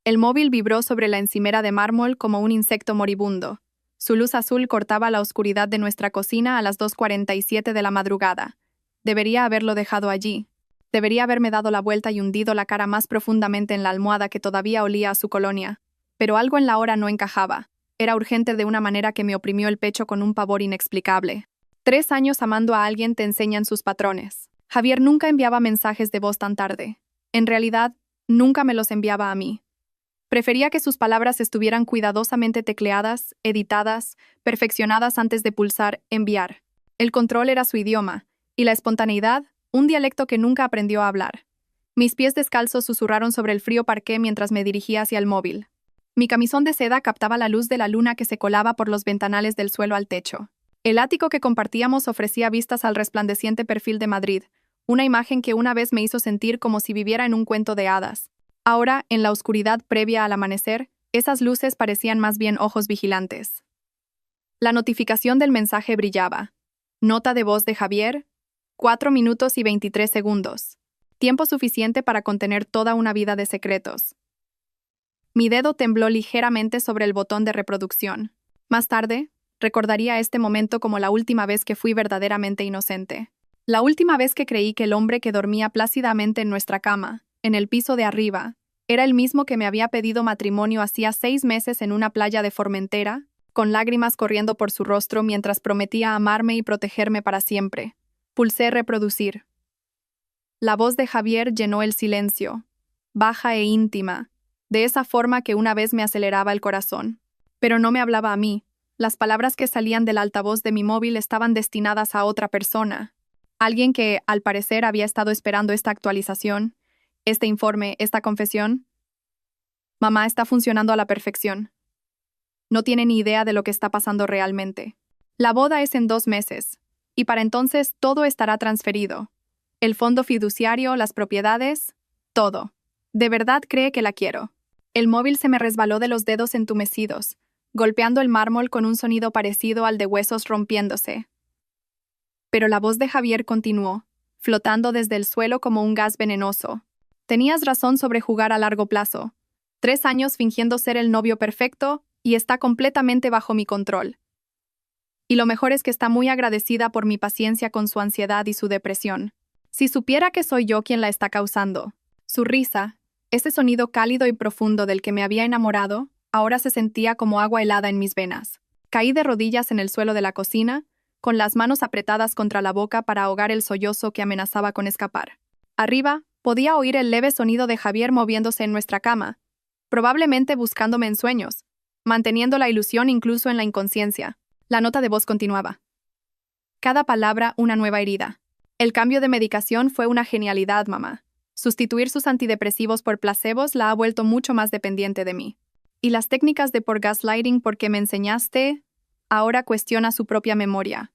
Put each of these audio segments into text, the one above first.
El móvil vibró sobre la encimera de mármol como un insecto moribundo. Su luz azul cortaba la oscuridad de nuestra cocina a las 2:47 de la madrugada. Debería haberlo dejado allí. Debería haberme dado la vuelta y hundido la cara más profundamente en la almohada que todavía olía a su colonia. Pero algo en la hora no encajaba. Era urgente de una manera que me oprimió el pecho con un pavor inexplicable. 3 años amando a alguien te enseñan sus patrones. Javier nunca enviaba mensajes de voz tan tarde. En realidad, nunca me los enviaba a mí. Prefería que sus palabras estuvieran cuidadosamente tecleadas, editadas, perfeccionadas antes de pulsar enviar. El control era su idioma, y la espontaneidad, un dialecto que nunca aprendió a hablar. Mis pies descalzos susurraron sobre el frío parqué mientras me dirigía hacia el móvil. Mi camisón de seda captaba la luz de la luna que se colaba por los ventanales del suelo al techo. El ático que compartíamos ofrecía vistas al resplandeciente perfil de Madrid, una imagen que una vez me hizo sentir como si viviera en un cuento de hadas. Ahora, en la oscuridad previa al amanecer, esas luces parecían más bien ojos vigilantes. La notificación del mensaje brillaba. Nota de voz de Javier, 4 minutos y 23 segundos. Tiempo suficiente para contener toda una vida de secretos. Mi dedo tembló ligeramente sobre el botón de reproducción. Más tarde, recordaría este momento como la última vez que fui verdaderamente inocente. La última vez que creí que el hombre que dormía plácidamente en nuestra cama, en el piso de arriba, era el mismo que me había pedido matrimonio hacía 6 meses en una playa de Formentera, con lágrimas corriendo por su rostro mientras prometía amarme y protegerme para siempre. Pulsé reproducir. La voz de Javier llenó el silencio, baja e íntima, de esa forma que una vez me aceleraba el corazón. Pero no me hablaba a mí. Las palabras que salían del altavoz de mi móvil estaban destinadas a otra persona. Alguien que, al parecer, había estado esperando esta actualización, este informe, esta confesión. Mamá está funcionando a la perfección. No tiene ni idea de lo que está pasando realmente. La boda es en 2 meses, y para entonces todo estará transferido. El fondo fiduciario, las propiedades, todo. ¿De verdad cree que la quiero? El móvil se me resbaló de los dedos entumecidos, golpeando el mármol con un sonido parecido al de huesos rompiéndose. Pero la voz de Javier continuó, flotando desde el suelo como un gas venenoso. Tenías razón sobre jugar a largo plazo. 3 años fingiendo ser el novio perfecto y está completamente bajo mi control. Y lo mejor es que está muy agradecida por mi paciencia con su ansiedad y su depresión. Si supiera que soy yo quien la está causando. Su risa, ese sonido cálido y profundo del que me había enamorado, ahora se sentía como agua helada en mis venas. Caí de rodillas en el suelo de la cocina, con las manos apretadas contra la boca para ahogar el sollozo que amenazaba con escapar. Arriba, podía oír el leve sonido de Javier moviéndose en nuestra cama, probablemente buscándome en sueños, manteniendo la ilusión incluso en la inconsciencia. La nota de voz continuaba. Cada palabra una nueva herida. El cambio de medicación fue una genialidad, mamá. Sustituir sus antidepresivos por placebos la ha vuelto mucho más dependiente de mí. Y las técnicas de por gaslighting porque me enseñaste, ahora cuestiona su propia memoria.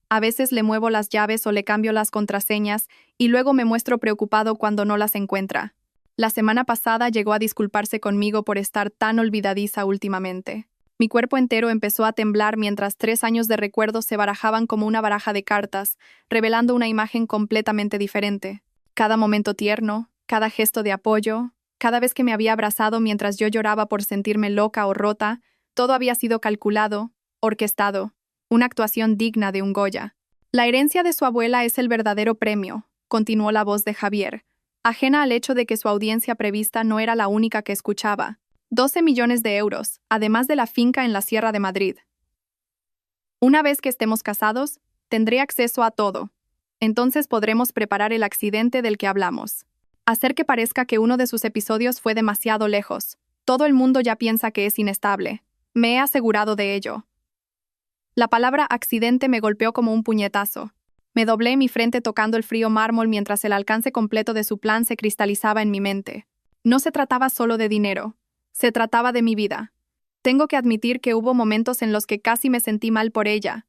A veces le muevo las llaves o le cambio las contraseñas y luego me muestro preocupado cuando no las encuentra. La semana pasada llegó a disculparse conmigo por estar tan olvidadiza últimamente. Mi cuerpo entero empezó a temblar mientras 3 años de recuerdos se barajaban como una baraja de cartas, revelando una imagen completamente diferente. Cada momento tierno, cada gesto de apoyo, cada vez que me había abrazado mientras yo lloraba por sentirme loca o rota, todo había sido calculado, orquestado, una actuación digna de un Goya. La herencia de su abuela es el verdadero premio, continuó la voz de Javier, ajena al hecho de que su audiencia prevista no era la única que escuchaba. 12 millones de euros, además de la finca en la Sierra de Madrid. Una vez que estemos casados, tendré acceso a todo. Entonces podremos preparar el accidente del que hablamos. Hacer que parezca que uno de sus episodios fue demasiado lejos. Todo el mundo ya piensa que es inestable. Me he asegurado de ello. La palabra accidente me golpeó como un puñetazo. Me doblé mi frente tocando el frío mármol mientras el alcance completo de su plan se cristalizaba en mi mente. No se trataba solo de dinero. Se trataba de mi vida. Tengo que admitir que hubo momentos en los que casi me sentí mal por ella.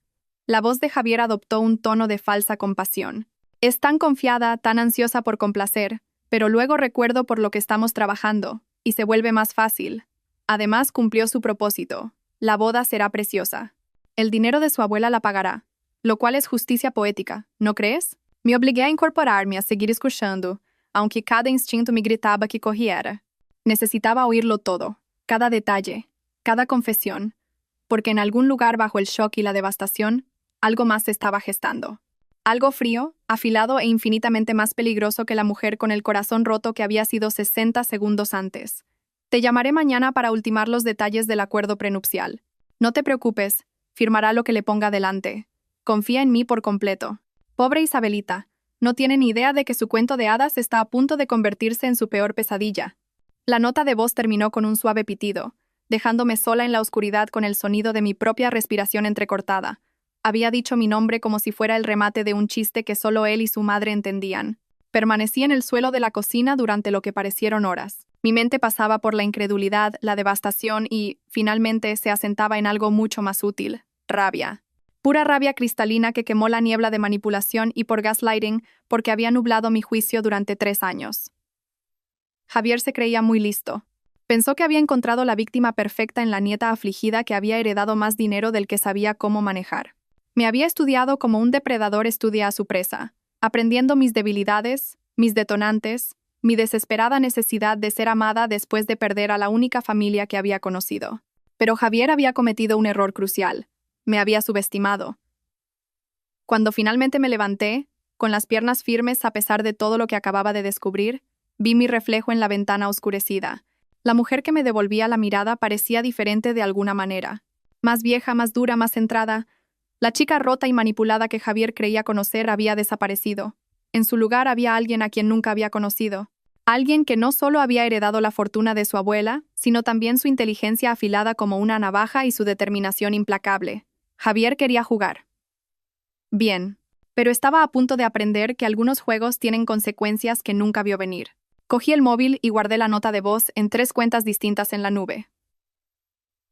La voz de Javier adoptó un tono de falsa compasión. Es tan confiada, tan ansiosa por complacer, pero luego recuerdo por lo que estamos trabajando, y se vuelve más fácil. Además, cumplió su propósito. La boda será preciosa. El dinero de su abuela la pagará, lo cual es justicia poética, ¿no crees? Me obligué a incorporar-me a seguir escuchando, aunque cada instinto me gritaba que corriera. Necesitaba oírlo todo, cada detalle, cada confesión, porque en algún lugar bajo el shock y la devastación, algo más se estaba gestando. Algo frío, afilado e infinitamente más peligroso que la mujer con el corazón roto que había sido 60 segundos antes. Te llamaré mañana para ultimar los detalles del acuerdo prenupcial. No te preocupes, firmará lo que le ponga delante. Confía en mí por completo. Pobre Isabelita, no tiene ni idea de que su cuento de hadas está a punto de convertirse en su peor pesadilla. La nota de voz terminó con un suave pitido, dejándome sola en la oscuridad con el sonido de mi propia respiración entrecortada. Había dicho mi nombre como si fuera el remate de un chiste que solo él y su madre entendían. Permanecí en el suelo de la cocina durante lo que parecieron horas. Mi mente pasaba por la incredulidad, la devastación y, finalmente, se asentaba en algo mucho más útil: rabia. Pura rabia cristalina que quemó la niebla de manipulación y por gaslighting, porque había nublado mi juicio durante 3 años. Javier se creía muy listo. Pensó que había encontrado la víctima perfecta en la nieta afligida que había heredado más dinero del que sabía cómo manejar. Me había estudiado como un depredador estudia a su presa, aprendiendo mis debilidades, mis detonantes, mi desesperada necesidad de ser amada después de perder a la única familia que había conocido. Pero Javier había cometido un error crucial. Me había subestimado. Cuando finalmente me levanté, con las piernas firmes a pesar de todo lo que acababa de descubrir, vi mi reflejo en la ventana oscurecida. La mujer que me devolvía la mirada parecía diferente de alguna manera. Más vieja, más dura, más centrada. La chica rota y manipulada que Javier creía conocer había desaparecido. En su lugar había alguien a quien nunca había conocido. Alguien que no solo había heredado la fortuna de su abuela, sino también su inteligencia afilada como una navaja y su determinación implacable. Javier quería jugar. Bien, pero estaba a punto de aprender que algunos juegos tienen consecuencias que nunca vio venir. Cogí el móvil y guardé la nota de voz en 3 cuentas distintas en la nube.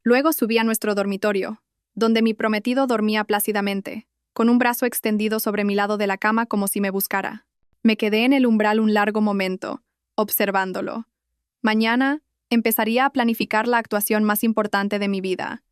Luego subí a nuestro dormitorio, donde mi prometido dormía plácidamente, con un brazo extendido sobre mi lado de la cama como si me buscara. Me quedé en el umbral un largo momento, observándolo. Mañana empezaría a planificar la actuación más importante de mi vida.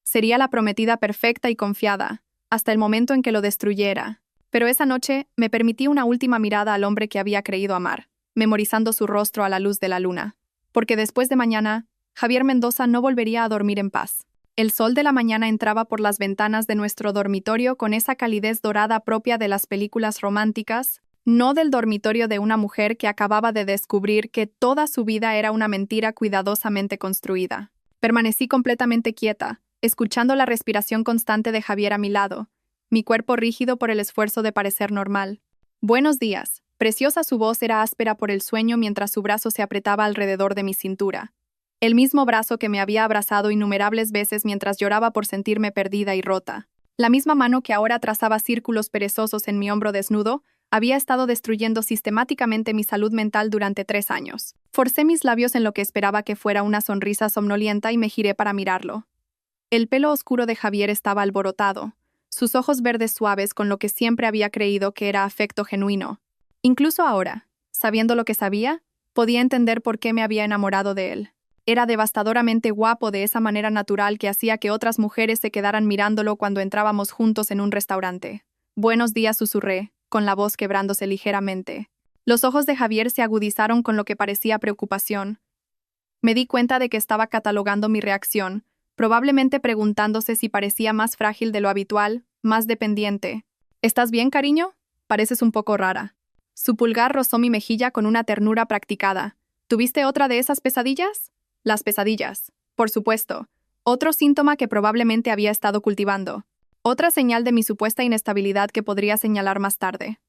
Sería la prometida perfecta y confiada, hasta el momento en que lo destruyera. Pero esa noche me permití una última mirada al hombre que había creído amar, memorizando su rostro a la luz de la luna. Porque después de mañana, Javier Mendoza no volvería a dormir en paz. El sol de la mañana entraba por las ventanas de nuestro dormitorio con esa calidez dorada propia de las películas románticas, no del dormitorio de una mujer que acababa de descubrir que toda su vida era una mentira cuidadosamente construida. Permanecí completamente quieta, escuchando la respiración constante de Javier a mi lado, mi cuerpo rígido por el esfuerzo de parecer normal. Buenos días. Preciosa su voz era áspera por el sueño mientras su brazo se apretaba alrededor de mi cintura. El mismo brazo que me había abrazado innumerables veces mientras lloraba por sentirme perdida y rota. La misma mano que ahora trazaba círculos perezosos en mi hombro desnudo, había estado destruyendo sistemáticamente mi salud mental durante 3 años. Forcé mis labios en lo que esperaba que fuera una sonrisa somnolienta y me giré para mirarlo. El pelo oscuro de Javier estaba alborotado, sus ojos verdes suaves con lo que siempre había creído que era afecto genuino. Incluso ahora, sabiendo lo que sabía, podía entender por qué me había enamorado de él. Era devastadoramente guapo de esa manera natural que hacía que otras mujeres se quedaran mirándolo cuando entrábamos juntos en un restaurante. Buenos días, susurré, con la voz quebrándose ligeramente. Los ojos de Javier se agudizaron con lo que parecía preocupación. Me di cuenta de que estaba catalogando mi reacción, probablemente preguntándose si parecía más frágil de lo habitual, más dependiente. ¿Estás bien, cariño? Pareces un poco rara. Su pulgar rozó mi mejilla con una ternura practicada. ¿Tuviste otra de esas pesadillas? Las pesadillas, por supuesto. Otro síntoma que probablemente había estado cultivando. Otra señal de mi supuesta inestabilidad que podría señalar más tarde.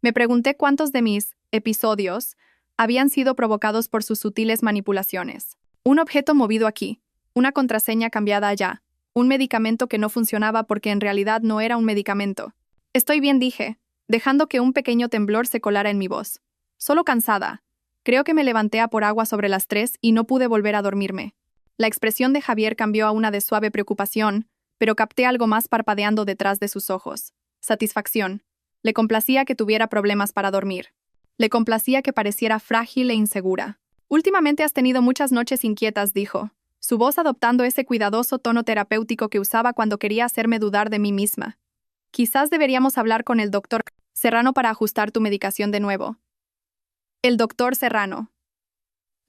Me pregunté cuántos de mis episodios habían sido provocados por sus sutiles manipulaciones. Un objeto movido aquí, una contraseña cambiada allá, un medicamento que no funcionaba porque en realidad no era un medicamento. Estoy bien, dije, dejando que un pequeño temblor se colara en mi voz. Solo cansada. Creo que me levanté a por agua sobre las 3 y no pude volver a dormirme. La expresión de Javier cambió a una de suave preocupación, pero capté algo más parpadeando detrás de sus ojos. Satisfacción. Le complacía que tuviera problemas para dormir. Le complacía que pareciera frágil e insegura. Últimamente has tenido muchas noches inquietas, dijo, su voz adoptando ese cuidadoso tono terapéutico que usaba cuando quería hacerme dudar de mí misma. Quizás deberíamos hablar con el doctor Serrano para ajustar tu medicación de nuevo. El doctor Serrano.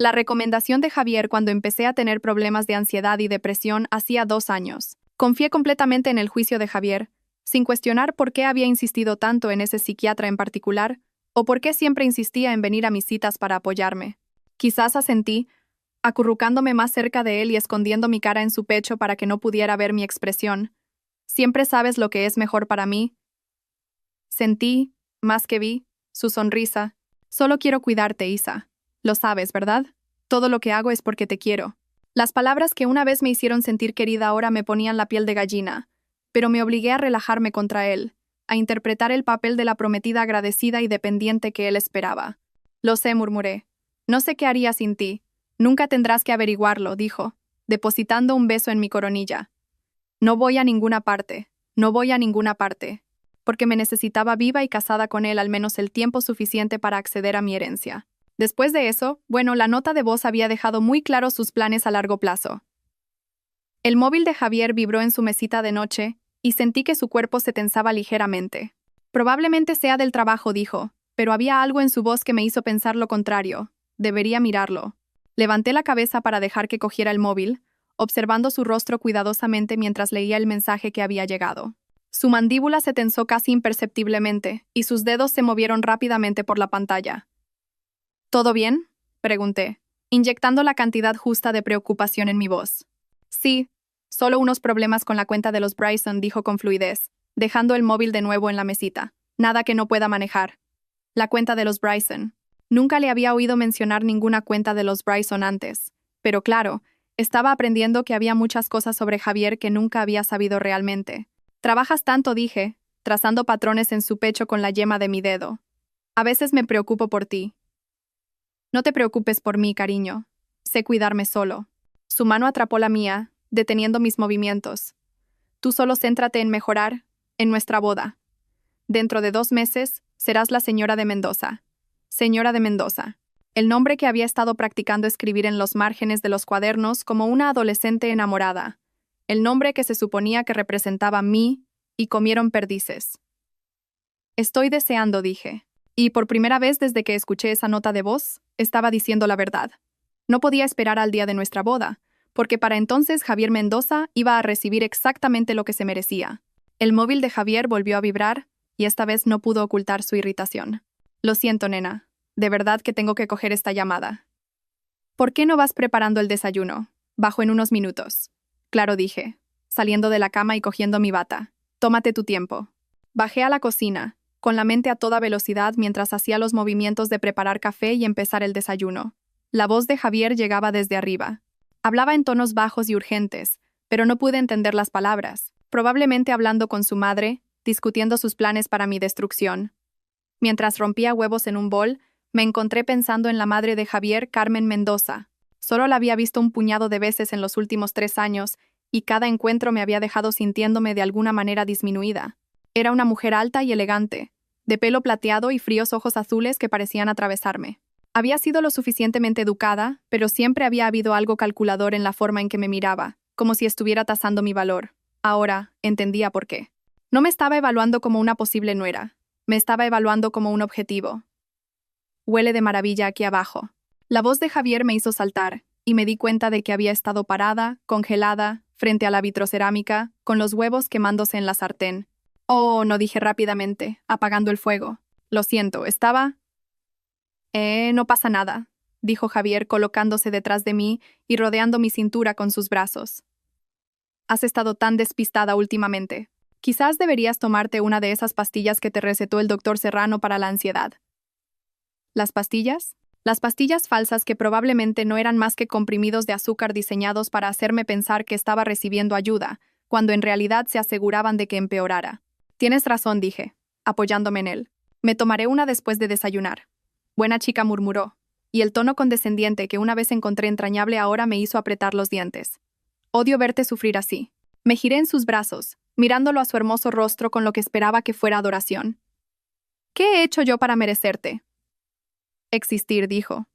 La recomendación de Javier cuando empecé a tener problemas de ansiedad y depresión hacía 2 años. Confié completamente en el juicio de Javier, sin cuestionar por qué había insistido tanto en ese psiquiatra en particular, o por qué siempre insistía en venir a mis citas para apoyarme. Quizás asentí, acurrucándome más cerca de él y escondiendo mi cara en su pecho para que no pudiera ver mi expresión. Siempre sabes lo que es mejor para mí. Sentí, más que vi, su sonrisa. Solo quiero cuidarte, Isa. Lo sabes, ¿verdad? Todo lo que hago es porque te quiero. Las palabras que una vez me hicieron sentir querida ahora me ponían la piel de gallina, pero me obligué a relajarme contra él, a interpretar el papel de la prometida agradecida y dependiente que él esperaba. Lo sé, murmuré. No sé qué haría sin ti. Nunca tendrás que averiguarlo, dijo, depositando un beso en mi coronilla. No voy a ninguna parte, no voy a ninguna parte, porque me necesitaba viva y casada con él al menos el tiempo suficiente para acceder a mi herencia. Después de eso, la nota de voz había dejado muy claros sus planes a largo plazo. El móvil de Javier vibró en su mesita de noche, y sentí que su cuerpo se tensaba ligeramente. Probablemente sea del trabajo, dijo, pero había algo en su voz que me hizo pensar lo contrario. Debería mirarlo. Levanté la cabeza para dejar que cogiera el móvil, observando su rostro cuidadosamente mientras leía el mensaje que había llegado. Su mandíbula se tensó casi imperceptiblemente, y sus dedos se movieron rápidamente por la pantalla. ¿Todo bien?, pregunté, inyectando la cantidad justa de preocupación en mi voz. Sí, solo unos problemas con la cuenta de los Bryson, dijo con fluidez, dejando el móvil de nuevo en la mesita. Nada que no pueda manejar. La cuenta de los Bryson. Nunca le había oído mencionar ninguna cuenta de los Bryson antes, pero claro, estaba aprendiendo que había muchas cosas sobre Javier que nunca había sabido realmente. Trabajas tanto, dije, trazando patrones en su pecho con la yema de mi dedo. A veces me preocupo por ti. No te preocupes por mí, cariño. Sé cuidarme solo. Su mano atrapó la mía, deteniendo mis movimientos. Tú solo céntrate en mejorar, en nuestra boda. Dentro de 2 meses, serás la señora de Mendoza. Señora de Mendoza. El nombre que había estado practicando escribir en los márgenes de los cuadernos como una adolescente enamorada. El nombre que se suponía que representaba mí, y comieron perdices. Estoy deseando, dije. Y por primera vez desde que escuché esa nota de voz, estaba diciendo la verdad. No podía esperar al día de nuestra boda, porque para entonces Javier Mendoza iba a recibir exactamente lo que se merecía. El móvil de Javier volvió a vibrar, y esta vez no pudo ocultar su irritación. Lo siento, nena. De verdad que tengo que coger esta llamada. ¿Por qué no vas preparando el desayuno? Bajo en unos minutos. Claro, dije, saliendo de la cama y cogiendo mi bata. Tómate tu tiempo. Bajé a la cocina, con la mente a toda velocidad mientras hacía los movimientos de preparar café y empezar el desayuno. La voz de Javier llegaba desde arriba. Hablaba en tonos bajos y urgentes, pero no pude entender las palabras, probablemente hablando con su madre, discutiendo sus planes para mi destrucción. Mientras rompía huevos en un bol, me encontré pensando en la madre de Javier, Carmen Mendoza. Solo la había visto un puñado de veces en los últimos 3 años, y cada encuentro me había dejado sintiéndome de alguna manera disminuida. Era una mujer alta y elegante, de pelo plateado y fríos ojos azules que parecían atravesarme. Había sido lo suficientemente educada, pero siempre había habido algo calculador en la forma en que me miraba, como si estuviera tasando mi valor. Ahora, entendía por qué. No me estaba evaluando como una posible nuera. Me estaba evaluando como un objetivo. Huele de maravilla aquí abajo. La voz de Javier me hizo saltar, y me di cuenta de que había estado parada, congelada, frente a la vitrocerámica, con los huevos quemándose en la sartén. Oh, no, dije rápidamente, apagando el fuego. Lo siento, estaba... no pasa nada, dijo Javier colocándose detrás de mí y rodeando mi cintura con sus brazos. Has estado tan despistada últimamente. Quizás deberías tomarte una de esas pastillas que te recetó el doctor Serrano para la ansiedad. ¿Las pastillas? Las pastillas falsas que probablemente no eran más que comprimidos de azúcar diseñados para hacerme pensar que estaba recibiendo ayuda, cuando en realidad se aseguraban de que empeorara. Tienes razón, dije, apoyándome en él. Me tomaré una después de desayunar. Buena chica, murmuró, y el tono condescendiente que una vez encontré entrañable ahora me hizo apretar los dientes. Odio verte sufrir así. Me giré en sus brazos, mirándolo a su hermoso rostro con lo que esperaba que fuera adoración. ¿Qué he hecho yo para merecerte? Existir, dijo,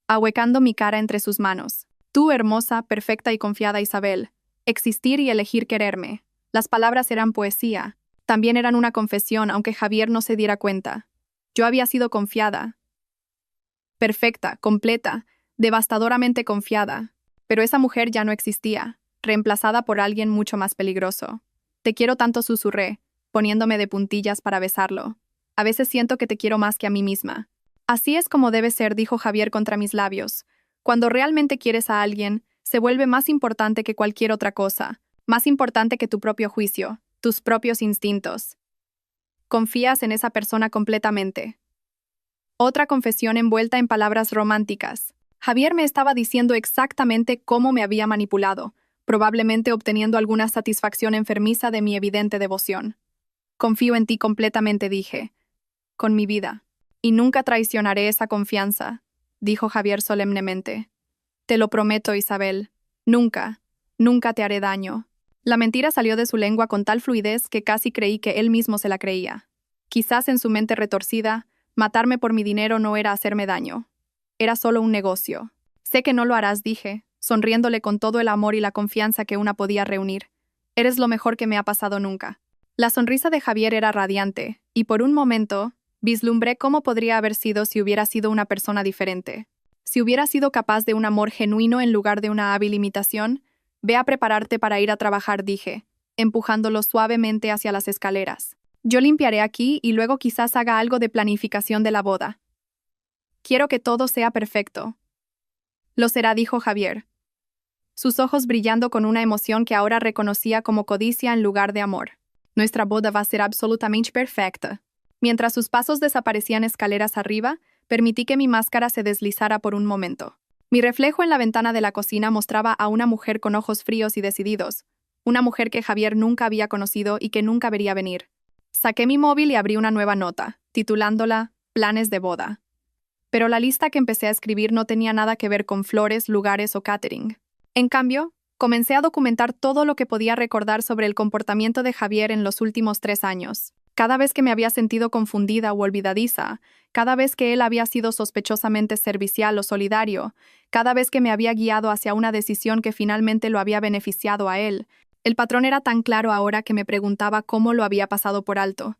ahuecando mi cara entre sus manos. Tú, hermosa, perfecta y confiada Isabel. Existir y elegir quererme. Las palabras eran poesía. También eran una confesión, aunque Javier no se diera cuenta. Yo había sido confiada. Perfecta, completa, devastadoramente confiada. Pero esa mujer ya no existía, reemplazada por alguien mucho más peligroso. Te quiero tanto, susurré, poniéndome de puntillas para besarlo. A veces siento que te quiero más que a mí misma. Así es como debe ser, dijo Javier contra mis labios. Cuando realmente quieres a alguien, se vuelve más importante que cualquier otra cosa, más importante que tu propio juicio, tus propios instintos. Confías en esa persona completamente. Otra confesión envuelta en palabras románticas. Javier me estaba diciendo exactamente cómo me había manipulado, probablemente obteniendo alguna satisfacción enfermiza de mi evidente devoción. Confío en ti completamente, dije. Con mi vida. Y nunca traicionaré esa confianza, dijo Javier solemnemente. Te lo prometo, Isabel. Nunca, nunca te haré daño. La mentira salió de su lengua con tal fluidez que casi creí que él mismo se la creía. Quizás en su mente retorcida, matarme por mi dinero no era hacerme daño. Era solo un negocio. Sé que no lo harás, dije, sonriéndole con todo el amor y la confianza que una podía reunir. Eres lo mejor que me ha pasado nunca. La sonrisa de Javier era radiante, y por un momento, vislumbré cómo podría haber sido si hubiera sido una persona diferente. Si hubiera sido capaz de un amor genuino en lugar de una hábil imitación, ve a prepararte para ir a trabajar, dije, empujándolo suavemente hacia las escaleras. Yo limpiaré aquí y luego quizás haga algo de planificación de la boda. Quiero que todo sea perfecto. Lo será, dijo Javier, sus ojos brillando con una emoción que ahora reconocía como codicia en lugar de amor. Nuestra boda va a ser absolutamente perfecta. Mientras sus pasos desaparecían escaleras arriba, permití que mi máscara se deslizara por un momento. Mi reflejo en la ventana de la cocina mostraba a una mujer con ojos fríos y decididos, una mujer que Javier nunca había conocido y que nunca vería venir. Saqué mi móvil y abrí una nueva nota, titulándola Planes de boda. Pero la lista que empecé a escribir no tenía nada que ver con flores, lugares o catering. En cambio, comencé a documentar todo lo que podía recordar sobre el comportamiento de Javier en los últimos 3 años. Cada vez que me había sentido confundida o olvidadiza, cada vez que él había sido sospechosamente servicial o solidario, cada vez que me había guiado hacia una decisión que finalmente lo había beneficiado a él, el patrón era tan claro ahora que me preguntaba cómo lo había pasado por alto.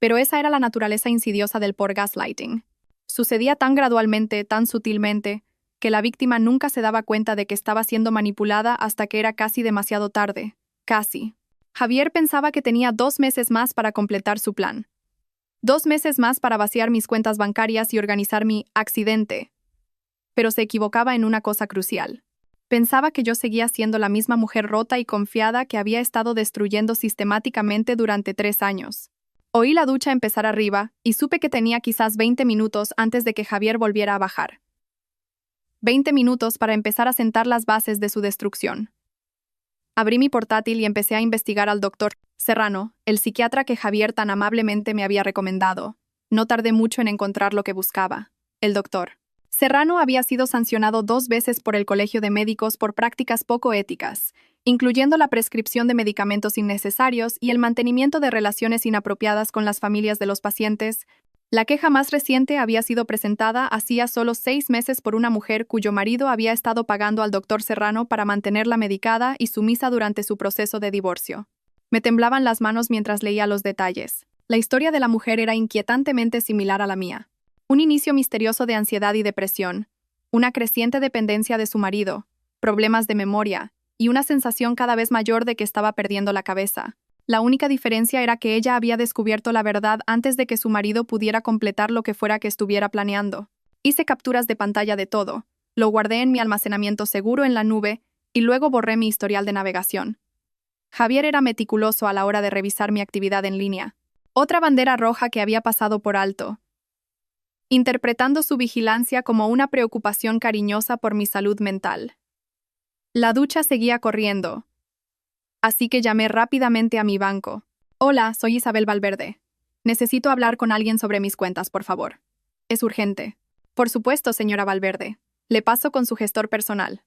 Pero esa era la naturaleza insidiosa del por gaslighting. Sucedía tan gradualmente, tan sutilmente, que la víctima nunca se daba cuenta de que estaba siendo manipulada hasta que era casi demasiado tarde. Casi. Javier pensaba que tenía 2 meses más para completar su plan. 2 meses más para vaciar mis cuentas bancarias y organizar mi accidente. Pero se equivocaba en una cosa crucial. Pensaba que yo seguía siendo la misma mujer rota y confiada que había estado destruyendo sistemáticamente durante 3 años. Oí la ducha empezar arriba y supe que tenía quizás 20 minutos antes de que Javier volviera a bajar. 20 minutos para empezar a sentar las bases de su destrucción. Abrí mi portátil y empecé a investigar al doctor Serrano, el psiquiatra que Javier tan amablemente me había recomendado. No tardé mucho en encontrar lo que buscaba. El doctor Serrano había sido sancionado 2 veces por el Colegio de Médicos por prácticas poco éticas, incluyendo la prescripción de medicamentos innecesarios y el mantenimiento de relaciones inapropiadas con las familias de los pacientes. La queja más reciente había sido presentada hacía solo 6 meses por una mujer cuyo marido había estado pagando al doctor Serrano para mantenerla medicada y sumisa durante su proceso de divorcio. Me temblaban las manos mientras leía los detalles. La historia de la mujer era inquietantemente similar a la mía. Un inicio misterioso de ansiedad y depresión, una creciente dependencia de su marido, problemas de memoria y una sensación cada vez mayor de que estaba perdiendo la cabeza. La única diferencia era que ella había descubierto la verdad antes de que su marido pudiera completar lo que fuera que estuviera planeando. Hice capturas de pantalla de todo, lo guardé en mi almacenamiento seguro en la nube y luego borré mi historial de navegación. Javier era meticuloso a la hora de revisar mi actividad en línea. Otra bandera roja que había pasado por alto, interpretando su vigilancia como una preocupación cariñosa por mi salud mental. La ducha seguía corriendo, así que llamé rápidamente a mi banco. Hola, soy Isabel Valverde. Necesito hablar con alguien sobre mis cuentas, por favor. Es urgente. Por supuesto, señora Valverde. Le paso con su gestor personal.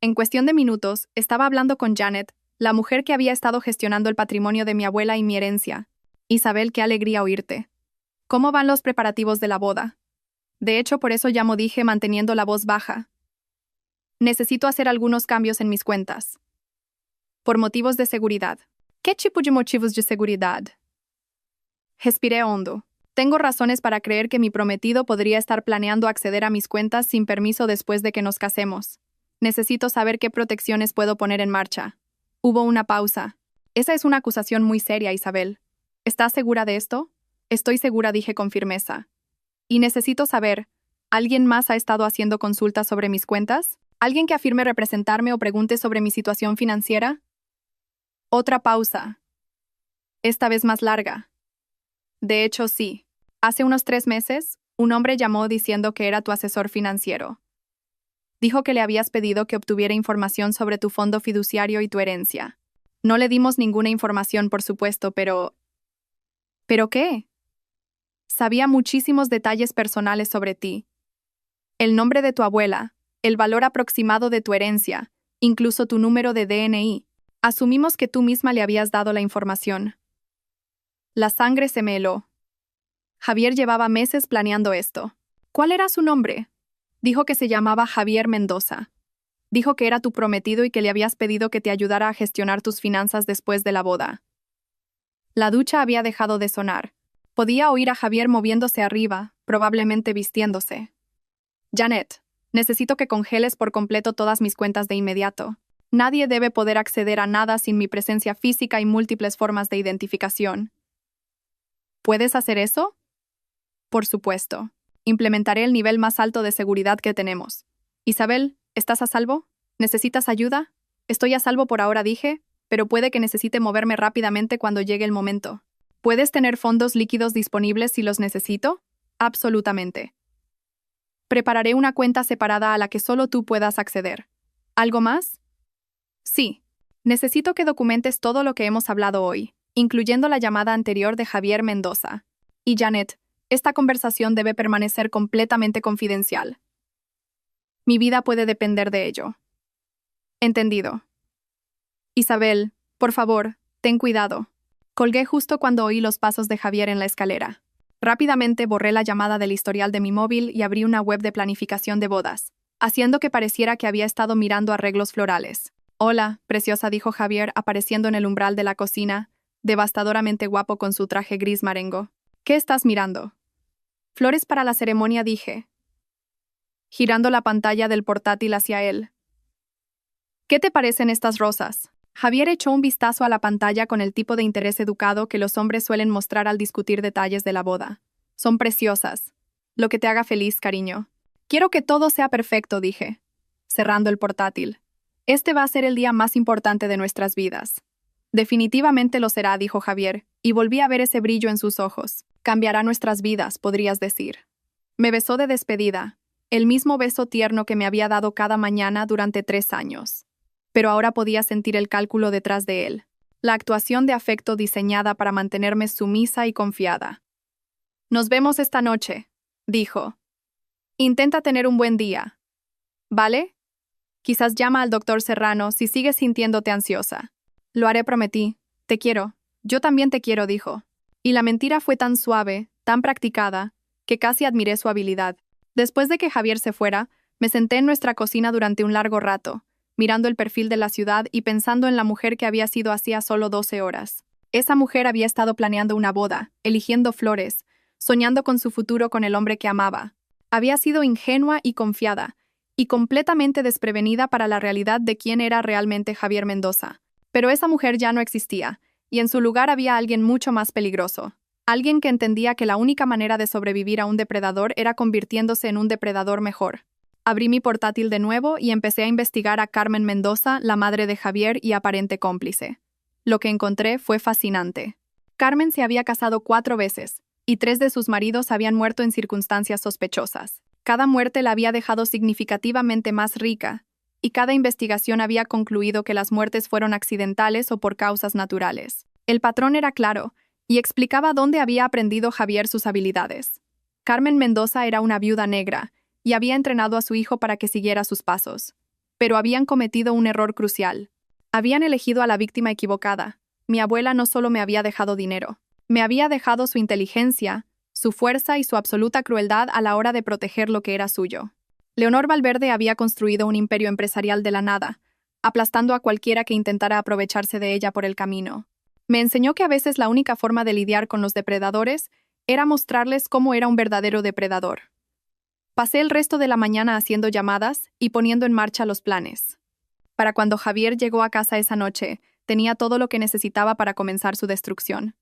En cuestión de minutos, estaba hablando con Janet, la mujer que había estado gestionando el patrimonio de mi abuela y mi herencia. Isabel, qué alegría oírte. ¿Cómo van los preparativos de la boda? De hecho, por eso llamo, dije manteniendo la voz baja. Necesito hacer algunos cambios en mis cuentas. Por motivos de seguridad. ¿Qué tipo de motivos de seguridad? Respiré hondo. Tengo razones para creer que mi prometido podría estar planeando acceder a mis cuentas sin permiso después de que nos casemos. Necesito saber qué protecciones puedo poner en marcha. Hubo una pausa. Esa es una acusación muy seria, Isabel. ¿Estás segura de esto? Estoy segura, dije con firmeza. Y necesito saber, ¿alguien más ha estado haciendo consultas sobre mis cuentas? ¿Alguien que afirme representarme o pregunte sobre mi situación financiera? Otra pausa. Esta vez más larga. De hecho, sí. Hace unos 3 meses, un hombre llamó diciendo que era tu asesor financiero. Dijo que le habías pedido que obtuviera información sobre tu fondo fiduciario y tu herencia. No le dimos ninguna información, por supuesto, pero... ¿Pero qué? Sabía muchísimos detalles personales sobre ti. El nombre de tu abuela, el valor aproximado de tu herencia, incluso tu número de DNI. Asumimos que tú misma le habías dado la información. La sangre se me heló. Javier llevaba meses planeando esto. ¿Cuál era su nombre? Dijo que se llamaba Javier Mendoza. Dijo que era tu prometido y que le habías pedido que te ayudara a gestionar tus finanzas después de la boda. La ducha había dejado de sonar. Podía oír a Javier moviéndose arriba, probablemente vistiéndose. Janet, necesito que congeles por completo todas mis cuentas de inmediato. Nadie debe poder acceder a nada sin mi presencia física y múltiples formas de identificación. ¿Puedes hacer eso? Por supuesto. Implementaré el nivel más alto de seguridad que tenemos. Isabel, ¿estás a salvo? ¿Necesitas ayuda? Estoy a salvo por ahora, dije, pero puede que necesite moverme rápidamente cuando llegue el momento. ¿Puedes tener fondos líquidos disponibles si los necesito? Absolutamente. Prepararé una cuenta separada a la que solo tú puedas acceder. ¿Algo más? Sí. Necesito que documentes todo lo que hemos hablado hoy, incluyendo la llamada anterior de Javier Mendoza. Y Janet, esta conversación debe permanecer completamente confidencial. Mi vida puede depender de ello. Entendido. Isabel, por favor, ten cuidado. Colgué justo cuando oí los pasos de Javier en la escalera. Rápidamente borré la llamada del historial de mi móvil y abrí una web de planificación de bodas, haciendo que pareciera que había estado mirando arreglos florales. Hola, preciosa, dijo Javier, apareciendo en el umbral de la cocina, devastadoramente guapo con su traje gris marengo. ¿Qué estás mirando? Flores para la ceremonia, dije, girando la pantalla del portátil hacia él. ¿Qué te parecen estas rosas? Javier echó un vistazo a la pantalla con el tipo de interés educado que los hombres suelen mostrar al discutir detalles de la boda. Son preciosas. Lo que te haga feliz, cariño. Quiero que todo sea perfecto, dije, cerrando el portátil. Este va a ser el día más importante de nuestras vidas. Definitivamente lo será, dijo Javier, y volví a ver ese brillo en sus ojos. Cambiará nuestras vidas, podrías decir. Me besó de despedida, el mismo beso tierno que me había dado cada mañana durante 3 años. Pero ahora podía sentir el cálculo detrás de él, la actuación de afecto diseñada para mantenerme sumisa y confiada. Nos vemos esta noche, dijo. Intenta tener un buen día. ¿Vale? Quizás llama al doctor Serrano si sigues sintiéndote ansiosa. Lo haré, prometí. Te quiero. Yo también te quiero, dijo. Y la mentira fue tan suave, tan practicada, que casi admiré su habilidad. Después de que Javier se fuera, me senté en nuestra cocina durante un largo rato, mirando el perfil de la ciudad y pensando en la mujer que había sido hacía solo 12 horas. Esa mujer había estado planeando una boda, eligiendo flores, soñando con su futuro con el hombre que amaba. Había sido ingenua y confiada, y completamente desprevenida para la realidad de quién era realmente Javier Mendoza. Pero esa mujer ya no existía, y en su lugar había alguien mucho más peligroso. Alguien que entendía que la única manera de sobrevivir a un depredador era convirtiéndose en un depredador mejor. Abrí mi portátil de nuevo y empecé a investigar a Carmen Mendoza, la madre de Javier y aparente cómplice. Lo que encontré fue fascinante. Carmen se había casado 4 veces, y 3 de sus maridos habían muerto en circunstancias sospechosas. Cada muerte la había dejado significativamente más rica, y cada investigación había concluido que las muertes fueron accidentales o por causas naturales. El patrón era claro, y explicaba dónde había aprendido Javier sus habilidades. Carmen Mendoza era una viuda negra, y había entrenado a su hijo para que siguiera sus pasos. Pero habían cometido un error crucial. Habían elegido a la víctima equivocada. Mi abuela no solo me había dejado dinero, me había dejado su inteligencia, su fuerza y su absoluta crueldad a la hora de proteger lo que era suyo. Leonor Valverde había construido un imperio empresarial de la nada, aplastando a cualquiera que intentara aprovecharse de ella por el camino. Me enseñó que a veces la única forma de lidiar con los depredadores Era mostrarles cómo era un verdadero depredador. Pasé el resto de la mañana haciendo llamadas y poniendo en marcha los planes. Para cuando Javier llegó a casa esa noche, tenía todo lo que necesitaba para comenzar su destrucción.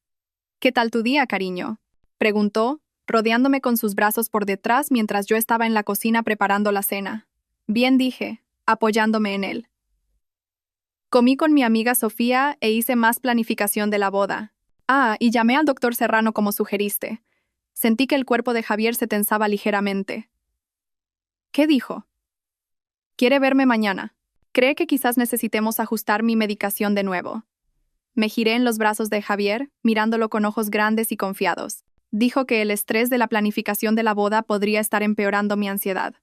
«¿Qué tal tu día, cariño?», preguntó, rodeándome con sus brazos por detrás mientras yo estaba en la cocina preparando la cena. «Bien», dije, apoyándome en él. Comí con mi amiga Sofía e hice más planificación de la boda. Y llamé al doctor Serrano como sugeriste. Sentí que el cuerpo de Javier se tensaba ligeramente. ¿Qué dijo? Quiere verme mañana. Cree que quizás necesitemos ajustar mi medicación de nuevo. Me giré en los brazos de Javier, mirándolo con ojos grandes y confiados. Dijo que el estrés de la planificación de la boda podría estar empeorando mi ansiedad.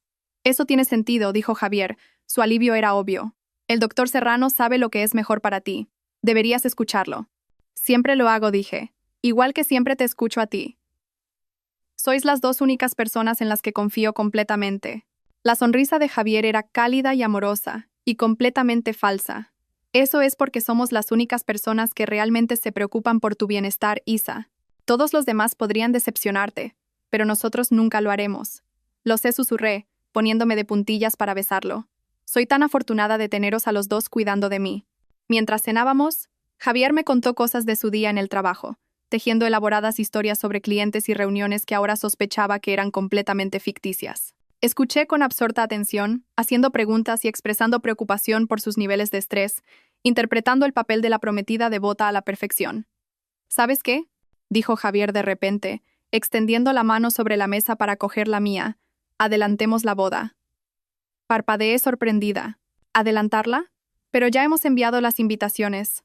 Eso tiene sentido, dijo Javier. Su alivio era obvio. El doctor Serrano sabe lo que es mejor para ti. Deberías escucharlo. Siempre lo hago, dije. Igual que siempre te escucho a ti. Sois las dos únicas personas en las que confío completamente. La sonrisa de Javier era cálida y amorosa, y completamente falsa. Eso es porque somos las únicas personas que realmente se preocupan por tu bienestar, Isa. Todos los demás podrían decepcionarte, pero nosotros nunca lo haremos. Lo sé, susurré, poniéndome de puntillas para besarlo. Soy tan afortunada de teneros a los dos cuidando de mí. Mientras cenábamos, Javier me contó cosas de su día en el trabajo, tejiendo elaboradas historias sobre clientes y reuniones que ahora sospechaba que eran completamente ficticias. Escuché con absorta atención, haciendo preguntas y expresando preocupación por sus niveles de estrés, interpretando el papel de la prometida devota a la perfección. ¿Sabes qué?, dijo Javier de repente, extendiendo la mano sobre la mesa para coger la mía. Adelantemos la boda. Parpadeé sorprendida. ¿Adelantarla? Pero ya hemos enviado las invitaciones.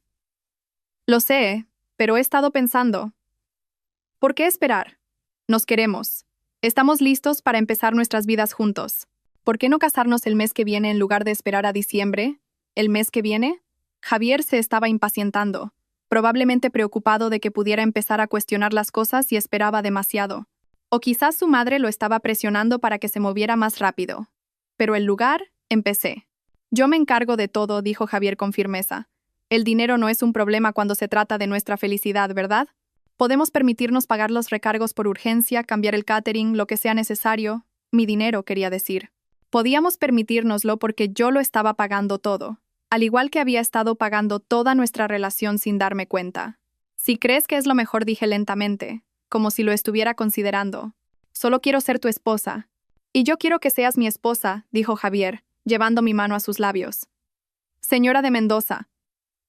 Lo sé, pero he estado pensando. ¿Por qué esperar? Nos queremos. Estamos listos para empezar nuestras vidas juntos. ¿Por qué no casarnos el mes que viene en lugar de esperar a diciembre? ¿El mes que viene? Javier se estaba impacientando, probablemente preocupado de que pudiera empezar a cuestionar las cosas y esperaba demasiado. O quizás su madre lo estaba presionando para que se moviera más rápido. Pero el lugar, empecé. Yo me encargo de todo, dijo Javier con firmeza. El dinero no es un problema cuando se trata de nuestra felicidad, ¿verdad? Podemos permitirnos pagar los recargos por urgencia, cambiar el catering, lo que sea necesario. Mi dinero, quería decir. Podíamos permitírnoslo porque yo lo estaba pagando todo, al igual que había estado pagando toda nuestra relación sin darme cuenta. Si crees que es lo mejor, dije lentamente, como si lo estuviera considerando. Solo quiero ser tu esposa. Y yo quiero que seas mi esposa, dijo Javier, llevando mi mano a sus labios. Señora de Mendoza.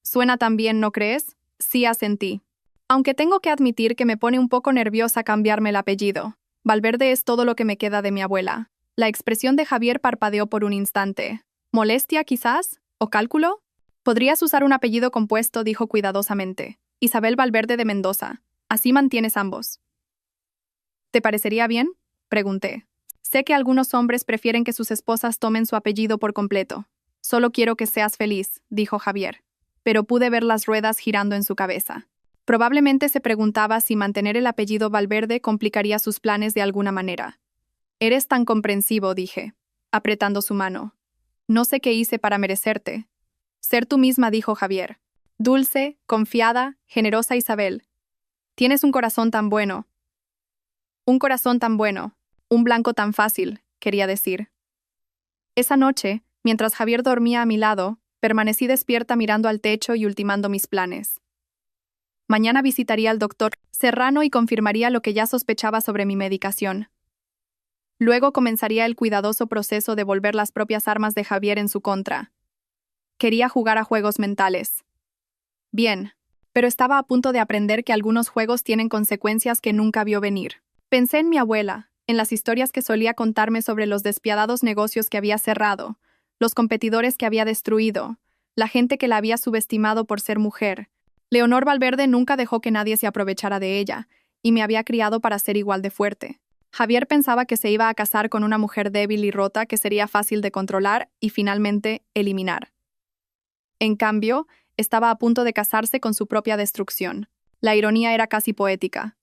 Suena tan bien, ¿no crees? Sí, asentí. Aunque tengo que admitir que me pone un poco nerviosa cambiarme el apellido. Valverde es todo lo que me queda de mi abuela. La expresión de Javier parpadeó por un instante. ¿Molestia, quizás? ¿O cálculo? Podrías usar un apellido compuesto, dijo cuidadosamente. Isabel Valverde de Mendoza. Así mantienes ambos. ¿Te parecería bien?, pregunté. Sé que algunos hombres prefieren que sus esposas tomen su apellido por completo. Solo quiero que seas feliz, dijo Javier. Pero pude ver las ruedas girando en su cabeza. Probablemente se preguntaba si mantener el apellido Valverde complicaría sus planes de alguna manera. Eres tan comprensivo, dije, apretando su mano. No sé qué hice para merecerte. Ser tú misma, dijo Javier. Dulce, confiada, generosa Isabel. Tienes un corazón tan bueno. Un corazón tan bueno. Un blanco tan fácil, quería decir. Esa noche, mientras Javier dormía a mi lado, permanecí despierta mirando al techo y ultimando mis planes. Mañana visitaría al doctor Serrano y confirmaría lo que ya sospechaba sobre mi medicación. Luego comenzaría el cuidadoso proceso de volver las propias armas de Javier en su contra. Quería jugar a juegos mentales. Bien, pero estaba a punto de aprender que algunos juegos tienen consecuencias que nunca vio venir. Pensé en mi abuela, en las historias que solía contarme sobre los despiadados negocios que había cerrado, los competidores que había destruido, la gente que la había subestimado por ser mujer. Leonor Valverde nunca dejó que nadie se aprovechara de ella, y me había criado para ser igual de fuerte. Javier pensaba que se iba a casar con una mujer débil y rota que sería fácil de controlar y finalmente eliminar. En cambio, estaba a punto de casarse con su propia destrucción. La ironía era casi poética.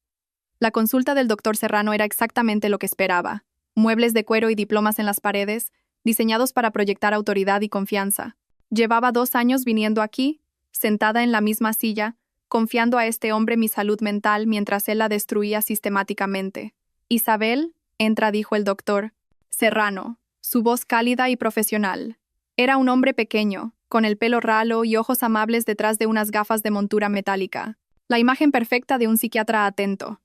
La consulta del doctor Serrano era exactamente lo que esperaba. Muebles de cuero y diplomas en las paredes, diseñados para proyectar autoridad y confianza. Llevaba 2 años viniendo aquí, sentada en la misma silla, confiando a este hombre mi salud mental mientras él la destruía sistemáticamente. Isabel, entra, dijo el doctor Serrano, su voz cálida y profesional. Era un hombre pequeño, con el pelo ralo y ojos amables detrás de unas gafas de montura metálica. La imagen perfecta de un psiquiatra atento.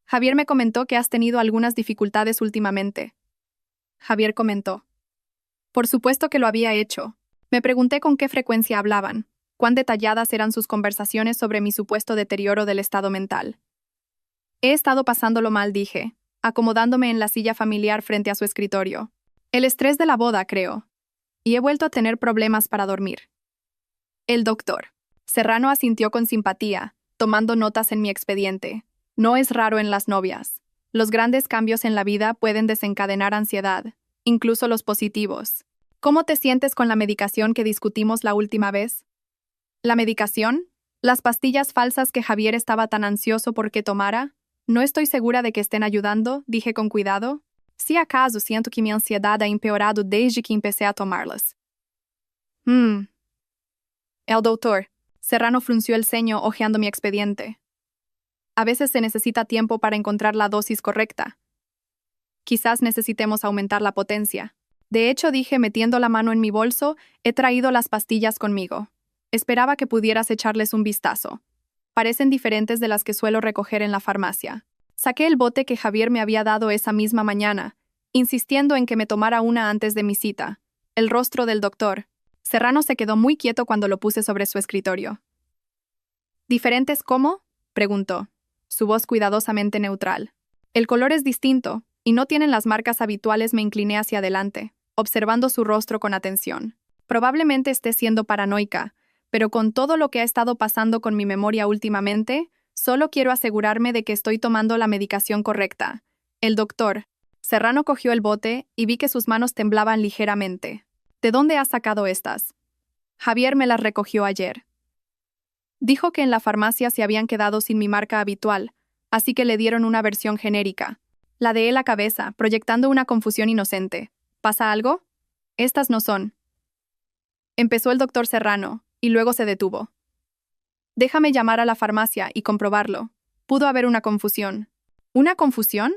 Javier me comentó que has tenido algunas dificultades últimamente. Javier comentó. Por supuesto que lo había hecho. Me pregunté con qué frecuencia hablaban, cuán detalladas eran sus conversaciones sobre mi supuesto deterioro del estado mental. He estado pasándolo mal, dije, acomodándome en la silla familiar frente a su escritorio. El estrés de la boda, creo. Y he vuelto a tener problemas para dormir. El doctor Serrano asintió con simpatía, tomando notas en mi expediente. No es raro en las novias. Los grandes cambios en la vida pueden desencadenar ansiedad, incluso los positivos. ¿Cómo te sientes con la medicación que discutimos la última vez? ¿La medicación? ¿Las pastillas falsas que Javier estaba tan ansioso por que tomara? No estoy segura de que estén ayudando, dije con cuidado. Si acaso siento que mi ansiedad ha empeorado desde que empecé a tomarlas. El doctor Serrano frunció el ceño hojeando mi expediente. A veces se necesita tiempo para encontrar la dosis correcta. Quizás necesitemos aumentar la potencia. De hecho, dije metiendo la mano en mi bolso, he traído las pastillas conmigo. Esperaba que pudieras echarles un vistazo. Parecen diferentes de las que suelo recoger en la farmacia. Saqué el bote que Javier me había dado esa misma mañana, insistiendo en que me tomara una antes de mi cita. El rostro del doctor Serrano se quedó muy quieto cuando lo puse sobre su escritorio. ¿Diferentes cómo?, preguntó, su voz cuidadosamente neutral. El color es distinto, y no tienen las marcas habituales. Me incliné hacia adelante, observando su rostro con atención. Probablemente esté siendo paranoica, pero con todo lo que ha estado pasando con mi memoria últimamente, solo quiero asegurarme de que estoy tomando la medicación correcta. El doctor Serrano cogió el bote y vi que sus manos temblaban ligeramente. ¿De dónde has sacado estas? Javier me las recogió ayer. Dijo que en la farmacia se habían quedado sin mi marca habitual, así que le dieron una versión genérica. Ladeé la cabeza, proyectando una confusión inocente. ¿Pasa algo? Estas no son. Empezó el doctor Serrano, y luego se detuvo. Déjame llamar a la farmacia y comprobarlo. Pudo haber una confusión. ¿Una confusión?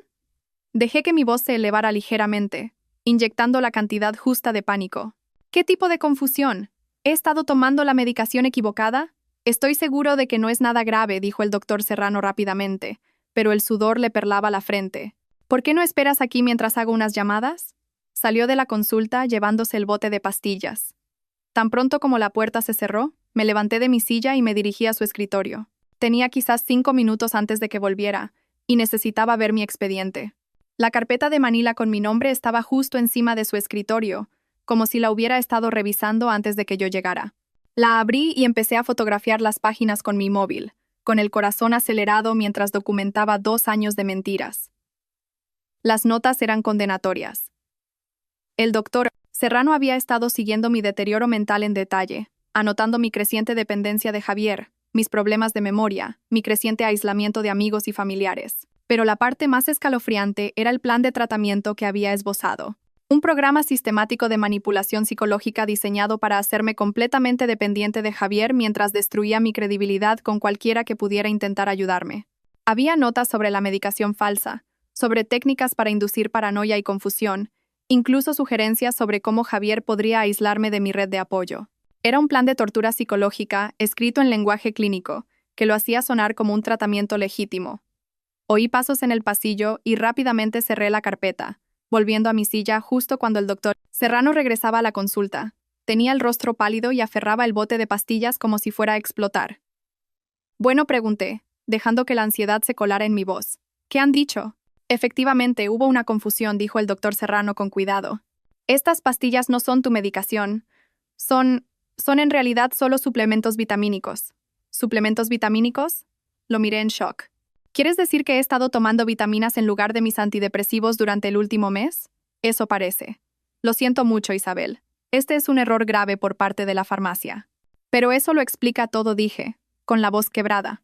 Dejé que mi voz se elevara ligeramente, inyectando la cantidad justa de pánico. ¿Qué tipo de confusión? ¿He estado tomando la medicación equivocada? Estoy seguro de que no es nada grave, dijo el doctor Serrano rápidamente, pero el sudor le perlaba la frente. ¿Por qué no esperas aquí mientras hago unas llamadas? Salió de la consulta llevándose el bote de pastillas. Tan pronto como la puerta se cerró, me levanté de mi silla y me dirigí a su escritorio. Tenía quizás 5 minutos antes de que volviera, y necesitaba ver mi expediente. La carpeta de Manila con mi nombre estaba justo encima de su escritorio, como si la hubiera estado revisando antes de que yo llegara. La abrí y empecé a fotografiar las páginas con mi móvil, con el corazón acelerado mientras documentaba 2 años de mentiras. Las notas eran condenatorias. El doctor Serrano había estado siguiendo mi deterioro mental en detalle, anotando mi creciente dependencia de Javier, mis problemas de memoria, mi creciente aislamiento de amigos y familiares. Pero la parte más escalofriante era el plan de tratamiento que había esbozado. Un programa sistemático de manipulación psicológica diseñado para hacerme completamente dependiente de Javier mientras destruía mi credibilidad con cualquiera que pudiera intentar ayudarme. Había notas sobre la medicación falsa, sobre técnicas para inducir paranoia y confusión, incluso sugerencias sobre cómo Javier podría aislarme de mi red de apoyo. Era un plan de tortura psicológica escrito en lenguaje clínico, que lo hacía sonar como un tratamiento legítimo. Oí pasos en el pasillo y rápidamente cerré la carpeta, volviendo a mi silla justo cuando el doctor Serrano regresaba a la consulta. Tenía el rostro pálido y aferraba el bote de pastillas como si fuera a explotar. Bueno, pregunté, dejando que la ansiedad se colara en mi voz. ¿Qué han dicho? Efectivamente, hubo una confusión, dijo el doctor Serrano con cuidado. Estas pastillas no son tu medicación. Son en realidad solo suplementos vitamínicos. ¿Suplementos vitamínicos? Lo miré en shock. ¿Quieres decir que he estado tomando vitaminas en lugar de mis antidepresivos durante el último mes? Eso parece. Lo siento mucho, Isabel. Este es un error grave por parte de la farmacia. Pero eso lo explica todo, dije, con la voz quebrada.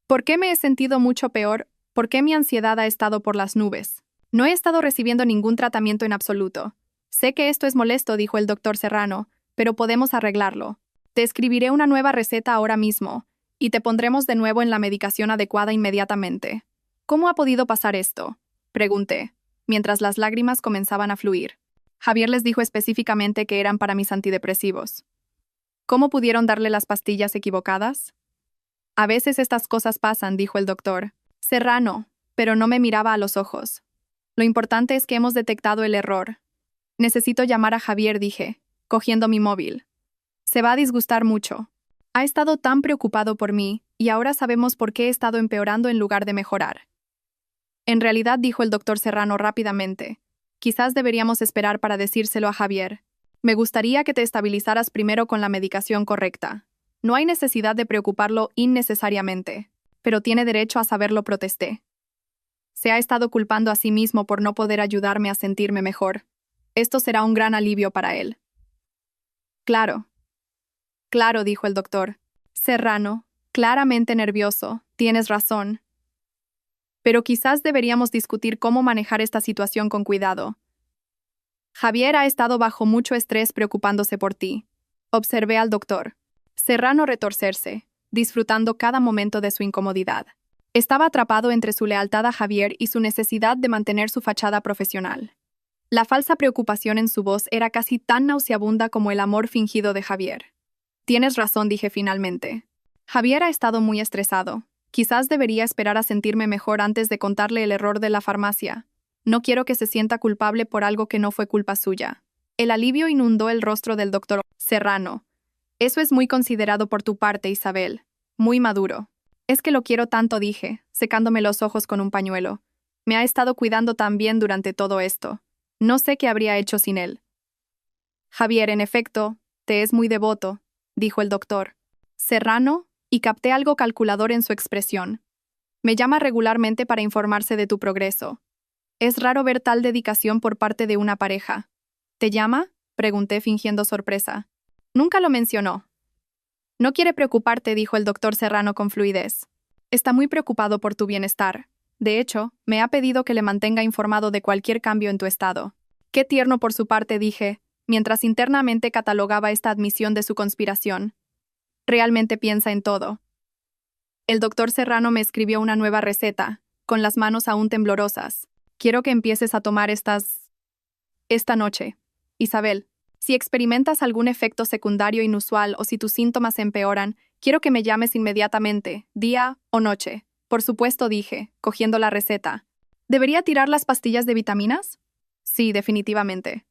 ¿Por qué me he sentido mucho peor? ¿Por qué mi ansiedad ha estado por las nubes? No he estado recibiendo ningún tratamiento en absoluto. Sé que esto es molesto, dijo el doctor Serrano, pero podemos arreglarlo. Te escribiré una nueva receta ahora mismo, y te pondremos de nuevo en la medicación adecuada inmediatamente. ¿Cómo ha podido pasar esto?, pregunté, mientras las lágrimas comenzaban a fluir. Javier les dijo específicamente que eran para mis antidepresivos. ¿Cómo pudieron darle las pastillas equivocadas? A veces estas cosas pasan, dijo el doctor Serrano, pero no me miraba a los ojos. Lo importante es que hemos detectado el error. Necesito llamar a Javier, dije, cogiendo mi móvil. Se va a disgustar mucho. Ha estado tan preocupado por mí, y ahora sabemos por qué he estado empeorando en lugar de mejorar. En realidad, dijo el doctor Serrano rápidamente, quizás deberíamos esperar para decírselo a Javier. Me gustaría que te estabilizaras primero con la medicación correcta. No hay necesidad de preocuparlo innecesariamente, pero tiene derecho a saberlo, protesté. Se ha estado culpando a sí mismo por no poder ayudarme a sentirme mejor. Esto será un gran alivio para él. Claro. Claro, dijo el doctor Serrano, claramente nervioso, tienes razón. Pero quizás deberíamos discutir cómo manejar esta situación con cuidado. Javier ha estado bajo mucho estrés preocupándose por ti. Observé al doctor Serrano retorcerse, disfrutando cada momento de su incomodidad. Estaba atrapado entre su lealtad a Javier y su necesidad de mantener su fachada profesional. La falsa preocupación en su voz era casi tan nauseabunda como el amor fingido de Javier. Tienes razón, dije finalmente. Javier ha estado muy estresado. Quizás debería esperar a sentirme mejor antes de contarle el error de la farmacia. No quiero que se sienta culpable por algo que no fue culpa suya. El alivio inundó el rostro del doctor Serrano. Eso es muy considerado por tu parte, Isabel. Muy maduro. Es que lo quiero tanto, dije, secándome los ojos con un pañuelo. Me ha estado cuidando tan bien durante todo esto. No sé qué habría hecho sin él. Javier, en efecto, te es muy devoto, dijo el doctor Serrano, y capté algo calculador en su expresión. Me llama regularmente para informarse de tu progreso. Es raro ver tal dedicación por parte de una pareja. ¿Te llama?, pregunté fingiendo sorpresa. Nunca lo mencionó. No quiere preocuparte, dijo el doctor Serrano con fluidez. Está muy preocupado por tu bienestar. De hecho, me ha pedido que le mantenga informado de cualquier cambio en tu estado. Qué tierno por su parte, dije, mientras internamente catalogaba esta admisión de su conspiración. Realmente piensa en todo. El doctor Serrano me escribió una nueva receta, con las manos aún temblorosas. Quiero que empieces a tomar esta noche. Isabel, si experimentas algún efecto secundario inusual o si tus síntomas empeoran, quiero que me llames inmediatamente, día o noche. Por supuesto, dije, cogiendo la receta. ¿Debería tirar las pastillas de vitaminas? Sí, definitivamente.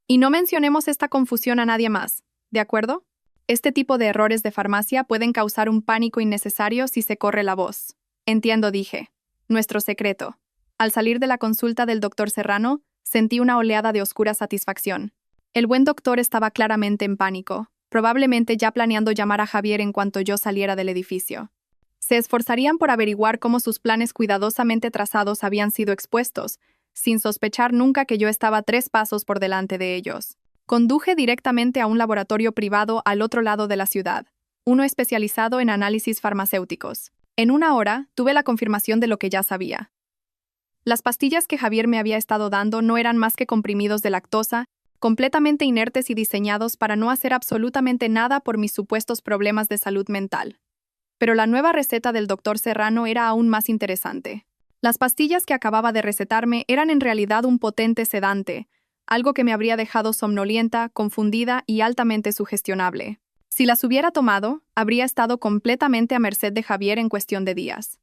Y no mencionemos esta confusión a nadie más, ¿de acuerdo? Este tipo de errores de farmacia pueden causar un pánico innecesario si se corre la voz. Entiendo, dije. Nuestro secreto. Al salir de la consulta del doctor Serrano, sentí una oleada de oscura satisfacción. El buen doctor estaba claramente en pánico, probablemente ya planeando llamar a Javier en cuanto yo saliera del edificio. Se esforzarían por averiguar cómo sus planes cuidadosamente trazados habían sido expuestos, sin sospechar nunca que yo estaba 3 pasos por delante de ellos. Conduje directamente a un laboratorio privado al otro lado de la ciudad, uno especializado en análisis farmacéuticos. En 1 hora, tuve la confirmación de lo que ya sabía. Las pastillas que Javier me había estado dando no eran más que comprimidos de lactosa, completamente inertes y diseñados para no hacer absolutamente nada por mis supuestos problemas de salud mental. Pero la nueva receta del doctor Serrano era aún más interesante. Las pastillas que acababa de recetarme eran en realidad un potente sedante, algo que me habría dejado somnolienta, confundida y altamente sugestionable. Si las hubiera tomado, habría estado completamente a merced de Javier en cuestión de días.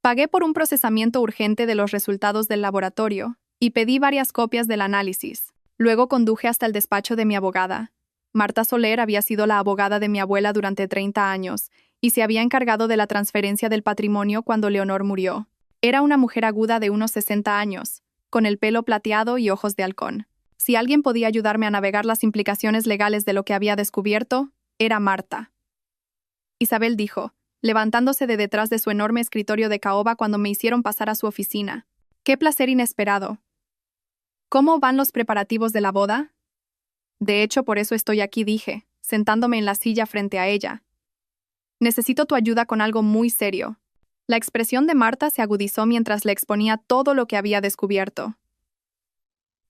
Pagué por un procesamiento urgente de los resultados del laboratorio y pedí varias copias del análisis. Luego conduje hasta el despacho de mi abogada. Marta Soler había sido la abogada de mi abuela durante 30 años y se había encargado de la transferencia del patrimonio cuando Leonor murió. Era una mujer aguda de unos 60 años, con el pelo plateado y ojos de halcón. Si alguien podía ayudarme a navegar las implicaciones legales de lo que había descubierto, era Marta. Isabel dijo, levantándose de detrás de su enorme escritorio de caoba cuando me hicieron pasar a su oficina. ¡Qué placer inesperado! ¿Cómo van los preparativos de la boda? De hecho, por eso estoy aquí, dije, sentándome en la silla frente a ella. Necesito tu ayuda con algo muy serio. La expresión de Marta se agudizó mientras le exponía todo lo que había descubierto.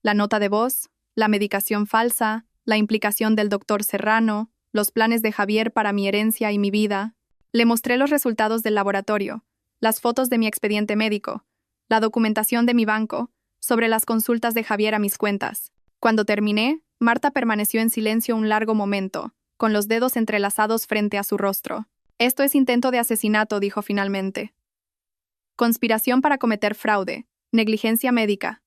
La nota de voz, la medicación falsa, la implicación del doctor Serrano, los planes de Javier para mi herencia y mi vida. Le mostré los resultados del laboratorio, las fotos de mi expediente médico, la documentación de mi banco, sobre las consultas de Javier a mis cuentas. Cuando terminé, Marta permaneció en silencio un largo momento, con los dedos entrelazados frente a su rostro. Esto es intento de asesinato, dijo finalmente. Conspiración para cometer fraude, negligencia médica.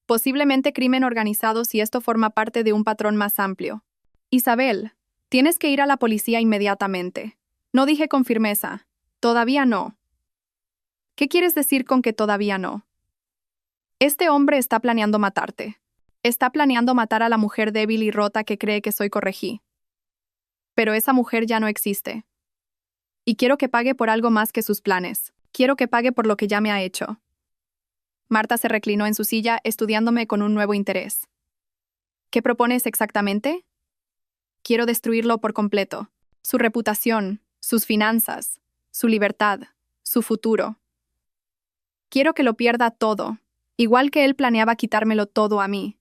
Posiblemente crimen organizado si esto forma parte de un patrón más amplio. Isabel, tienes que ir a la policía inmediatamente. No dije con firmeza. Todavía no. ¿Qué quieres decir con que todavía no? Este hombre está planeando matarte. Está planeando matar a la mujer débil y rota que cree que soy corregí. Pero esa mujer ya no existe. Y quiero que pague por algo más que sus planes. Quiero que pague por lo que ya me ha hecho. Marta se reclinó en su silla, estudiándome con un nuevo interés. ¿Qué propones exactamente? Quiero destruirlo por completo. Su reputación, sus finanzas, su libertad, su futuro. Quiero que lo pierda todo, igual que él planeaba quitármelo todo a mí.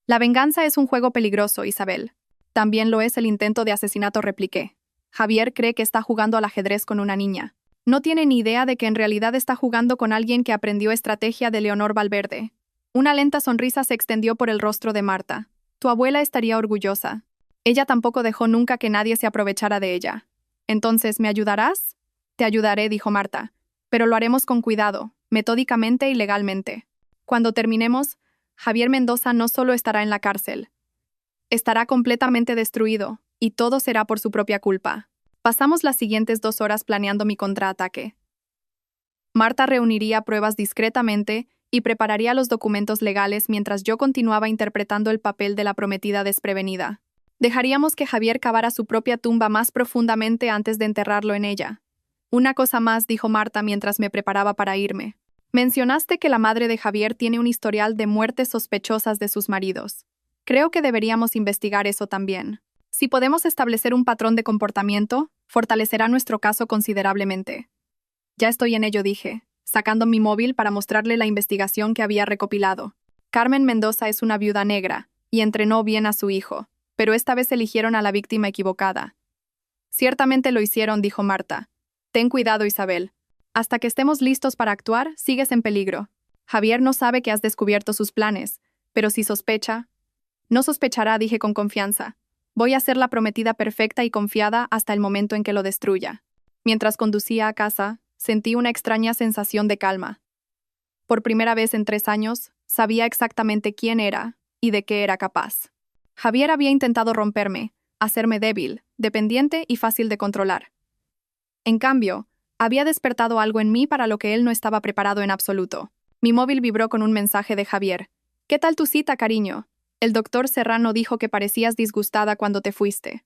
La venganza es un juego peligroso, Isabel. También lo es el intento de asesinato, repliqué. Javier cree que está jugando al ajedrez con una niña. No tiene ni idea de que en realidad está jugando con alguien que aprendió estrategia de Leonor Valverde. Una lenta sonrisa se extendió por el rostro de Marta. Tu abuela estaría orgullosa. Ella tampoco dejó nunca que nadie se aprovechara de ella. Entonces, ¿me ayudarás? Te ayudaré, dijo Marta. Pero lo haremos con cuidado, metódicamente y legalmente. Cuando terminemos, Javier Mendoza no solo estará en la cárcel. Estará completamente destruido, y todo será por su propia culpa. Pasamos las siguientes 2 horas planeando mi contraataque. Marta reuniría pruebas discretamente y prepararía los documentos legales mientras yo continuaba interpretando el papel de la prometida desprevenida. Dejaríamos que Javier cavara su propia tumba más profundamente antes de enterrarlo en ella. Una cosa más, dijo Marta mientras me preparaba para irme. Mencionaste que la madre de Javier tiene un historial de muertes sospechosas de sus maridos. Creo que deberíamos investigar eso también. Si podemos establecer un patrón de comportamiento, fortalecerá nuestro caso considerablemente. Ya estoy en ello, dije, sacando mi móvil para mostrarle la investigación que había recopilado. Carmen Mendoza es una viuda negra, y entrenó bien a su hijo, pero esta vez eligieron a la víctima equivocada. Ciertamente lo hicieron, dijo Marta. Ten cuidado, Isabel. Hasta que estemos listos para actuar, sigues en peligro. Javier no sabe que has descubierto sus planes, pero si sospecha... No sospechará, dije con confianza. Voy a ser la prometida perfecta y confiada hasta el momento en que lo destruya. Mientras conducía a casa, sentí una extraña sensación de calma. Por primera vez en 3 años, sabía exactamente quién era y de qué era capaz. Javier había intentado romperme, hacerme débil, dependiente y fácil de controlar. En cambio, había despertado algo en mí para lo que él no estaba preparado en absoluto. Mi móvil vibró con un mensaje de Javier. ¿Qué tal tu cita, cariño? El doctor Serrano dijo que parecías disgustada cuando te fuiste.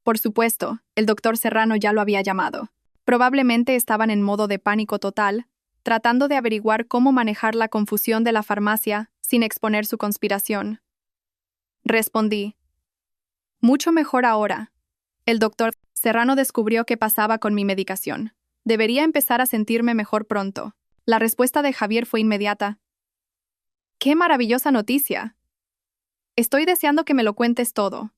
Por supuesto, el doctor Serrano ya lo había llamado. Probablemente estaban en modo de pánico total, tratando de averiguar cómo manejar la confusión de la farmacia sin exponer su conspiración. Respondí. Mucho mejor ahora. El doctor Serrano descubrió qué pasaba con mi medicación. Debería empezar a sentirme mejor pronto. La respuesta de Javier fue inmediata. ¡Qué maravillosa noticia! Estoy deseando que me lo cuentes todo.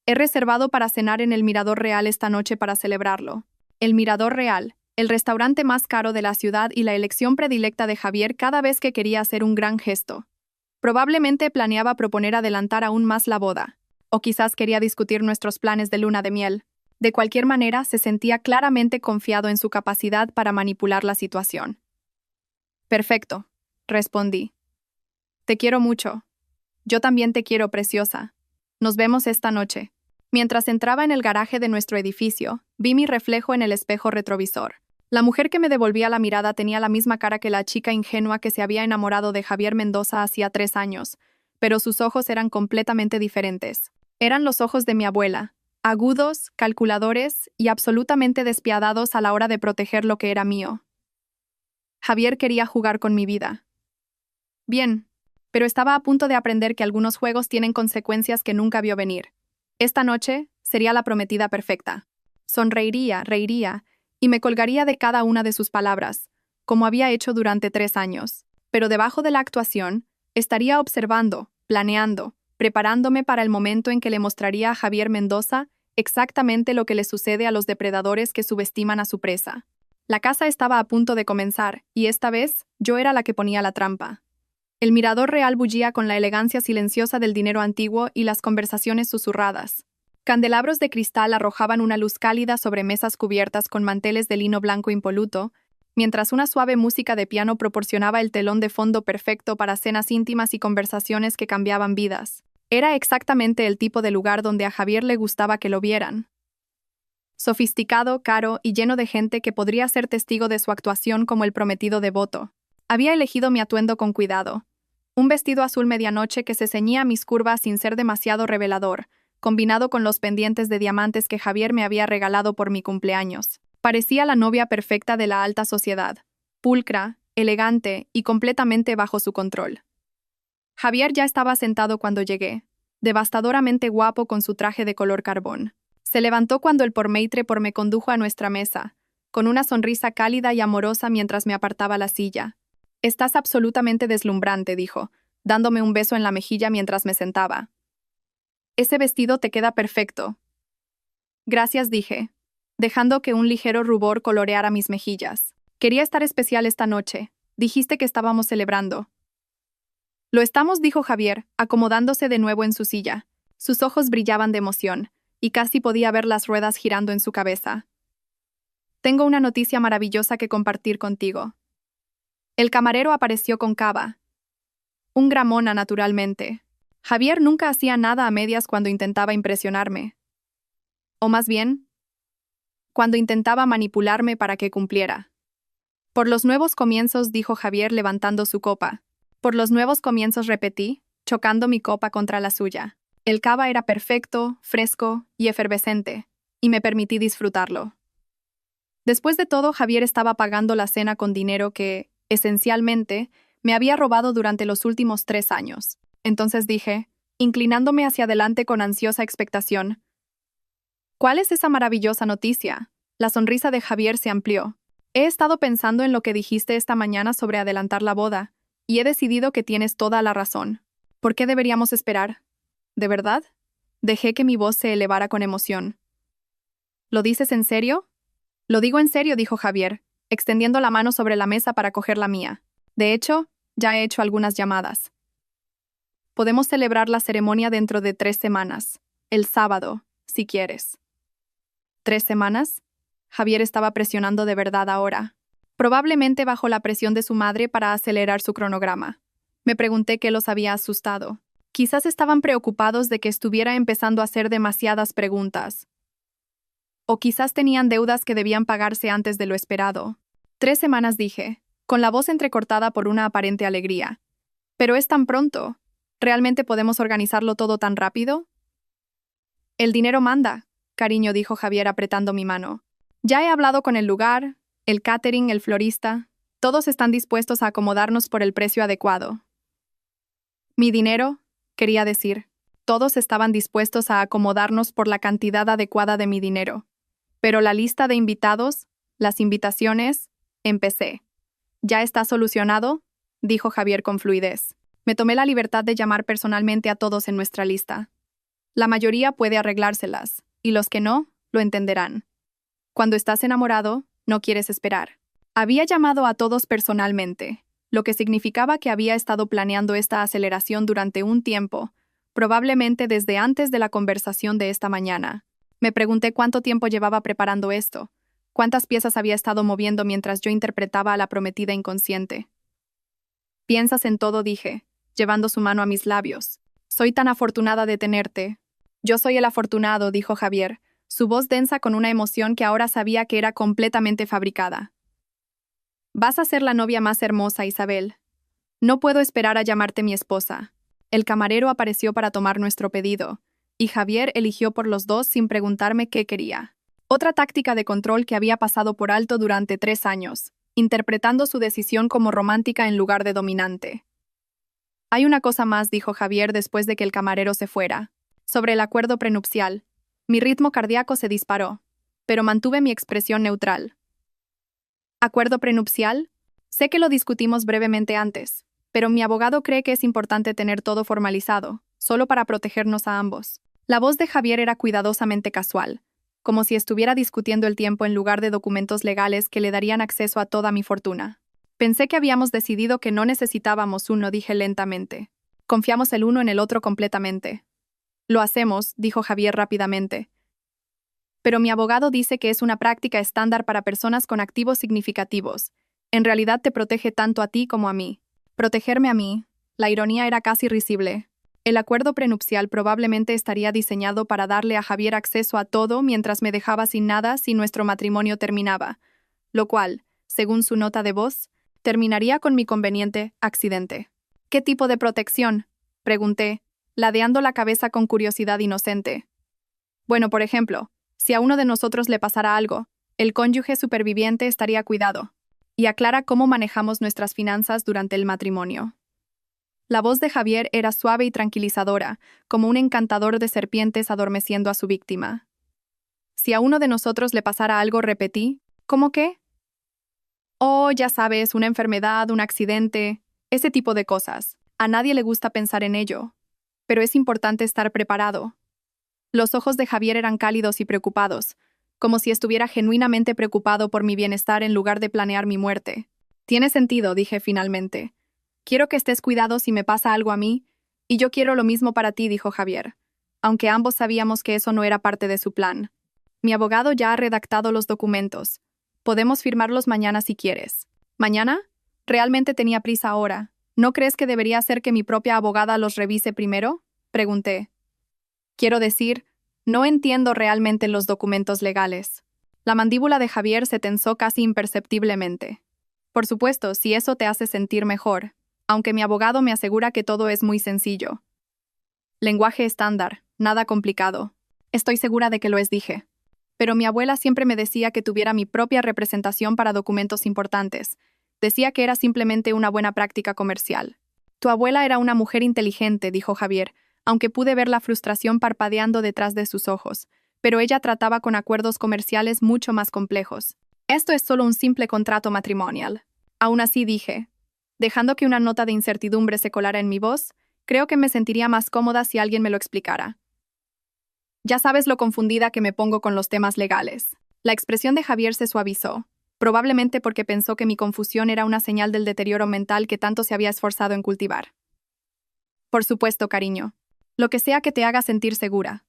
He reservado para cenar en el Mirador Real esta noche para celebrarlo. El Mirador Real, el restaurante más caro de la ciudad y la elección predilecta de Javier cada vez que quería hacer un gran gesto. Probablemente planeaba proponer adelantar aún más la boda, o quizás quería discutir nuestros planes de luna de miel. De cualquier manera, se sentía claramente confiado en su capacidad para manipular la situación. Perfecto, respondí. Te quiero mucho. Yo también te quiero, preciosa. Nos vemos esta noche. Mientras entraba en el garaje de nuestro edificio, vi mi reflejo en el espejo retrovisor. La mujer que me devolvía la mirada tenía la misma cara que la chica ingenua que se había enamorado de Javier Mendoza hacía 3 años, pero sus ojos eran completamente diferentes. Eran los ojos de mi abuela, agudos, calculadores y absolutamente despiadados a la hora de proteger lo que era mío. Javier quería jugar con mi vida. Bien, pero estaba a punto de aprender que algunos juegos tienen consecuencias que nunca vio venir. Esta noche sería la prometida perfecta. Sonreiría, reiría, y me colgaría de cada una de sus palabras, como había hecho durante 3 años. Pero debajo de la actuación, estaría observando, planeando, preparándome para el momento en que le mostraría a Javier Mendoza exactamente lo que le sucede a los depredadores que subestiman a su presa. La caza estaba a punto de comenzar, y esta vez yo era la que ponía la trampa. El mirador real bullía con la elegancia silenciosa del dinero antiguo y las conversaciones susurradas. Candelabros de cristal arrojaban una luz cálida sobre mesas cubiertas con manteles de lino blanco impoluto, mientras una suave música de piano proporcionaba el telón de fondo perfecto para cenas íntimas y conversaciones que cambiaban vidas. Era exactamente el tipo de lugar donde a Javier le gustaba que lo vieran. Sofisticado, caro y lleno de gente que podría ser testigo de su actuación como el prometido devoto. Había elegido mi atuendo con cuidado. Un vestido azul medianoche que se ceñía a mis curvas sin ser demasiado revelador, combinado con los pendientes de diamantes que Javier me había regalado por mi cumpleaños. Parecía la novia perfecta de la alta sociedad, pulcra, elegante y completamente bajo su control. Javier ya estaba sentado cuando llegué, devastadoramente guapo con su traje de color carbón. Se levantó cuando el pormaitre me condujo a nuestra mesa, con una sonrisa cálida y amorosa mientras me apartaba la silla. «Estás absolutamente deslumbrante», dijo, dándome un beso en la mejilla mientras me sentaba. «Ese vestido te queda perfecto». «Gracias», dije, dejando que un ligero rubor coloreara mis mejillas. «Quería estar especial esta noche. Dijiste que estábamos celebrando». «Lo estamos», dijo Javier, acomodándose de nuevo en su silla. Sus ojos brillaban de emoción, y casi podía ver las ruedas girando en su cabeza. «Tengo una noticia maravillosa que compartir contigo». El camarero apareció con cava. Un gramona, naturalmente. Javier nunca hacía nada a medias cuando intentaba impresionarme. O más bien, cuando intentaba manipularme para que cumpliera. «Por los nuevos comienzos», dijo Javier levantando su copa. «Por los nuevos comienzos», repetí, chocando mi copa contra la suya. El cava era perfecto, fresco y efervescente, y me permití disfrutarlo. Después de todo, Javier estaba pagando la cena con dinero que, esencialmente, me había robado durante los últimos 3 años. Entonces dije, inclinándome hacia adelante con ansiosa expectación, «¿Cuál es esa maravillosa noticia?» La sonrisa de Javier se amplió. «He estado pensando en lo que dijiste esta mañana sobre adelantar la boda, y he decidido que tienes toda la razón. ¿Por qué deberíamos esperar?» «¿De verdad?» Dejé que mi voz se elevara con emoción. «¿Lo dices en serio?» «Lo digo en serio», dijo Javier, extendiendo la mano sobre la mesa para coger la mía. «De hecho, ya he hecho algunas llamadas. Podemos celebrar la ceremonia dentro de 3 semanas. El sábado, si quieres». ¿3 semanas? Javier estaba presionando de verdad ahora. Probablemente bajo la presión de su madre para acelerar su cronograma. Me pregunté qué los había asustado. Quizás estaban preocupados de que estuviera empezando a hacer demasiadas preguntas. O quizás tenían deudas que debían pagarse antes de lo esperado. 3 semanas, dije, con la voz entrecortada por una aparente alegría. «Pero es tan pronto. ¿Realmente podemos organizarlo todo tan rápido?» «El dinero manda», cariño, dijo Javier apretando mi mano. «Ya he hablado con el lugar, el catering, el florista. Todos están dispuestos a acomodarnos por el precio adecuado». «¿Mi dinero?» quería decir. Todos estaban dispuestos a acomodarnos por la cantidad adecuada de mi dinero. Pero la lista de invitados, las invitaciones, empecé. «¿Ya está solucionado?», dijo Javier con fluidez. Me tomé la libertad de llamar personalmente a todos en nuestra lista. La mayoría puede arreglárselas, y los que no, lo entenderán. Cuando estás enamorado, no quieres esperar. Había llamado a todos personalmente, lo que significaba que había estado planeando esta aceleración durante un tiempo, probablemente desde antes de la conversación de esta mañana. Me pregunté cuánto tiempo llevaba preparando esto, cuántas piezas había estado moviendo mientras yo interpretaba a la prometida inconsciente. «Piensas en todo», dije, llevando su mano a mis labios. «Soy tan afortunada de tenerte». «Yo soy el afortunado», dijo Javier, su voz densa con una emoción que ahora sabía que era completamente fabricada. «Vas a ser la novia más hermosa, Isabel. No puedo esperar a llamarte mi esposa». El camarero apareció para tomar nuestro pedido, y Javier eligió por los dos sin preguntarme qué quería. Otra táctica de control que había pasado por alto durante 3 años, interpretando su decisión como romántica en lugar de dominante. «Hay una cosa más», dijo Javier después de que el camarero se fuera. «Sobre el acuerdo prenupcial. Mi ritmo cardíaco se disparó, pero mantuve mi expresión neutral». «¿Acuerdo prenupcial?» Sé que lo discutimos brevemente antes, pero mi abogado cree que es importante tener todo formalizado. solo para protegernos a ambos. La voz de Javier era cuidadosamente casual, como si estuviera discutiendo el tiempo en lugar de documentos legales que le darían acceso a toda mi fortuna. Pensé que habíamos decidido que no necesitábamos uno, dije lentamente. Confiamos el uno en el otro completamente. Lo hacemos, dijo Javier rápidamente. Pero mi abogado dice que es una práctica estándar para personas con activos significativos. En realidad te protege tanto a ti como a mí. Protegerme a mí. La ironía era casi risible. El acuerdo prenupcial probablemente estaría diseñado para darle a Javier acceso a todo mientras me dejaba sin nada si nuestro matrimonio terminaba, lo cual, según su nota de voz, terminaría con mi conveniente accidente. ¿Qué tipo de protección?, pregunté, ladeando la cabeza con curiosidad inocente. Bueno, por ejemplo, si a uno de nosotros le pasara algo, el cónyuge superviviente estaría cuidado. Y aclara cómo manejamos nuestras finanzas durante el matrimonio. La voz de Javier era suave y tranquilizadora, como un encantador de serpientes adormeciendo a su víctima. Si a uno de nosotros le pasara algo, repetí, ¿cómo qué? Oh, ya sabes, una enfermedad, un accidente, ese tipo de cosas. A nadie le gusta pensar en ello. Pero es importante estar preparado. Los ojos de Javier eran cálidos y preocupados, como si estuviera genuinamente preocupado por mi bienestar en lugar de planear mi muerte. Tiene sentido, dije finalmente. Quiero que estés cuidado si me pasa algo a mí, y yo quiero lo mismo para ti, dijo Javier, aunque ambos sabíamos que eso no era parte de su plan. Mi abogado ya ha redactado los documentos. Podemos firmarlos mañana si quieres. ¿Mañana? Realmente tenía prisa ahora. ¿No crees que debería hacer que mi propia abogada los revise primero?, pregunté. Quiero decir, no entiendo realmente los documentos legales. La mandíbula de Javier se tensó casi imperceptiblemente. Por supuesto, si eso te hace sentir mejor, aunque mi abogado me asegura que todo es muy sencillo. Lenguaje estándar, nada complicado. Estoy segura de que lo es, dije. Pero mi abuela siempre me decía que tuviera mi propia representación para documentos importantes. Decía que era simplemente una buena práctica comercial. Tu abuela era una mujer inteligente, dijo Javier, aunque pude ver la frustración parpadeando detrás de sus ojos, pero ella trataba con acuerdos comerciales mucho más complejos. Esto es solo un simple contrato matrimonial. Aún así dije, dejando que una nota de incertidumbre se colara en mi voz, creo que me sentiría más cómoda si alguien me lo explicara. Ya sabes lo confundida que me pongo con los temas legales. La expresión de Javier se suavizó, probablemente porque pensó que mi confusión era una señal del deterioro mental que tanto se había esforzado en cultivar. Por supuesto, cariño. Lo que sea que te haga sentir segura.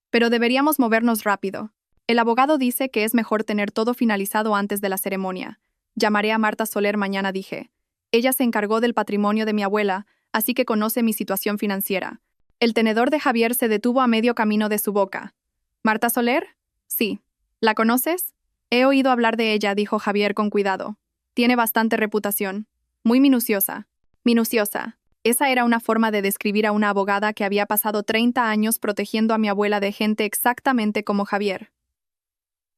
Pero deberíamos movernos rápido. El abogado dice que es mejor tener todo finalizado antes de la ceremonia. Llamaré a Marta Soler mañana, dije. Ella se encargó del patrimonio de mi abuela, así que conoce mi situación financiera. El tenedor de Javier se detuvo a medio camino de su boca. ¿Marta Soler? Sí. ¿La conoces? He oído hablar de ella, dijo Javier con cuidado. Tiene bastante reputación. Muy minuciosa. Minuciosa. Esa era una forma de describir a una abogada que había pasado 30 años protegiendo a mi abuela de gente exactamente como Javier.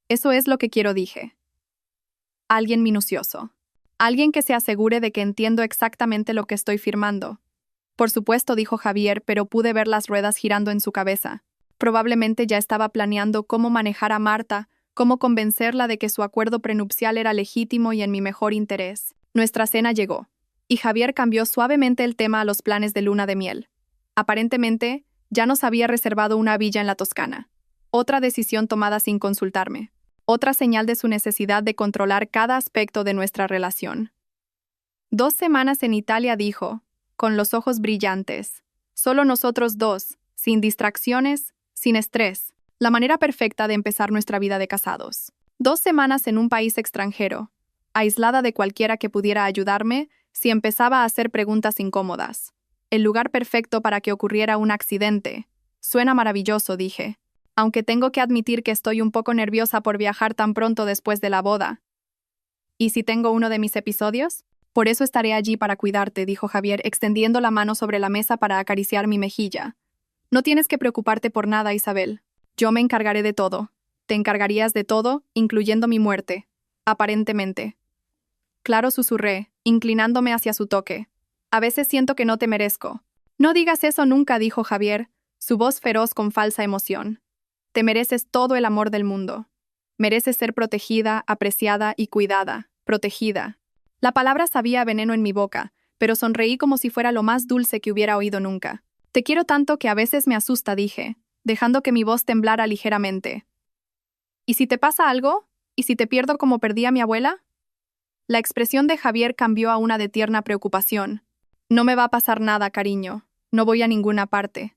Eso es lo que quiero, dije. Alguien minucioso. Alguien que se asegure de que entiendo exactamente lo que estoy firmando. Por supuesto, dijo Javier, pero pude ver las ruedas girando en su cabeza. Probablemente ya estaba planeando cómo manejar a Marta, cómo convencerla de que su acuerdo prenupcial era legítimo y en mi mejor interés. Nuestra cena llegó, y Javier cambió suavemente el tema a los planes de luna de miel. Aparentemente, ya nos había reservado una villa en la Toscana. Otra decisión tomada sin consultarme. Otra señal de su necesidad de controlar cada aspecto de nuestra relación. 2 semanas en Italia, dijo, con los ojos brillantes. Solo nosotros dos, sin distracciones, sin estrés. La manera perfecta de empezar nuestra vida de casados. 2 semanas en un país extranjero, aislada de cualquiera que pudiera ayudarme si empezaba a hacer preguntas incómodas. El lugar perfecto para que ocurriera un accidente. Suena maravilloso, dije. Aunque tengo que admitir que estoy un poco nerviosa por viajar tan pronto después de la boda. ¿Y si tengo uno de mis episodios? Por eso estaré allí para cuidarte, dijo Javier, extendiendo la mano sobre la mesa para acariciar mi mejilla. No tienes que preocuparte por nada, Isabel. Yo me encargaré de todo. Te encargarías de todo, incluyendo mi muerte. Aparentemente. Claro, susurré, inclinándome hacia su toque. A veces siento que no te merezco. No digas eso nunca, dijo Javier, su voz feroz con falsa emoción. Te mereces todo el amor del mundo. Mereces ser protegida, apreciada y cuidada. Protegida. La palabra sabía a veneno en mi boca, pero sonreí como si fuera lo más dulce que hubiera oído nunca. Te quiero tanto que a veces me asusta, dije, dejando que mi voz temblara ligeramente. ¿Y si te pasa algo? ¿Y si te pierdo como perdí a mi abuela? La expresión de Javier cambió a una de tierna preocupación. No me va a pasar nada, cariño. No voy a ninguna parte.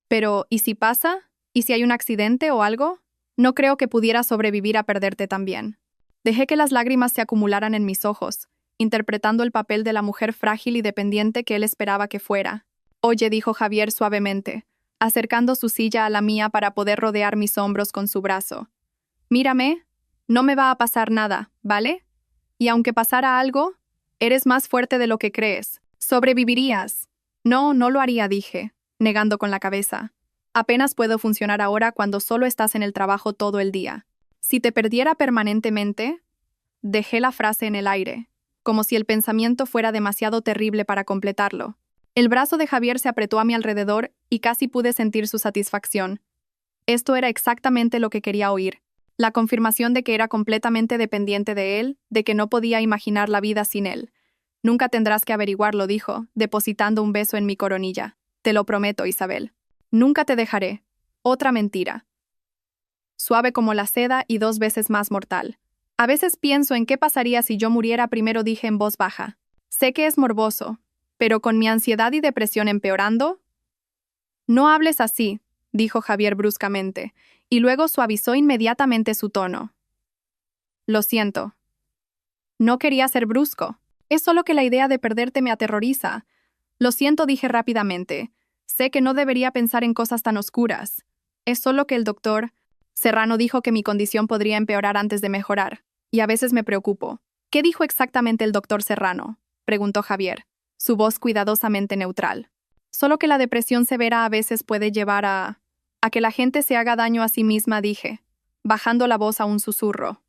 Pero, ¿y si pasa? ¿Y si hay un accidente o algo? No creo que pudiera sobrevivir a perderte también. Dejé que las lágrimas se acumularan en mis ojos, interpretando el papel de la mujer frágil y dependiente que él esperaba que fuera. Oye, dijo Javier suavemente, acercando su silla a la mía para poder rodear mis hombros con su brazo. Mírame, no me va a pasar nada, ¿vale? Y aunque pasara algo, eres más fuerte de lo que crees. Sobrevivirías. No, no lo haría, dije, negando con la cabeza. Apenas puedo funcionar ahora cuando solo estás en el trabajo todo el día. Si te perdiera permanentemente, dejé la frase en el aire, como si el pensamiento fuera demasiado terrible para completarlo. El brazo de Javier se apretó a mi alrededor y casi pude sentir su satisfacción. Esto era exactamente lo que quería oír. La confirmación de que era completamente dependiente de él, de que no podía imaginar la vida sin él. Nunca tendrás que averiguarlo, dijo, depositando un beso en mi coronilla. Te lo prometo, Isabel. Nunca te dejaré. Otra mentira. Suave como la seda y 2 veces más mortal. A veces pienso en qué pasaría si yo muriera primero, dije en voz baja. Sé que es morboso, pero con mi ansiedad y depresión empeorando. No hables así, dijo Javier bruscamente, y luego suavizó inmediatamente su tono. Lo siento. No quería ser brusco. Es solo que la idea de perderte me aterroriza. Lo siento, dije rápidamente. Sé que no debería pensar en cosas tan oscuras. Es solo que el doctor Serrano dijo que mi condición podría empeorar antes de mejorar, y a veces me preocupo. ¿Qué dijo exactamente el doctor Serrano?, preguntó Javier, su voz cuidadosamente neutral. Solo que la depresión severa a veces puede llevar a que la gente se haga daño a sí misma, dije, bajando la voz a un susurro.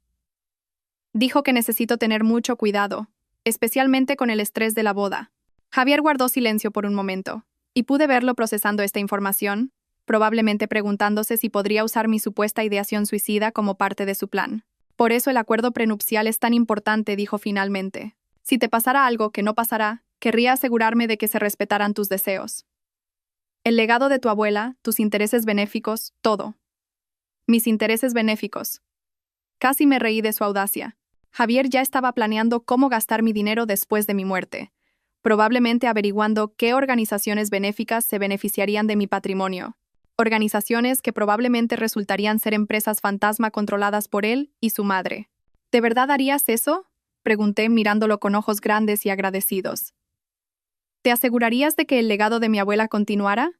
Dijo que necesito tener mucho cuidado, especialmente con el estrés de la boda. Javier guardó silencio por un momento, y pude verlo procesando esta información, probablemente preguntándose si podría usar mi supuesta ideación suicida como parte de su plan. Por eso el acuerdo prenupcial es tan importante, dijo finalmente. Si te pasara algo que no pasará, querría asegurarme de que se respetaran tus deseos. El legado de tu abuela, tus intereses benéficos, todo. Mis intereses benéficos. Casi me reí de su audacia. Javier ya estaba planeando cómo gastar mi dinero después de mi muerte, probablemente averiguando qué organizaciones benéficas se beneficiarían de mi patrimonio. Organizaciones que probablemente resultarían ser empresas fantasma controladas por él y su madre. ¿De verdad harías eso?, pregunté mirándolo con ojos grandes y agradecidos. ¿Te asegurarías de que el legado de mi abuela continuara?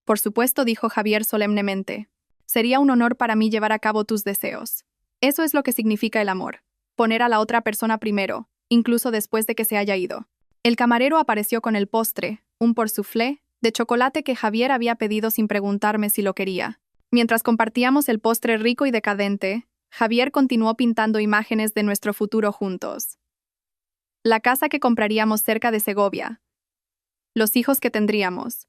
Por supuesto, dijo Javier solemnemente. Sería un honor para mí llevar a cabo tus deseos. Eso es lo que significa el amor. Poner a la otra persona primero, incluso después de que se haya ido. El camarero apareció con el postre, un porceuflé, de chocolate que Javier había pedido sin preguntarme si lo quería. Mientras compartíamos el postre rico y decadente, Javier continuó pintando imágenes de nuestro futuro juntos. La casa que compraríamos cerca de Segovia. Los hijos que tendríamos.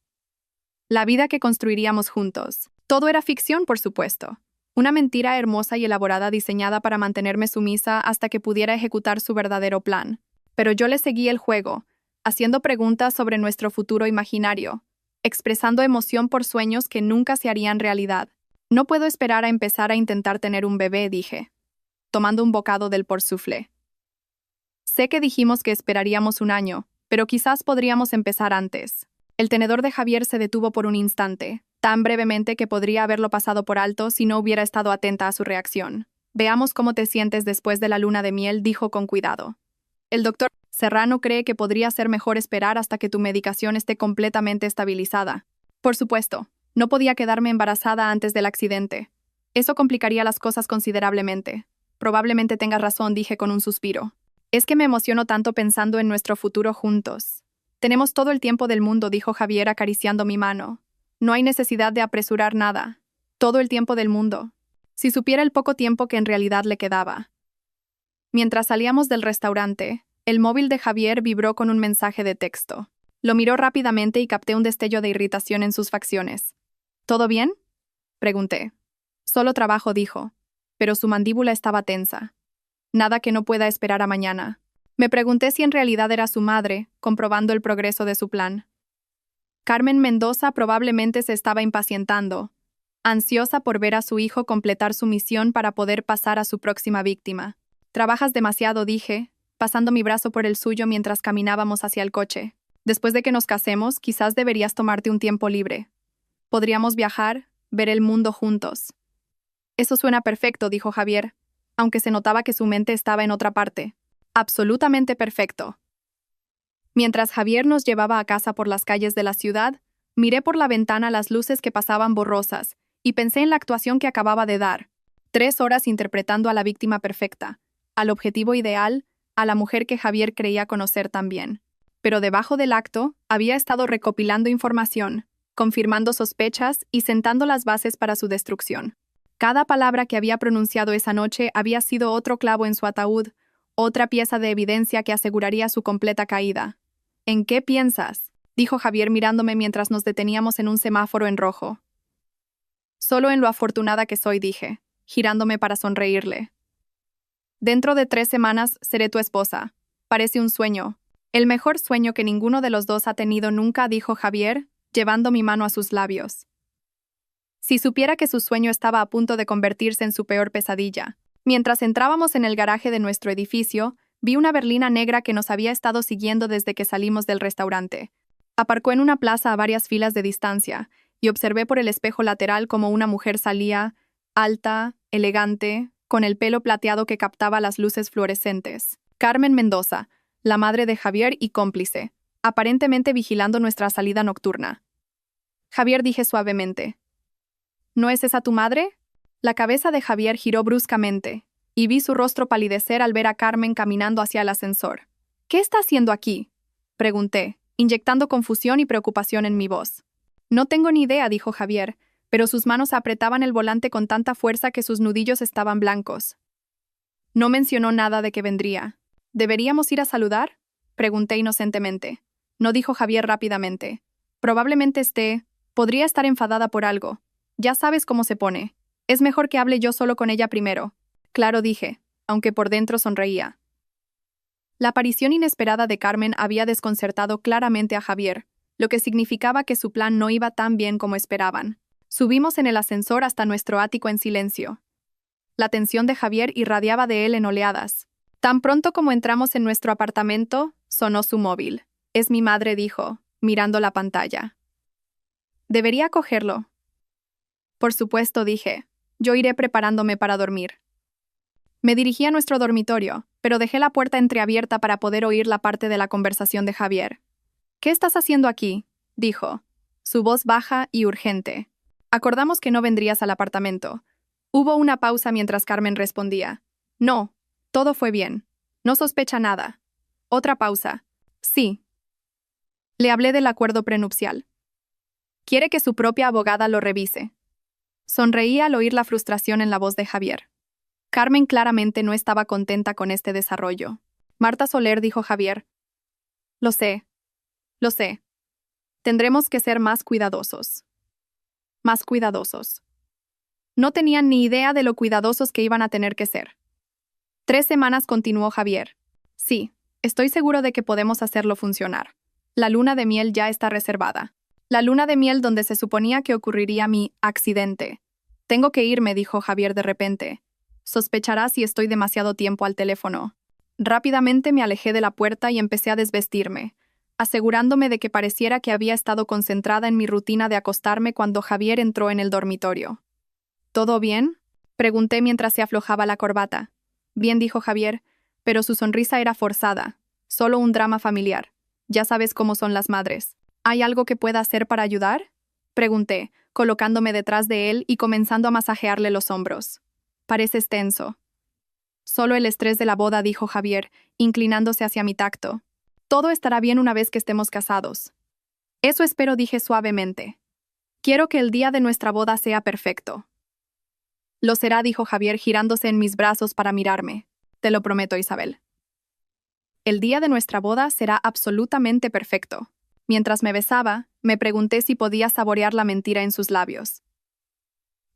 La vida que construiríamos juntos. Todo era ficción, por supuesto. Una mentira hermosa y elaborada diseñada para mantenerme sumisa hasta que pudiera ejecutar su verdadero plan. Pero yo le seguí el juego, haciendo preguntas sobre nuestro futuro imaginario, expresando emoción por sueños que nunca se harían realidad. No puedo esperar a empezar a intentar tener un bebé, dije, tomando un bocado del porceuflé. Sé que dijimos que esperaríamos 1 año, pero quizás podríamos empezar antes. El tenedor de Javier se detuvo por un instante, tan brevemente que podría haberlo pasado por alto si no hubiera estado atenta a su reacción. Veamos cómo te sientes después de la luna de miel, dijo con cuidado. El doctor Serrano cree que podría ser mejor esperar hasta que tu medicación esté completamente estabilizada. Por supuesto, no podía quedarme embarazada antes del accidente. Eso complicaría las cosas considerablemente. Probablemente tengas razón, dije con un suspiro. Es que me emociono tanto pensando en nuestro futuro juntos. Tenemos todo el tiempo del mundo, dijo Javier acariciando mi mano. No hay necesidad de apresurar nada. Todo el tiempo del mundo. Si supiera el poco tiempo que en realidad le quedaba. Mientras salíamos del restaurante, el móvil de Javier vibró con un mensaje de texto. Lo miró rápidamente y capté un destello de irritación en sus facciones. ¿Todo bien?, pregunté. Solo trabajo, dijo, pero su mandíbula estaba tensa. Nada que no pueda esperar a mañana. Me pregunté si en realidad era su madre, comprobando el progreso de su plan. Carmen Mendoza probablemente se estaba impacientando, ansiosa por ver a su hijo completar su misión para poder pasar a su próxima víctima. «Trabajas demasiado», dije, pasando mi brazo por el suyo mientras caminábamos hacia el coche. «Después de que nos casemos, quizás deberías tomarte un tiempo libre. Podríamos viajar, ver el mundo juntos». «Eso suena perfecto», dijo Javier, aunque se notaba que su mente estaba en otra parte. «Absolutamente perfecto». Mientras Javier nos llevaba a casa por las calles de la ciudad, miré por la ventana las luces que pasaban borrosas y pensé en la actuación que acababa de dar. 3 horas interpretando a la víctima perfecta, al objetivo ideal, a la mujer que Javier creía conocer también. Pero debajo del acto, había estado recopilando información, confirmando sospechas y sentando las bases para su destrucción. Cada palabra que había pronunciado esa noche había sido otro clavo en su ataúd, otra pieza de evidencia que aseguraría su completa caída. «¿En qué piensas?», dijo Javier mirándome mientras nos deteníamos en un semáforo en rojo. «Solo en lo afortunada que soy», dije, girándome para sonreírle. «Dentro de 3 semanas seré tu esposa. Parece un sueño. El mejor sueño que ninguno de los dos ha tenido nunca», dijo Javier, llevando mi mano a sus labios. Si supiera que su sueño estaba a punto de convertirse en su peor pesadilla. Mientras entrábamos en el garaje de nuestro edificio, vi una berlina negra que nos había estado siguiendo desde que salimos del restaurante. Aparcó en una plaza a varias filas de distancia, y observé por el espejo lateral cómo una mujer salía, alta, elegante, con el pelo plateado que captaba las luces fluorescentes. Carmen Mendoza, la madre de Javier y cómplice, aparentemente vigilando nuestra salida nocturna. «Javier», dije suavemente. «¿No es esa tu madre?». La cabeza de Javier giró bruscamente, y vi su rostro palidecer al ver a Carmen caminando hacia el ascensor. «¿Qué está haciendo aquí?», pregunté, inyectando confusión y preocupación en mi voz. «No tengo ni idea», dijo Javier, pero sus manos apretaban el volante con tanta fuerza que sus nudillos estaban blancos. No mencionó nada de que vendría. «¿Deberíamos ir a saludar?», pregunté inocentemente. «No», dijo Javier rápidamente. «Probablemente podría estar enfadada por algo. Ya sabes cómo se pone. Es mejor que hable yo solo con ella primero». «Claro», dije, aunque por dentro sonreía. La aparición inesperada de Carmen había desconcertado claramente a Javier, lo que significaba que su plan no iba tan bien como esperaban. Subimos en el ascensor hasta nuestro ático en silencio. La tensión de Javier irradiaba de él en oleadas. Tan pronto como entramos en nuestro apartamento, sonó su móvil. «Es mi madre», dijo, mirando la pantalla. «Debería cogerlo». «Por supuesto», dije. «Yo iré preparándome para dormir». Me dirigí a nuestro dormitorio, pero dejé la puerta entreabierta para poder oír la parte de la conversación de Javier. «¿Qué estás haciendo aquí?», dijo, su voz baja y urgente. «Acordamos que no vendrías al apartamento». Hubo una pausa mientras Carmen respondía. «No, todo fue bien. No sospecha nada». Otra pausa. «Sí». Le hablé del acuerdo prenupcial. «Quiere que su propia abogada lo revise». Sonreí al oír la frustración en la voz de Javier. Carmen claramente no estaba contenta con este desarrollo. «Marta Soler», dijo Javier. Lo sé. Tendremos que ser más cuidadosos». Más cuidadosos. No tenían ni idea de lo cuidadosos que iban a tener que ser. 3 semanas, continuó Javier. «Sí, estoy seguro de que podemos hacerlo funcionar. La luna de miel ya está reservada. La luna de miel donde se suponía que ocurriría mi accidente». «Tengo que irme», dijo Javier de repente. «Sospechará si estoy demasiado tiempo al teléfono». Rápidamente me alejé de la puerta y empecé a desvestirme, asegurándome de que pareciera que había estado concentrada en mi rutina de acostarme cuando Javier entró en el dormitorio. «¿Todo bien?», pregunté mientras se aflojaba la corbata. «Bien», dijo Javier, pero su sonrisa era forzada. «Solo un drama familiar. Ya sabes cómo son las madres». «¿Hay algo que pueda hacer para ayudar?», pregunté, colocándome detrás de él y comenzando a masajearle los hombros. «Pareces tenso». «Solo el estrés de la boda», dijo Javier, inclinándose hacia mi tacto. «Todo estará bien una vez que estemos casados». «Eso espero», dije suavemente. «Quiero que el día de nuestra boda sea perfecto». «Lo será», dijo Javier girándose en mis brazos para mirarme. «Te lo prometo, Isabel». «El día de nuestra boda será absolutamente perfecto». Mientras me besaba, me pregunté si podía saborear la mentira en sus labios.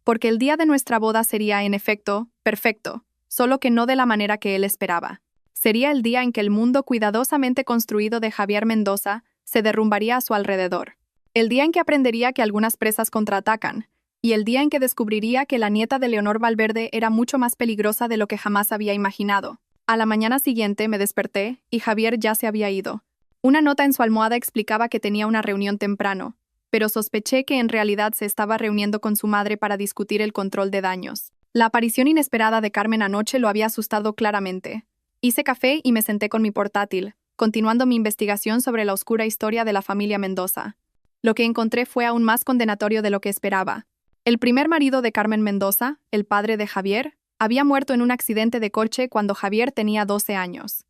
Porque el día de nuestra boda sería, en efecto, perfecto, solo que no de la manera que él esperaba. Sería el día en que el mundo cuidadosamente construido de Javier Mendoza se derrumbaría a su alrededor. El día en que aprendería que algunas presas contraatacan, y el día en que descubriría que la nieta de Leonor Valverde era mucho más peligrosa de lo que jamás había imaginado. A la mañana siguiente me desperté y Javier ya se había ido. Una nota en su almohada explicaba que tenía una reunión temprano, pero sospeché que en realidad se estaba reuniendo con su madre para discutir el control de daños. La aparición inesperada de Carmen anoche lo había asustado claramente. Hice café y me senté con mi portátil, continuando mi investigación sobre la oscura historia de la familia Mendoza. Lo que encontré fue aún más condenatorio de lo que esperaba. El primer marido de Carmen Mendoza, el padre de Javier, había muerto en un accidente de coche cuando Javier tenía 12 años.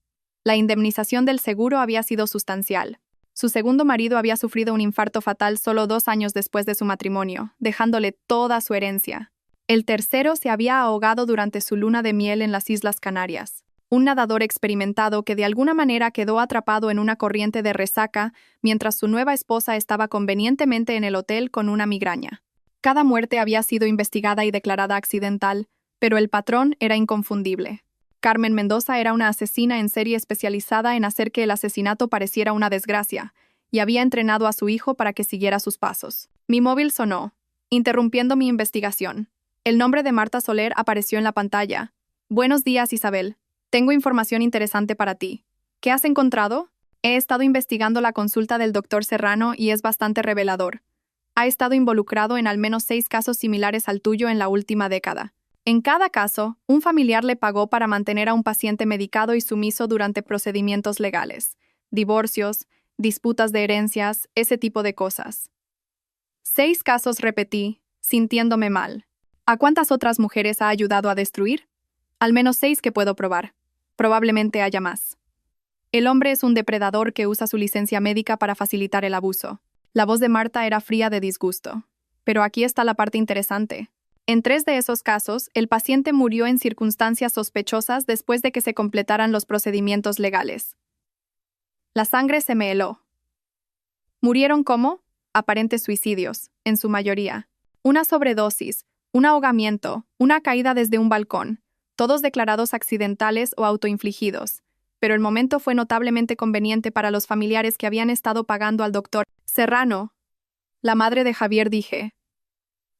La indemnización del seguro había sido sustancial. Su segundo marido había sufrido un infarto fatal solo 2 años después de su matrimonio, dejándole toda su herencia. El tercero se había ahogado durante su luna de miel en las Islas Canarias. Un nadador experimentado que de alguna manera quedó atrapado en una corriente de resaca mientras su nueva esposa estaba convenientemente en el hotel con una migraña. Cada muerte había sido investigada y declarada accidental, pero el patrón era inconfundible. Carmen Mendoza era una asesina en serie especializada en hacer que el asesinato pareciera una desgracia, y había entrenado a su hijo para que siguiera sus pasos. Mi móvil sonó, interrumpiendo mi investigación. El nombre de Marta Soler apareció en la pantalla. Buenos días, Isabel. Tengo información interesante para ti. ¿Qué has encontrado? He estado investigando la consulta del doctor Serrano y es bastante revelador. Ha estado involucrado en al menos 6 casos similares al tuyo en la última década. En cada caso, un familiar le pagó para mantener a un paciente medicado y sumiso durante procedimientos legales, divorcios, disputas de herencias, ese tipo de cosas. 6 casos, repetí, sintiéndome mal. ¿A cuántas otras mujeres ha ayudado a destruir? Al menos 6 que puedo probar. Probablemente haya más. El hombre es un depredador que usa su licencia médica para facilitar el abuso. La voz de Marta era fría de disgusto. Pero aquí está la parte interesante. En 3 de esos casos, el paciente murió en circunstancias sospechosas después de que se completaran los procedimientos legales. La sangre se me heló. ¿Murieron como? Aparentes suicidios, en su mayoría. Una sobredosis, un ahogamiento, una caída desde un balcón, todos declarados accidentales o autoinfligidos. Pero el momento fue notablemente conveniente para los familiares que habían estado pagando al doctor Serrano. La madre de Javier dije.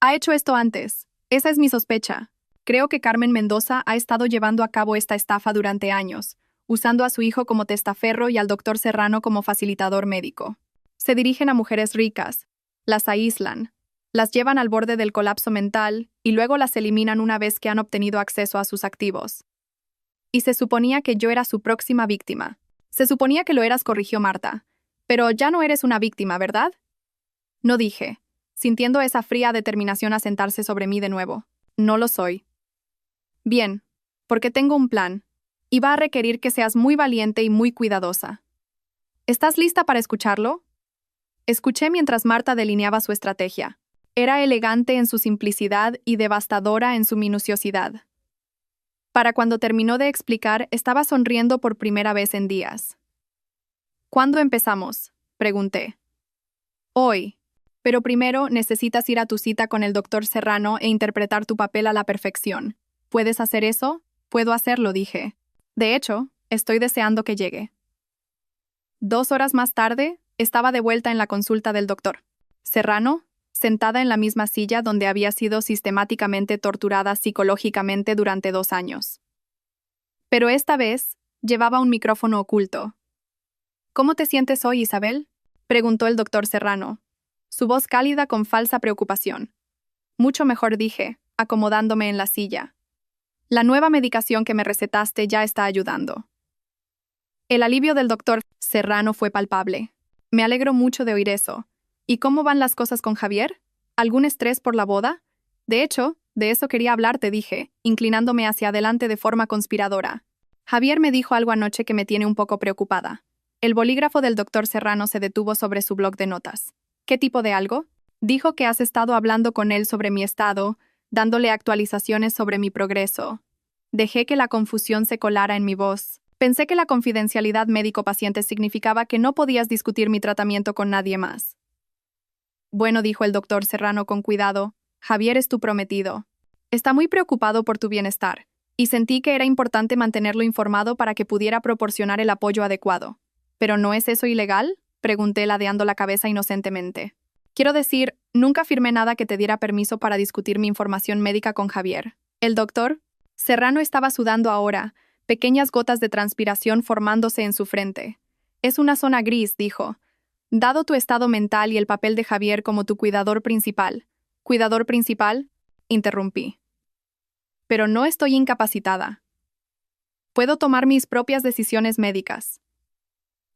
Ha hecho esto antes. Esa es mi sospecha. Creo que Carmen Mendoza ha estado llevando a cabo esta estafa durante años, usando a su hijo como testaferro y al doctor Serrano como facilitador médico. Se dirigen a mujeres ricas, las aíslan, las llevan al borde del colapso mental y luego las eliminan una vez que han obtenido acceso a sus activos. Y se suponía que yo era su próxima víctima. Se suponía que lo eras, corrigió Marta. Pero ya no eres una víctima, ¿verdad? No dije, sintiendo esa fría determinación asentarse sobre mí de nuevo. No lo soy. Bien, porque tengo un plan, y va a requerir que seas muy valiente y muy cuidadosa. ¿Estás lista para escucharlo? Escuché mientras Marta delineaba su estrategia. Era elegante en su simplicidad y devastadora en su minuciosidad. Para cuando terminó de explicar, estaba sonriendo por primera vez en días. ¿Cuándo empezamos?, pregunté. Hoy. Pero primero necesitas ir a tu cita con el doctor Serrano e interpretar tu papel a la perfección. ¿Puedes hacer eso? Puedo hacerlo, dije. De hecho, estoy deseando que llegue. 2 horas más tarde, estaba de vuelta en la consulta del doctor Serrano, sentada en la misma silla donde había sido sistemáticamente torturada psicológicamente durante 2 años. Pero esta vez, llevaba un micrófono oculto. ¿Cómo te sientes hoy, Isabel?, preguntó el doctor Serrano, su voz cálida con falsa preocupación. Mucho mejor, dije, acomodándome en la silla. La nueva medicación que me recetaste ya está ayudando. El alivio del doctor Serrano fue palpable. Me alegro mucho de oír eso. ¿Y cómo van las cosas con Javier? ¿Algún estrés por la boda? De hecho, de eso quería hablarte, dije, inclinándome hacia adelante de forma conspiradora. Javier me dijo algo anoche que me tiene un poco preocupada. El bolígrafo del doctor Serrano se detuvo sobre su bloc de notas. ¿Qué tipo de algo? Dijo que has estado hablando con él sobre mi estado, dándole actualizaciones sobre mi progreso. Dejé que la confusión se colara en mi voz. Pensé que la confidencialidad médico-paciente significaba que no podías discutir mi tratamiento con nadie más. Bueno, dijo el doctor Serrano con cuidado, Javier es tu prometido. Está muy preocupado por tu bienestar, y sentí que era importante mantenerlo informado para que pudiera proporcionar el apoyo adecuado. ¿Pero no es eso ilegal?, pregunté ladeando la cabeza inocentemente. Quiero decir, nunca firmé nada que te diera permiso para discutir mi información médica con Javier. El doctor Serrano estaba sudando ahora, pequeñas gotas de transpiración formándose en su frente. Es una zona gris, dijo. Dado tu estado mental y el papel de Javier como tu cuidador principal. ¿Cuidador principal? Interrumpí. Pero no estoy incapacitada. Puedo tomar mis propias decisiones médicas.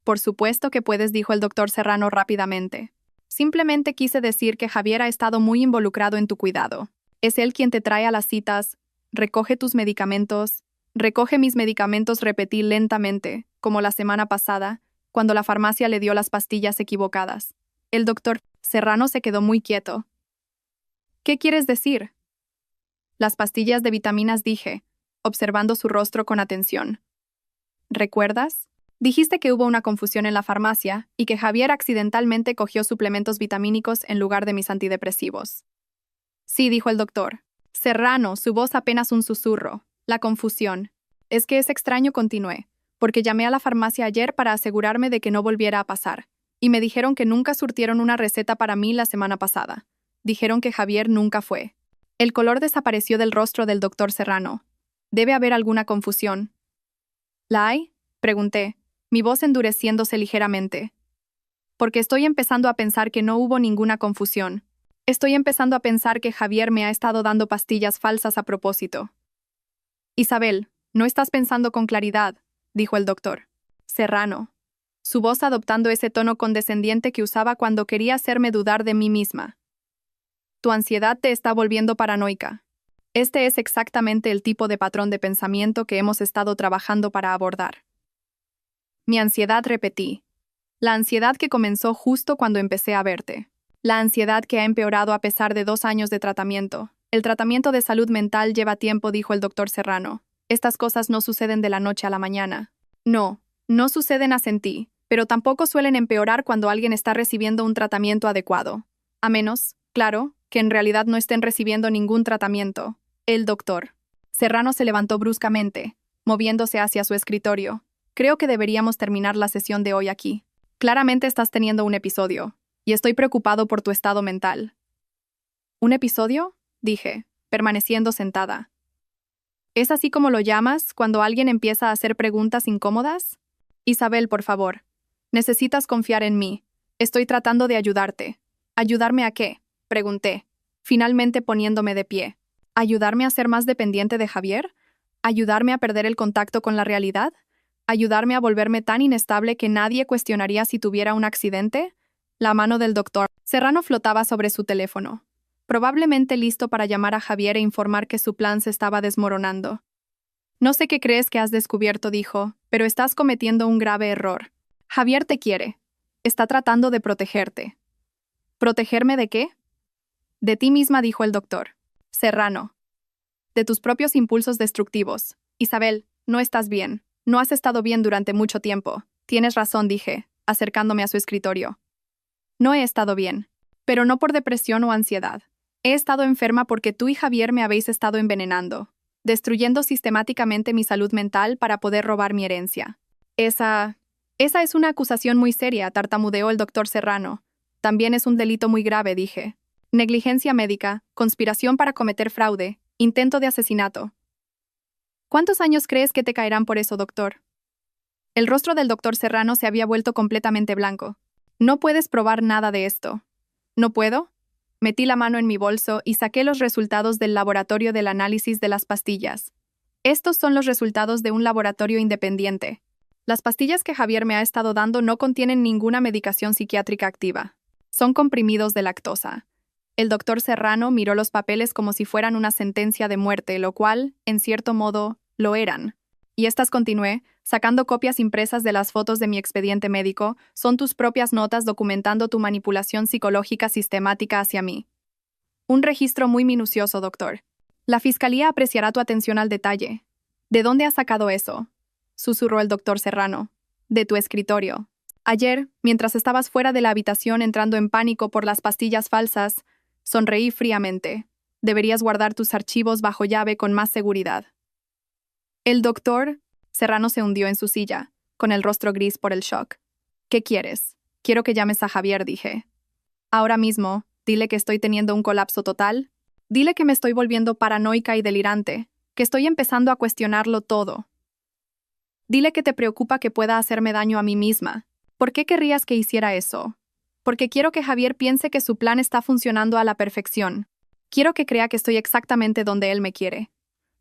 Por supuesto que puedes, dijo el doctor Serrano rápidamente. Simplemente quise decir que Javier ha estado muy involucrado en tu cuidado. Es él quien te trae a las citas, recoge tus medicamentos, recoge mis medicamentos, repetí lentamente, como la semana pasada, cuando la farmacia le dio las pastillas equivocadas. El doctor Serrano se quedó muy quieto. ¿Qué quieres decir? Las pastillas de vitaminas, dije, observando su rostro con atención. ¿Recuerdas? Dijiste que hubo una confusión en la farmacia y que Javier accidentalmente cogió suplementos vitamínicos en lugar de mis antidepresivos. Sí, dijo el doctor. Serrano, su voz apenas un susurro. La confusión. Es que es extraño, continué, porque llamé a la farmacia ayer para asegurarme de que no volviera a pasar, y me dijeron que nunca surtieron una receta para mí la semana pasada. Dijeron que Javier nunca fue. El color desapareció del rostro del doctor Serrano. Debe haber alguna confusión. ¿La hay? Pregunté, mi voz endureciéndose ligeramente. Porque estoy empezando a pensar que no hubo ninguna confusión. Estoy empezando a pensar que Javier me ha estado dando pastillas falsas a propósito. Isabel, no estás pensando con claridad, dijo el doctor Serrano, su voz adoptando ese tono condescendiente que usaba cuando quería hacerme dudar de mí misma. Tu ansiedad te está volviendo paranoica. Este es exactamente el tipo de patrón de pensamiento que hemos estado trabajando para abordar. Mi ansiedad, repetí. La ansiedad que comenzó justo cuando empecé a verte. La ansiedad que ha empeorado a pesar de 2 años de tratamiento. El tratamiento de salud mental lleva tiempo, dijo el doctor Serrano. Estas cosas no suceden de la noche a la mañana. No, no suceden, asentí, pero tampoco suelen empeorar cuando alguien está recibiendo un tratamiento adecuado. A menos, claro, que en realidad no estén recibiendo ningún tratamiento. El doctor Serrano se levantó bruscamente, moviéndose hacia su escritorio. Creo que deberíamos terminar la sesión de hoy aquí. Claramente estás teniendo un episodio, y estoy preocupado por tu estado mental. ¿Un episodio? Dije, permaneciendo sentada. ¿Es así como lo llamas cuando alguien empieza a hacer preguntas incómodas? Isabel, por favor. Necesitas confiar en mí. Estoy tratando de ayudarte. ¿Ayudarme a qué? Pregunté, finalmente poniéndome de pie. ¿Ayudarme a ser más dependiente de Javier? ¿Ayudarme a perder el contacto con la realidad? ¿Ayudarme a volverme tan inestable que nadie cuestionaría si tuviera un accidente? La mano del doctor Serrano flotaba sobre su teléfono, probablemente listo para llamar a Javier e informar que su plan se estaba desmoronando. No sé qué crees que has descubierto, dijo, pero estás cometiendo un grave error. Javier te quiere. Está tratando de protegerte. ¿Protegerme de qué? De ti misma, dijo el doctor Serrano. De tus propios impulsos destructivos. Isabel, no estás bien. No has estado bien durante mucho tiempo. Tienes razón, dije, acercándome a su escritorio. No he estado bien, pero no por depresión o ansiedad. He estado enferma porque tú y Javier me habéis estado envenenando, destruyendo sistemáticamente mi salud mental para poder robar mi herencia. Esa es una acusación muy seria, tartamudeó el doctor Serrano. También es un delito muy grave, dije. Negligencia médica, conspiración para cometer fraude, intento de asesinato. ¿Cuántos años crees que te caerán por eso, doctor? El rostro del doctor Serrano se había vuelto completamente blanco. No puedes probar nada de esto. ¿No puedo? Metí la mano en mi bolso y saqué los resultados del laboratorio del análisis de las pastillas. Estos son los resultados de un laboratorio independiente. Las pastillas que Javier me ha estado dando no contienen ninguna medicación psiquiátrica activa. Son comprimidos de lactosa. El doctor Serrano miró los papeles como si fueran una sentencia de muerte, lo cual, en cierto modo, lo eran. Y estas, continué, sacando copias impresas de las fotos de mi expediente médico, son tus propias notas documentando tu manipulación psicológica sistemática hacia mí. Un registro muy minucioso, doctor. La fiscalía apreciará tu atención al detalle. ¿De dónde has sacado eso? Susurró el doctor Serrano. De tu escritorio. Ayer, mientras estabas fuera de la habitación entrando en pánico por las pastillas falsas, sonreí fríamente. Deberías guardar tus archivos bajo llave con más seguridad. El doctor Serrano se hundió en su silla, con el rostro gris por el shock. ¿Qué quieres? Quiero que llames a Javier, dije. Ahora mismo, dile que estoy teniendo un colapso total. Dile que me estoy volviendo paranoica y delirante, que estoy empezando a cuestionarlo todo. Dile que te preocupa que pueda hacerme daño a mí misma. ¿Por qué querrías que hiciera eso? Porque quiero que Javier piense que su plan está funcionando a la perfección. Quiero que crea que estoy exactamente donde él me quiere.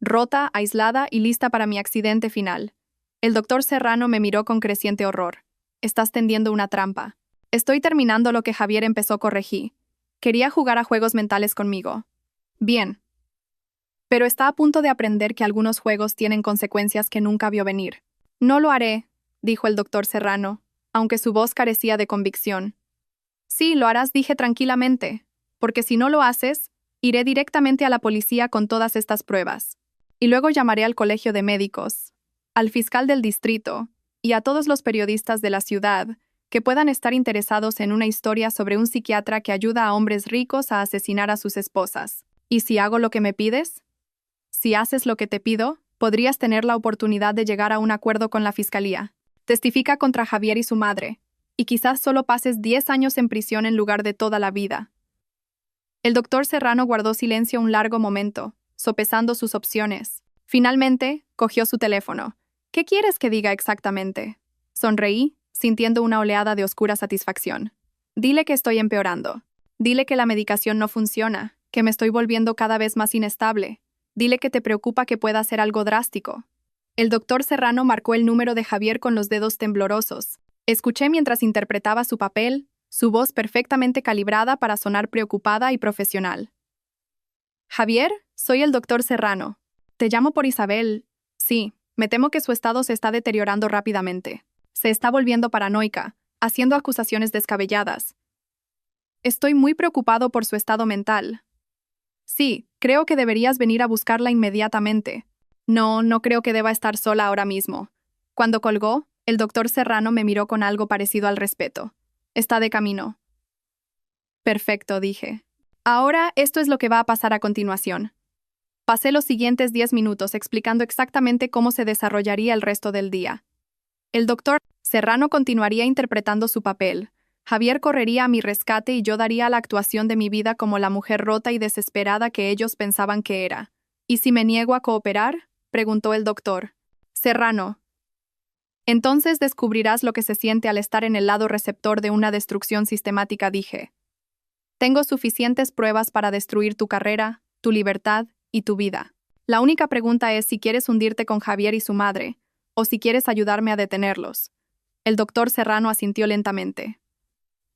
Rota, aislada y lista para mi accidente final. El doctor Serrano me miró con creciente horror. Estás tendiendo una trampa. Estoy terminando lo que Javier empezó, corregí. Quería jugar a juegos mentales conmigo. Bien. Pero está a punto de aprender que algunos juegos tienen consecuencias que nunca vio venir. No lo haré, dijo el doctor Serrano, aunque su voz carecía de convicción. Sí, lo harás, dije tranquilamente, porque si no lo haces, iré directamente a la policía con todas estas pruebas. Y luego llamaré al colegio de médicos, al fiscal del distrito y a todos los periodistas de la ciudad que puedan estar interesados en una historia sobre un psiquiatra que ayuda a hombres ricos a asesinar a sus esposas. ¿Y si hago lo que me pides? Si haces lo que te pido, podrías tener la oportunidad de llegar a un acuerdo con la fiscalía. Testifica contra Javier y su madre, y quizás solo pases 10 años en prisión en lugar de toda la vida. El doctor Serrano guardó silencio un largo momento, sopesando sus opciones. Finalmente, cogió su teléfono. ¿Qué quieres que diga exactamente? Sonreí, sintiendo una oleada de oscura satisfacción. Dile que estoy empeorando. Dile que la medicación no funciona, que me estoy volviendo cada vez más inestable. Dile que te preocupa que pueda hacer algo drástico. El doctor Serrano marcó el número de Javier con los dedos temblorosos. Escuché mientras interpretaba su papel, su voz perfectamente calibrada para sonar preocupada y profesional. Javier, soy el doctor Serrano. Te llamo por Isabel. Sí, me temo que su estado se está deteriorando rápidamente. Se está volviendo paranoica, haciendo acusaciones descabelladas. Estoy muy preocupado por su estado mental. Sí, creo que deberías venir a buscarla inmediatamente. No, no creo que deba estar sola ahora mismo. Cuando colgó, el doctor Serrano me miró con algo parecido al respeto. Está de camino. Perfecto, dije. Ahora, esto es lo que va a pasar a continuación. Pasé los siguientes 10 minutos explicando exactamente cómo se desarrollaría el resto del día. El doctor Serrano continuaría interpretando su papel. Javier correría a mi rescate y yo daría la actuación de mi vida como la mujer rota y desesperada que ellos pensaban que era. ¿Y si me niego a cooperar?, preguntó el doctor Serrano. Entonces descubrirás lo que se siente al estar en el lado receptor de una destrucción sistemática, dije. Tengo suficientes pruebas para destruir tu carrera, tu libertad y tu vida. La única pregunta es si quieres hundirte con Javier y su madre, o si quieres ayudarme a detenerlos. El doctor Serrano asintió lentamente.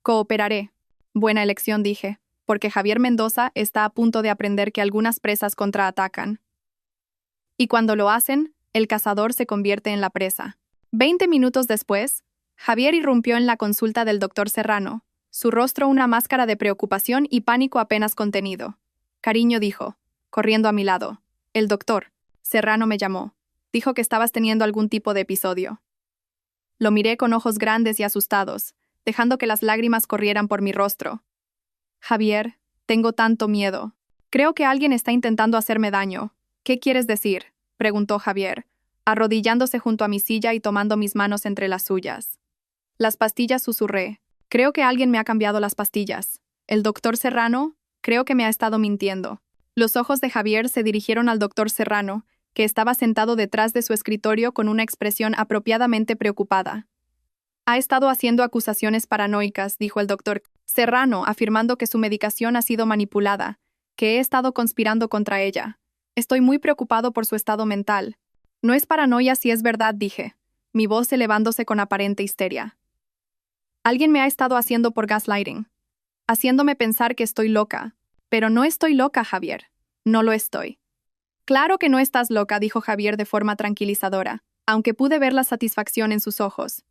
Cooperaré. Buena elección, dije, porque Javier Mendoza está a punto de aprender que algunas presas contraatacan. Y cuando lo hacen, el cazador se convierte en la presa. 20 minutos después, Javier irrumpió en la consulta del doctor Serrano, su rostro una máscara de preocupación y pánico apenas contenido. Cariño, dijo, corriendo a mi lado. El doctor Serrano me llamó. Dijo que estabas teniendo algún tipo de episodio. Lo miré con ojos grandes y asustados, dejando que las lágrimas corrieran por mi rostro. Javier, tengo tanto miedo. Creo que alguien está intentando hacerme daño. ¿Qué quieres decir?, preguntó Javier, arrodillándose junto a mi silla y tomando mis manos entre las suyas. Las pastillas, susurré. Creo que alguien me ha cambiado las pastillas. El doctor Serrano, creo que me ha estado mintiendo. Los ojos de Javier se dirigieron al doctor Serrano, que estaba sentado detrás de su escritorio con una expresión apropiadamente preocupada. Ha estado haciendo acusaciones paranoicas, dijo el doctor Serrano, afirmando que su medicación ha sido manipulada, que he estado conspirando contra ella. Estoy muy preocupado por su estado mental. No es paranoia si es verdad, dije, mi voz elevándose con aparente histeria. Alguien me ha estado haciendo por gaslighting, haciéndome pensar que estoy loca. Pero no estoy loca, Javier. No lo estoy. Claro que no estás loca, dijo Javier de forma tranquilizadora, aunque pude ver la satisfacción en sus ojos.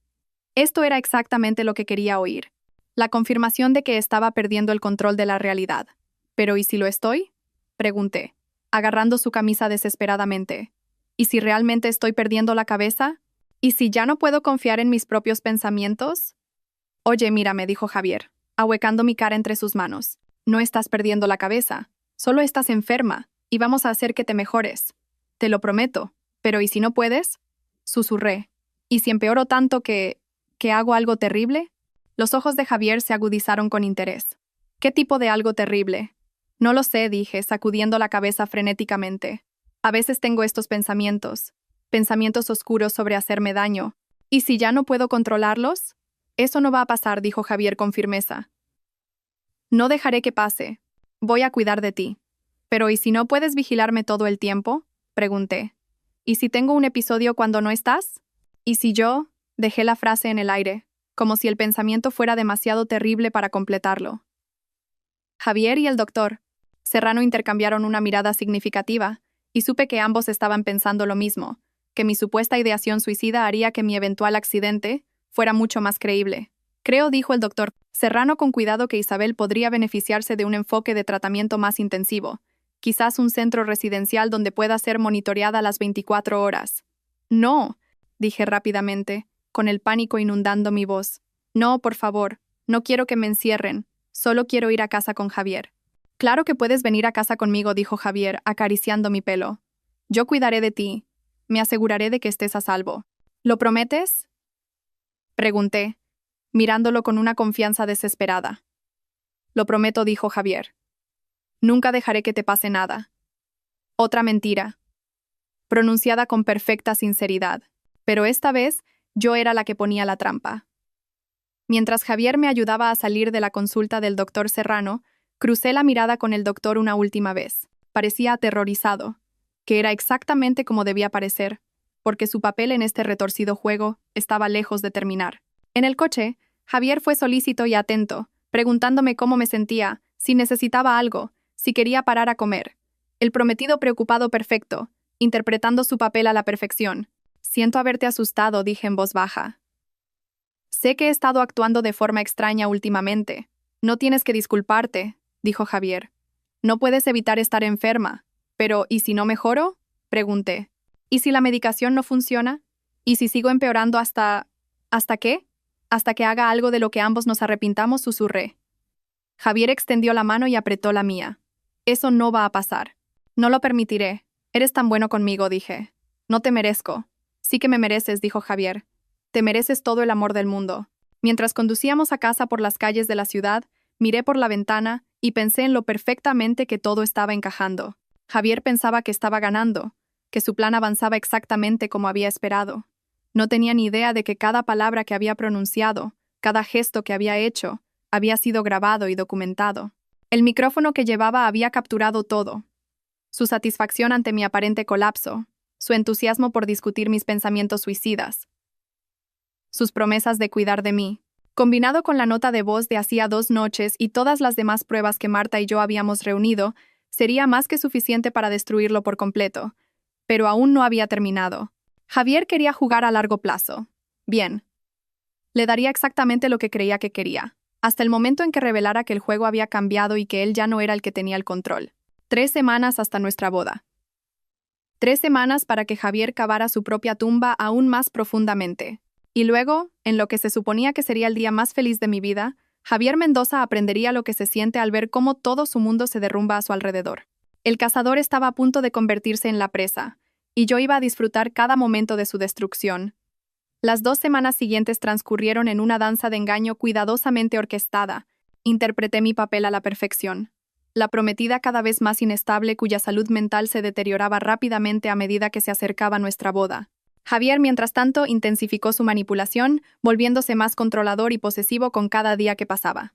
Esto era exactamente lo que quería oír. La confirmación de que estaba perdiendo el control de la realidad. ¿Pero y si lo estoy?, pregunté, agarrando su camisa desesperadamente. ¿Y si realmente estoy perdiendo la cabeza? ¿Y si ya no puedo confiar en mis propios pensamientos? Oye, mírame, dijo Javier, ahuecando mi cara entre sus manos. No estás perdiendo la cabeza, solo estás enferma, y vamos a hacer que te mejores. Te lo prometo. ¿Pero y si no puedes?, susurré. ¿Y si empeoro tanto que hago algo terrible? Los ojos de Javier se agudizaron con interés. ¿Qué tipo de algo terrible? No lo sé, dije, sacudiendo la cabeza frenéticamente. A veces tengo estos pensamientos oscuros sobre hacerme daño. ¿Y si ya no puedo controlarlos? Eso no va a pasar, dijo Javier con firmeza. No dejaré que pase. Voy a cuidar de ti. Pero ¿y si no puedes vigilarme todo el tiempo? Pregunté. ¿Y si tengo un episodio cuando no estás? ¿Y si yo? Dejé la frase en el aire, como si el pensamiento fuera demasiado terrible para completarlo. Javier y el doctor Serrano intercambiaron una mirada significativa, y supe que ambos estaban pensando lo mismo, que mi supuesta ideación suicida haría que mi eventual accidente fuera mucho más creíble. Creo, dijo el doctor Serrano con cuidado, que Isabel podría beneficiarse de un enfoque de tratamiento más intensivo, quizás un centro residencial donde pueda ser monitoreada las 24 horas. No, dije rápidamente, con el pánico inundando mi voz. No, por favor, no quiero que me encierren, solo quiero ir a casa con Javier. Claro que puedes venir a casa conmigo, dijo Javier, acariciando mi pelo. Yo cuidaré de ti. Me aseguraré de que estés a salvo. ¿Lo prometes? Pregunté, mirándolo con una confianza desesperada. Lo prometo, dijo Javier. Nunca dejaré que te pase nada. Otra mentira, pronunciada con perfecta sinceridad, pero esta vez yo era la que ponía la trampa. Mientras Javier me ayudaba a salir de la consulta del doctor Serrano, crucé la mirada con el doctor una última vez. Parecía aterrorizado, que era exactamente como debía parecer, porque su papel en este retorcido juego estaba lejos de terminar. En el coche, Javier fue solícito y atento, preguntándome cómo me sentía, si necesitaba algo, si quería parar a comer. El prometido preocupado perfecto, interpretando su papel a la perfección. Siento haberte asustado, dije en voz baja. Sé que he estado actuando de forma extraña últimamente. No tienes que disculparte, dijo Javier. No puedes evitar estar enferma. Pero, ¿y si no mejoro? Pregunté. ¿Y si la medicación no funciona? ¿Y si sigo empeorando ¿Hasta qué? Hasta que haga algo de lo que ambos nos arrepintamos, susurré. Javier extendió la mano y apretó la mía. Eso no va a pasar. No lo permitiré. Eres tan bueno conmigo, dije. No te merezco. Sí que me mereces, dijo Javier. Te mereces todo el amor del mundo. Mientras conducíamos a casa por las calles de la ciudad, miré por la ventana y pensé en lo perfectamente que todo estaba encajando. Javier pensaba que estaba ganando, que su plan avanzaba exactamente como había esperado. No tenía ni idea de que cada palabra que había pronunciado, cada gesto que había hecho, había sido grabado y documentado. El micrófono que llevaba había capturado todo. Su satisfacción ante mi aparente colapso, su entusiasmo por discutir mis pensamientos suicidas, sus promesas de cuidar de mí, combinado con la nota de voz de hacía 2 noches y todas las demás pruebas que Marta y yo habíamos reunido, sería más que suficiente para destruirlo por completo. Pero aún no había terminado. Javier quería jugar a largo plazo. Bien. Le daría exactamente lo que creía que quería, hasta el momento en que revelara que el juego había cambiado y que él ya no era el que tenía el control. 3 semanas hasta nuestra boda. 3 semanas para que Javier cavara su propia tumba aún más profundamente. Y luego, en lo que se suponía que sería el día más feliz de mi vida, Javier Mendoza aprendería lo que se siente al ver cómo todo su mundo se derrumba a su alrededor. El cazador estaba a punto de convertirse en la presa, y yo iba a disfrutar cada momento de su destrucción. Las 2 semanas siguientes transcurrieron en una danza de engaño cuidadosamente orquestada. Interpreté mi papel a la perfección. La prometida cada vez más inestable, cuya salud mental se deterioraba rápidamente a medida que se acercaba nuestra boda. Javier, mientras tanto, intensificó su manipulación, volviéndose más controlador y posesivo con cada día que pasaba.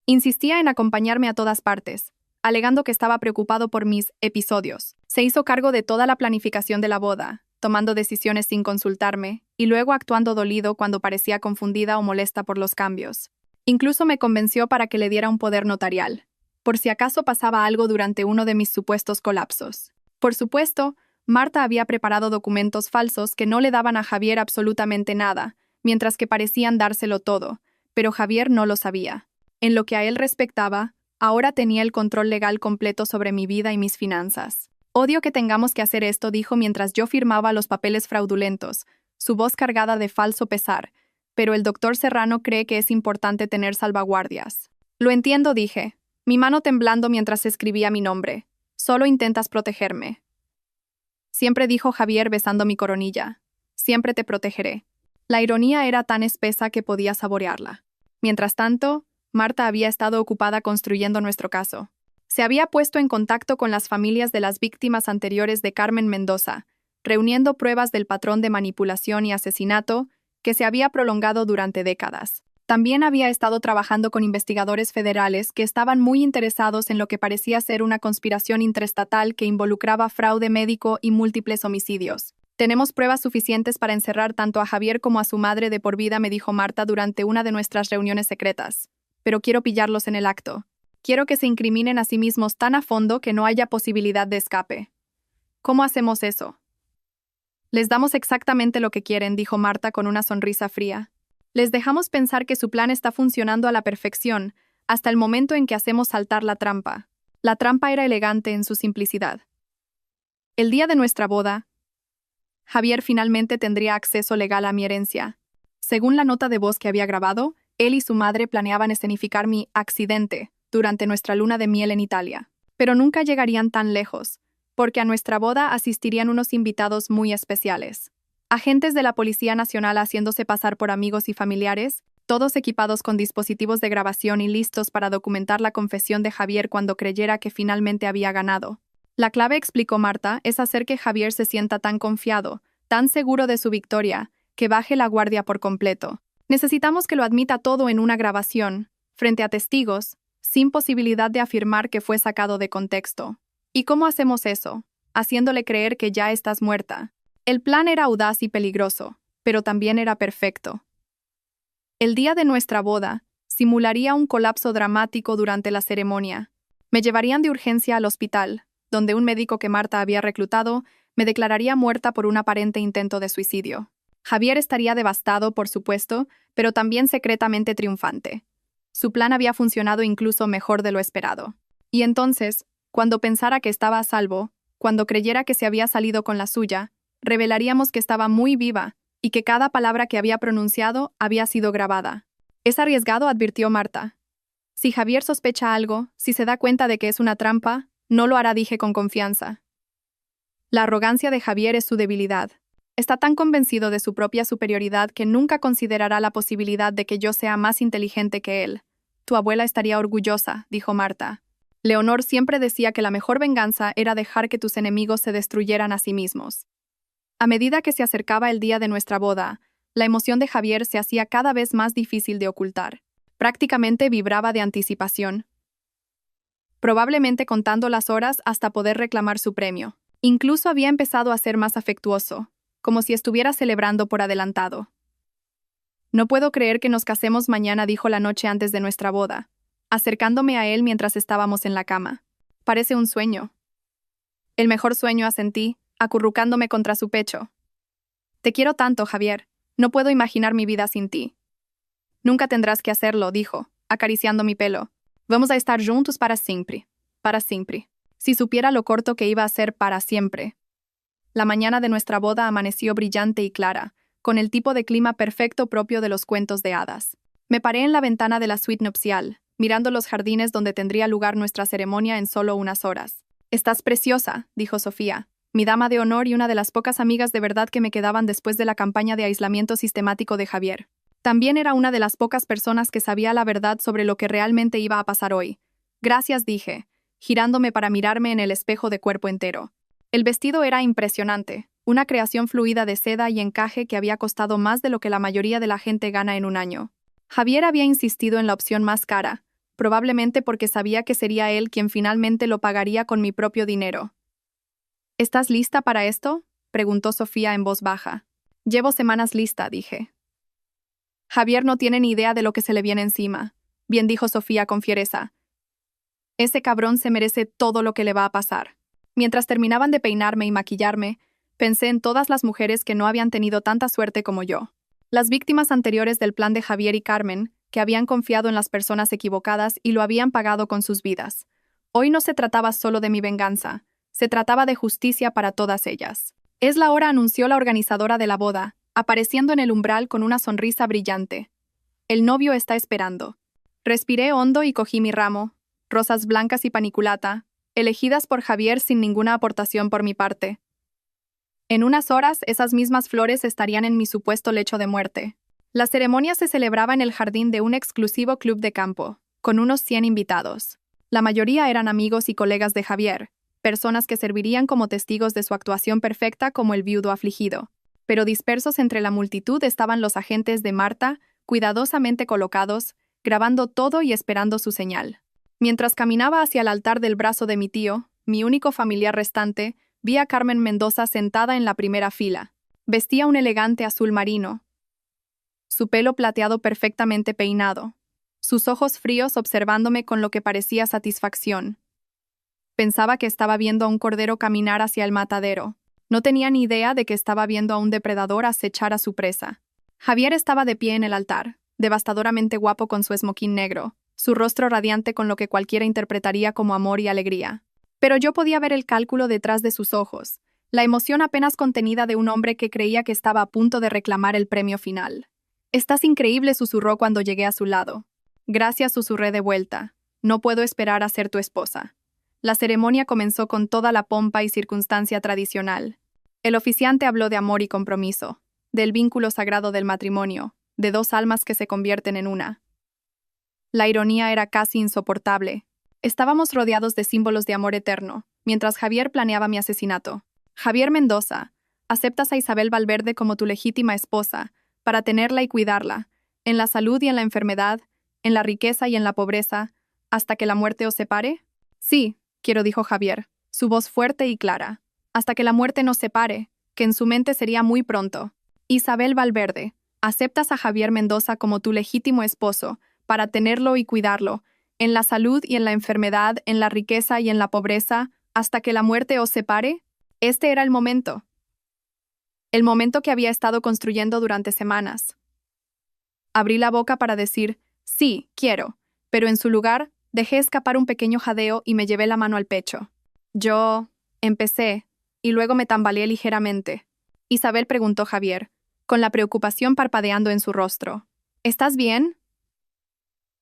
Insistía en acompañarme a todas partes, alegando que estaba preocupado por mis episodios. Se hizo cargo de toda la planificación de la boda, tomando decisiones sin consultarme, y luego actuando dolido cuando parecía confundida o molesta por los cambios. Incluso me convenció para que le diera un poder notarial, por si acaso pasaba algo durante uno de mis supuestos colapsos. Por supuesto, Marta había preparado documentos falsos que no le daban a Javier absolutamente nada, mientras que parecían dárselo todo, pero Javier no lo sabía. En lo que a él respectaba, ahora tenía el control legal completo sobre mi vida y mis finanzas. Odio que tengamos que hacer esto, dijo mientras yo firmaba los papeles fraudulentos, su voz cargada de falso pesar, pero el doctor Serrano cree que es importante tener salvaguardias. Lo entiendo, dije, mi mano temblando mientras escribía mi nombre. Solo intentas protegerme. Siempre, dijo Javier besando mi coronilla. Siempre te protegeré. La ironía era tan espesa que podía saborearla. Mientras tanto, Marta había estado ocupada construyendo nuestro caso. Se había puesto en contacto con las familias de las víctimas anteriores de Carmen Mendoza, reuniendo pruebas del patrón de manipulación y asesinato que se había prolongado durante décadas. También había estado trabajando con investigadores federales que estaban muy interesados en lo que parecía ser una conspiración interestatal que involucraba fraude médico y múltiples homicidios. Tenemos pruebas suficientes para encerrar tanto a Javier como a su madre de por vida, me dijo Marta durante una de nuestras reuniones secretas. Pero quiero pillarlos en el acto. Quiero que se incriminen a sí mismos tan a fondo que no haya posibilidad de escape. ¿Cómo hacemos eso? Les damos exactamente lo que quieren, dijo Marta con una sonrisa fría. Les dejamos pensar que su plan está funcionando a la perfección, hasta el momento en que hacemos saltar la trampa. La trampa era elegante en su simplicidad. El día de nuestra boda, Javier finalmente tendría acceso legal a mi herencia. Según la nota de voz que había grabado, él y su madre planeaban escenificar mi accidente durante nuestra luna de miel en Italia. Pero nunca llegarían tan lejos, porque a nuestra boda asistirían unos invitados muy especiales. Agentes de la Policía Nacional haciéndose pasar por amigos y familiares, todos equipados con dispositivos de grabación y listos para documentar la confesión de Javier cuando creyera que finalmente había ganado. La clave, explicó Marta, es hacer que Javier se sienta tan confiado, tan seguro de su victoria, que baje la guardia por completo. Necesitamos que lo admita todo en una grabación, frente a testigos, sin posibilidad de afirmar que fue sacado de contexto. ¿Y cómo hacemos eso? Haciéndole creer que ya estás muerta. El plan era audaz y peligroso, pero también era perfecto. El día de nuestra boda, simularía un colapso dramático durante la ceremonia. Me llevarían de urgencia al hospital, donde un médico que Marta había reclutado me declararía muerta por un aparente intento de suicidio. Javier estaría devastado, por supuesto, pero también secretamente triunfante. Su plan había funcionado incluso mejor de lo esperado. Y entonces, cuando pensara que estaba a salvo, cuando creyera que se había salido con la suya, revelaríamos que estaba muy viva y que cada palabra que había pronunciado había sido grabada. Es arriesgado, advirtió Marta. Si Javier sospecha algo, si se da cuenta de que es una trampa, no lo hará, dije con confianza. La arrogancia de Javier es su debilidad. Está tan convencido de su propia superioridad que nunca considerará la posibilidad de que yo sea más inteligente que él. Tu abuela estaría orgullosa, dijo Marta. Leonor siempre decía que la mejor venganza era dejar que tus enemigos se destruyeran a sí mismos. A medida que se acercaba el día de nuestra boda, la emoción de Javier se hacía cada vez más difícil de ocultar. Prácticamente vibraba de anticipación, probablemente contando las horas hasta poder reclamar su premio. Incluso había empezado a ser más afectuoso, como si estuviera celebrando por adelantado. No puedo creer que nos casemos mañana, dijo la noche antes de nuestra boda, acercándome a él mientras estábamos en la cama. Parece un sueño. El mejor sueño, asentí, acurrucándome contra su pecho. Te quiero tanto, Javier. No puedo imaginar mi vida sin ti. Nunca tendrás que hacerlo, dijo, acariciando mi pelo. Vamos a estar juntos para siempre. Para siempre. Si supiera lo corto que iba a ser para siempre. La mañana de nuestra boda amaneció brillante y clara, con el tipo de clima perfecto propio de los cuentos de hadas. Me paré en la ventana de la suite nupcial, mirando los jardines donde tendría lugar nuestra ceremonia en solo unas horas. Estás preciosa, dijo Sofía, mi dama de honor y una de las pocas amigas de verdad que me quedaban después de la campaña de aislamiento sistemático de Javier. También era una de las pocas personas que sabía la verdad sobre lo que realmente iba a pasar hoy. Gracias, dije, girándome para mirarme en el espejo de cuerpo entero. El vestido era impresionante, una creación fluida de seda y encaje que había costado más de lo que la mayoría de la gente gana en un año. Javier había insistido en la opción más cara, probablemente porque sabía que sería él quien finalmente lo pagaría con mi propio dinero. ¿Estás lista para esto?, preguntó Sofía en voz baja. Llevo semanas lista, dije. Javier no tiene ni idea de lo que se le viene encima, bien dijo Sofía con fiereza. Ese cabrón se merece todo lo que le va a pasar. Mientras terminaban de peinarme y maquillarme, pensé en todas las mujeres que no habían tenido tanta suerte como yo. Las víctimas anteriores del plan de Javier y Carmen, que habían confiado en las personas equivocadas y lo habían pagado con sus vidas. Hoy no se trataba solo de mi venganza, se trataba de justicia para todas ellas. Es la hora, anunció la organizadora de la boda, apareciendo en el umbral con una sonrisa brillante. El novio está esperando. Respiré hondo y cogí mi ramo, rosas blancas y paniculata, elegidas por Javier sin ninguna aportación por mi parte. En unas horas, esas mismas flores estarían en mi supuesto lecho de muerte. La ceremonia se celebraba en el jardín de un exclusivo club de campo, con unos 100 invitados. La mayoría eran amigos y colegas de Javier, personas que servirían como testigos de su actuación perfecta como el viudo afligido. Pero dispersos entre la multitud estaban los agentes de Marta, cuidadosamente colocados, grabando todo y esperando su señal. Mientras caminaba hacia el altar del brazo de mi tío, mi único familiar restante, vi a Carmen Mendoza sentada en la primera fila. Vestía un elegante azul marino, su pelo plateado perfectamente peinado, sus ojos fríos observándome con lo que parecía satisfacción. Pensaba que estaba viendo a un cordero caminar hacia el matadero. No tenía ni idea de que estaba viendo a un depredador acechar a su presa. Javier estaba de pie en el altar, devastadoramente guapo con su esmoquín negro, su rostro radiante con lo que cualquiera interpretaría como amor y alegría. Pero yo podía ver el cálculo detrás de sus ojos, la emoción apenas contenida de un hombre que creía que estaba a punto de reclamar el premio final. «Estás increíble», susurró cuando llegué a su lado. «Gracias», susurré de vuelta. «No puedo esperar a ser tu esposa». La ceremonia comenzó con toda la pompa y circunstancia tradicional. El oficiante habló de amor y compromiso, del vínculo sagrado del matrimonio, de dos almas que se convierten en una. La ironía era casi insoportable. Estábamos rodeados de símbolos de amor eterno, mientras Javier planeaba mi asesinato. «Javier Mendoza, aceptas a Isabel Valverde como tu legítima esposa, para tenerla y cuidarla, en la salud y en la enfermedad, en la riqueza y en la pobreza, hasta que la muerte os separe?» «Sí, quiero», dijo Javier, su voz fuerte y clara. «Hasta que la muerte nos separe, que en su mente sería muy pronto. Isabel Valverde, aceptas a Javier Mendoza como tu legítimo esposo, para tenerlo y cuidarlo, en la salud y en la enfermedad, en la riqueza y en la pobreza, hasta que la muerte os separe». Este era el momento. El momento que había estado construyendo durante semanas. Abrí la boca para decir, «Sí, quiero», pero en su lugar, dejé escapar un pequeño jadeo y me llevé la mano al pecho. Empecé, y luego me tambaleé ligeramente. Isabel, preguntó Javier, con la preocupación parpadeando en su rostro. «¿Estás bien?»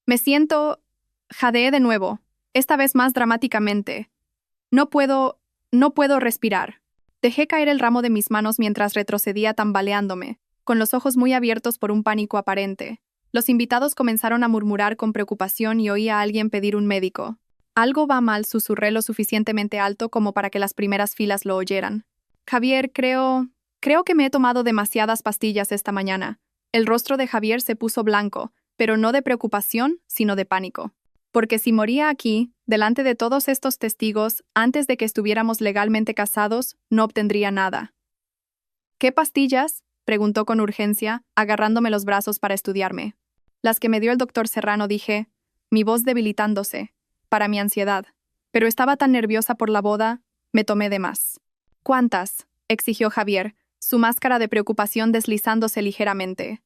«Me siento...», jadeé de nuevo, esta vez más dramáticamente. No puedo respirar». Dejé caer el ramo de mis manos mientras retrocedía tambaleándome, con los ojos muy abiertos por un pánico aparente. Los invitados comenzaron a murmurar con preocupación y oí a alguien pedir un médico. «Algo va mal», susurré lo suficientemente alto como para que las primeras filas lo oyeran. «Javier, creo que me he tomado demasiadas pastillas esta mañana». El rostro de Javier se puso blanco, pero no de preocupación, sino de pánico. «Porque si moría aquí, delante de todos estos testigos, antes de que estuviéramos legalmente casados, no obtendría nada». «¿Qué pastillas?», preguntó con urgencia, agarrándome los brazos para estudiarme. «Las que me dio el doctor Serrano», dije, mi voz debilitándose, para mi ansiedad. Pero estaba tan nerviosa por la boda, me tomé de más. «¿Cuántas?», exigió Javier, su máscara de preocupación deslizándose ligeramente.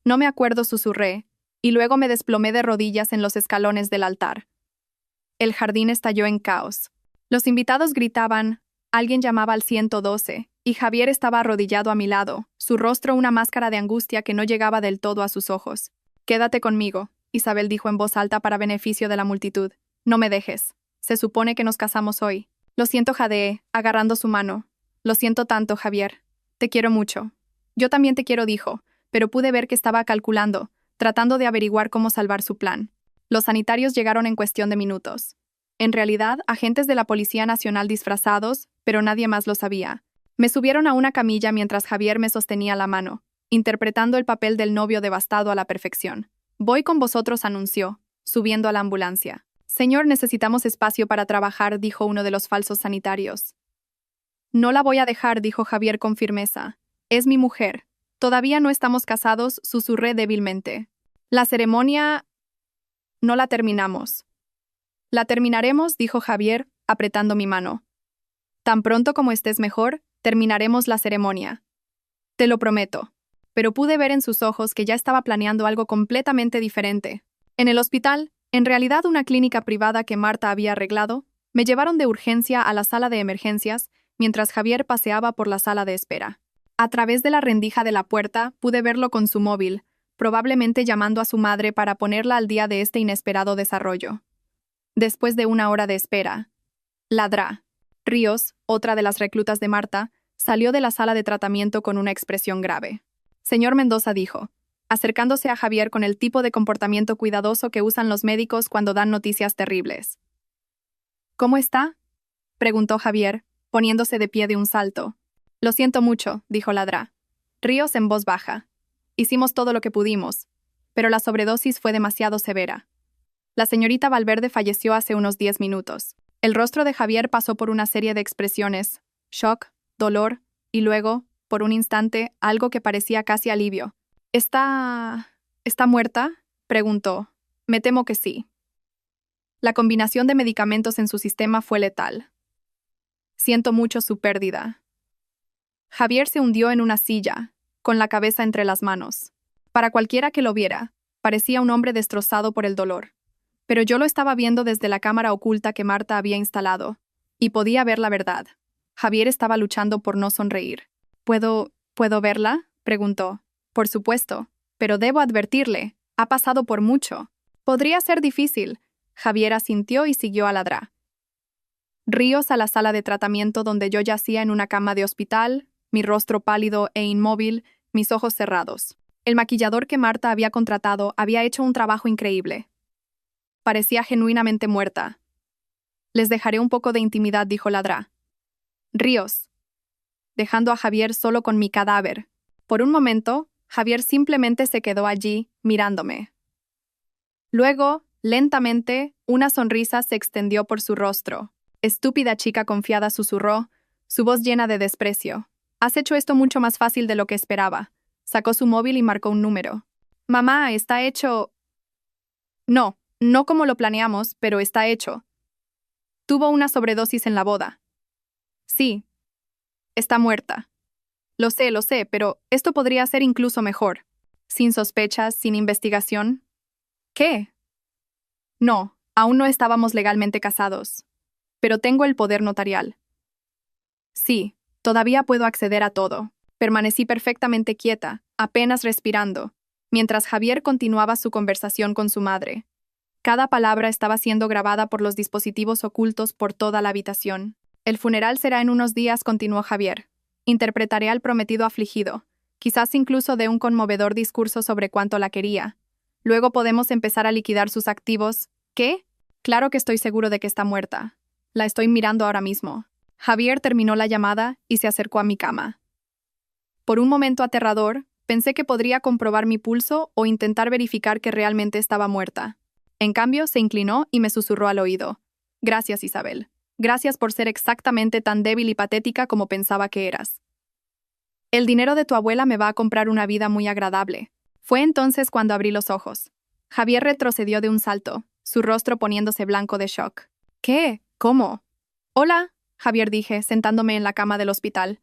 «No me acuerdo», susurré, y luego me desplomé de rodillas en los escalones del altar. El jardín estalló en caos. Los invitados gritaban, alguien llamaba al 112, y Javier estaba arrodillado a mi lado, su rostro una máscara de angustia que no llegaba del todo a sus ojos. «Quédate conmigo», Isabel dijo en voz alta para beneficio de la multitud. «No me dejes. Se supone que nos casamos hoy». «Lo siento», jadeé, agarrando su mano. «Lo siento tanto, Javier. Te quiero mucho». «Yo también te quiero», dijo, pero pude ver que estaba calculando, tratando de averiguar cómo salvar su plan. Los sanitarios llegaron en cuestión de minutos. En realidad, agentes de la Policía Nacional disfrazados, pero nadie más lo sabía. Me subieron a una camilla mientras Javier me sostenía la mano, interpretando el papel del novio devastado a la perfección. «Voy con vosotros», anunció, subiendo a la ambulancia. «Señor, necesitamos espacio para trabajar», dijo uno de los falsos sanitarios. «No la voy a dejar», dijo Javier con firmeza. «Es mi mujer. Todavía no estamos casados», susurré débilmente. «La ceremonia... no la terminamos». «La terminaremos», dijo Javier, apretando mi mano. «Tan pronto como estés mejor, terminaremos la ceremonia. Te lo prometo». Pero pude ver en sus ojos que ya estaba planeando algo completamente diferente. En el hospital, en realidad una clínica privada que Marta había arreglado, me llevaron de urgencia a la sala de emergencias mientras Javier paseaba por la sala de espera. A través de la rendija de la puerta pude verlo con su móvil, probablemente llamando a su madre para ponerla al día de este inesperado desarrollo. Después de una hora de espera, ladrá. Ríos, otra de las reclutas de Marta, salió de la sala de tratamiento con una expresión grave. «Señor Mendoza», dijo, acercándose a Javier con el tipo de comportamiento cuidadoso que usan los médicos cuando dan noticias terribles. ¿Cómo está?, preguntó Javier, poniéndose de pie de un salto. Lo siento mucho, dijo Ladra. Ríos en voz baja. Hicimos todo lo que pudimos, pero la sobredosis fue demasiado severa. La señorita Valverde falleció hace unos 10 minutos. El rostro de Javier pasó por una serie de expresiones: shock, dolor, y luego, por un instante, algo que parecía casi alivio. ¿Está muerta?, preguntó. Me temo que sí. La combinación de medicamentos en su sistema fue letal. Siento mucho su pérdida. Javier se hundió en una silla, con la cabeza entre las manos. Para cualquiera que lo viera, parecía un hombre destrozado por el dolor. Pero yo lo estaba viendo desde la cámara oculta que Marta había instalado, y podía ver la verdad. Javier estaba luchando por no sonreír. ¿Puedo verla?, preguntó. Por supuesto, pero debo advertirle, ha pasado por mucho. Podría ser difícil. Javier asintió y siguió a ladrar. Ríos a la sala de tratamiento donde yo yacía en una cama de hospital, mi rostro pálido e inmóvil, mis ojos cerrados. El maquillador que Marta había contratado había hecho un trabajo increíble. Parecía genuinamente muerta. Les dejaré un poco de intimidad, dijo Ladra. Ríos, dejando a Javier solo con mi cadáver. Por un momento, Javier simplemente se quedó allí, mirándome. Luego, lentamente, una sonrisa se extendió por su rostro. Estúpida chica confiada, susurró, su voz llena de desprecio. Has hecho esto mucho más fácil de lo que esperaba. Sacó su móvil y marcó un número. Mamá, está hecho. No como lo planeamos, pero está hecho. Tuvo una sobredosis en la boda. Sí. Está muerta. Lo sé, pero esto podría ser incluso mejor. Sin sospechas, sin investigación. ¿Qué? No, aún no estábamos legalmente casados. Pero tengo el poder notarial. Sí, todavía puedo acceder a todo. Permanecí perfectamente quieta, apenas respirando, mientras Javier continuaba su conversación con su madre. Cada palabra estaba siendo grabada por los dispositivos ocultos por toda la habitación. El funeral será en unos días, continuó Javier. Interpretaré al prometido afligido, quizás incluso de un conmovedor discurso sobre cuánto la quería. Luego podemos empezar a liquidar sus activos. ¿Qué? Claro que estoy seguro de que está muerta. La estoy mirando ahora mismo. Javier terminó la llamada y se acercó a mi cama. Por un momento aterrador, pensé que podría comprobar mi pulso o intentar verificar que realmente estaba muerta. En cambio, se inclinó y me susurró al oído. Gracias, Isabel. Gracias por ser exactamente tan débil y patética como pensaba que eras. El dinero de tu abuela me va a comprar una vida muy agradable. Fue entonces cuando abrí los ojos. Javier retrocedió de un salto, su rostro poniéndose blanco de shock. ¿Qué? ¿Cómo? Hola, Javier, dije, sentándome en la cama del hospital.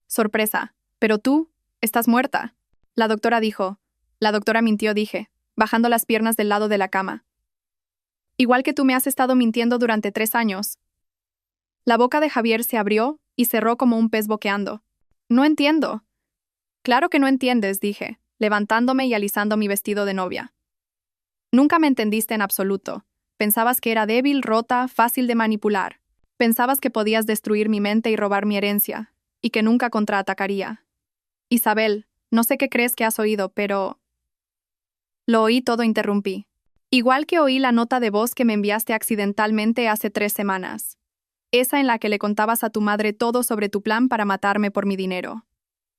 Sorpresa. Pero tú, estás muerta. La doctora dijo. La doctora mintió, dije, bajando las piernas del lado de la cama. Igual que tú me has estado mintiendo durante 3 años. La boca de Javier se abrió y cerró como un pez boqueando. No entiendo. Claro que no entiendes, dije, levantándome y alisando mi vestido de novia. Nunca me entendiste en absoluto. Pensabas que era débil, rota, fácil de manipular. Pensabas que podías destruir mi mente y robar mi herencia, y que nunca contraatacaría. Isabel, no sé qué crees que has oído, pero... Lo oí todo, interrumpí. Igual que oí la nota de voz que me enviaste accidentalmente hace 3 semanas. Esa en la que le contabas a tu madre todo sobre tu plan para matarme por mi dinero.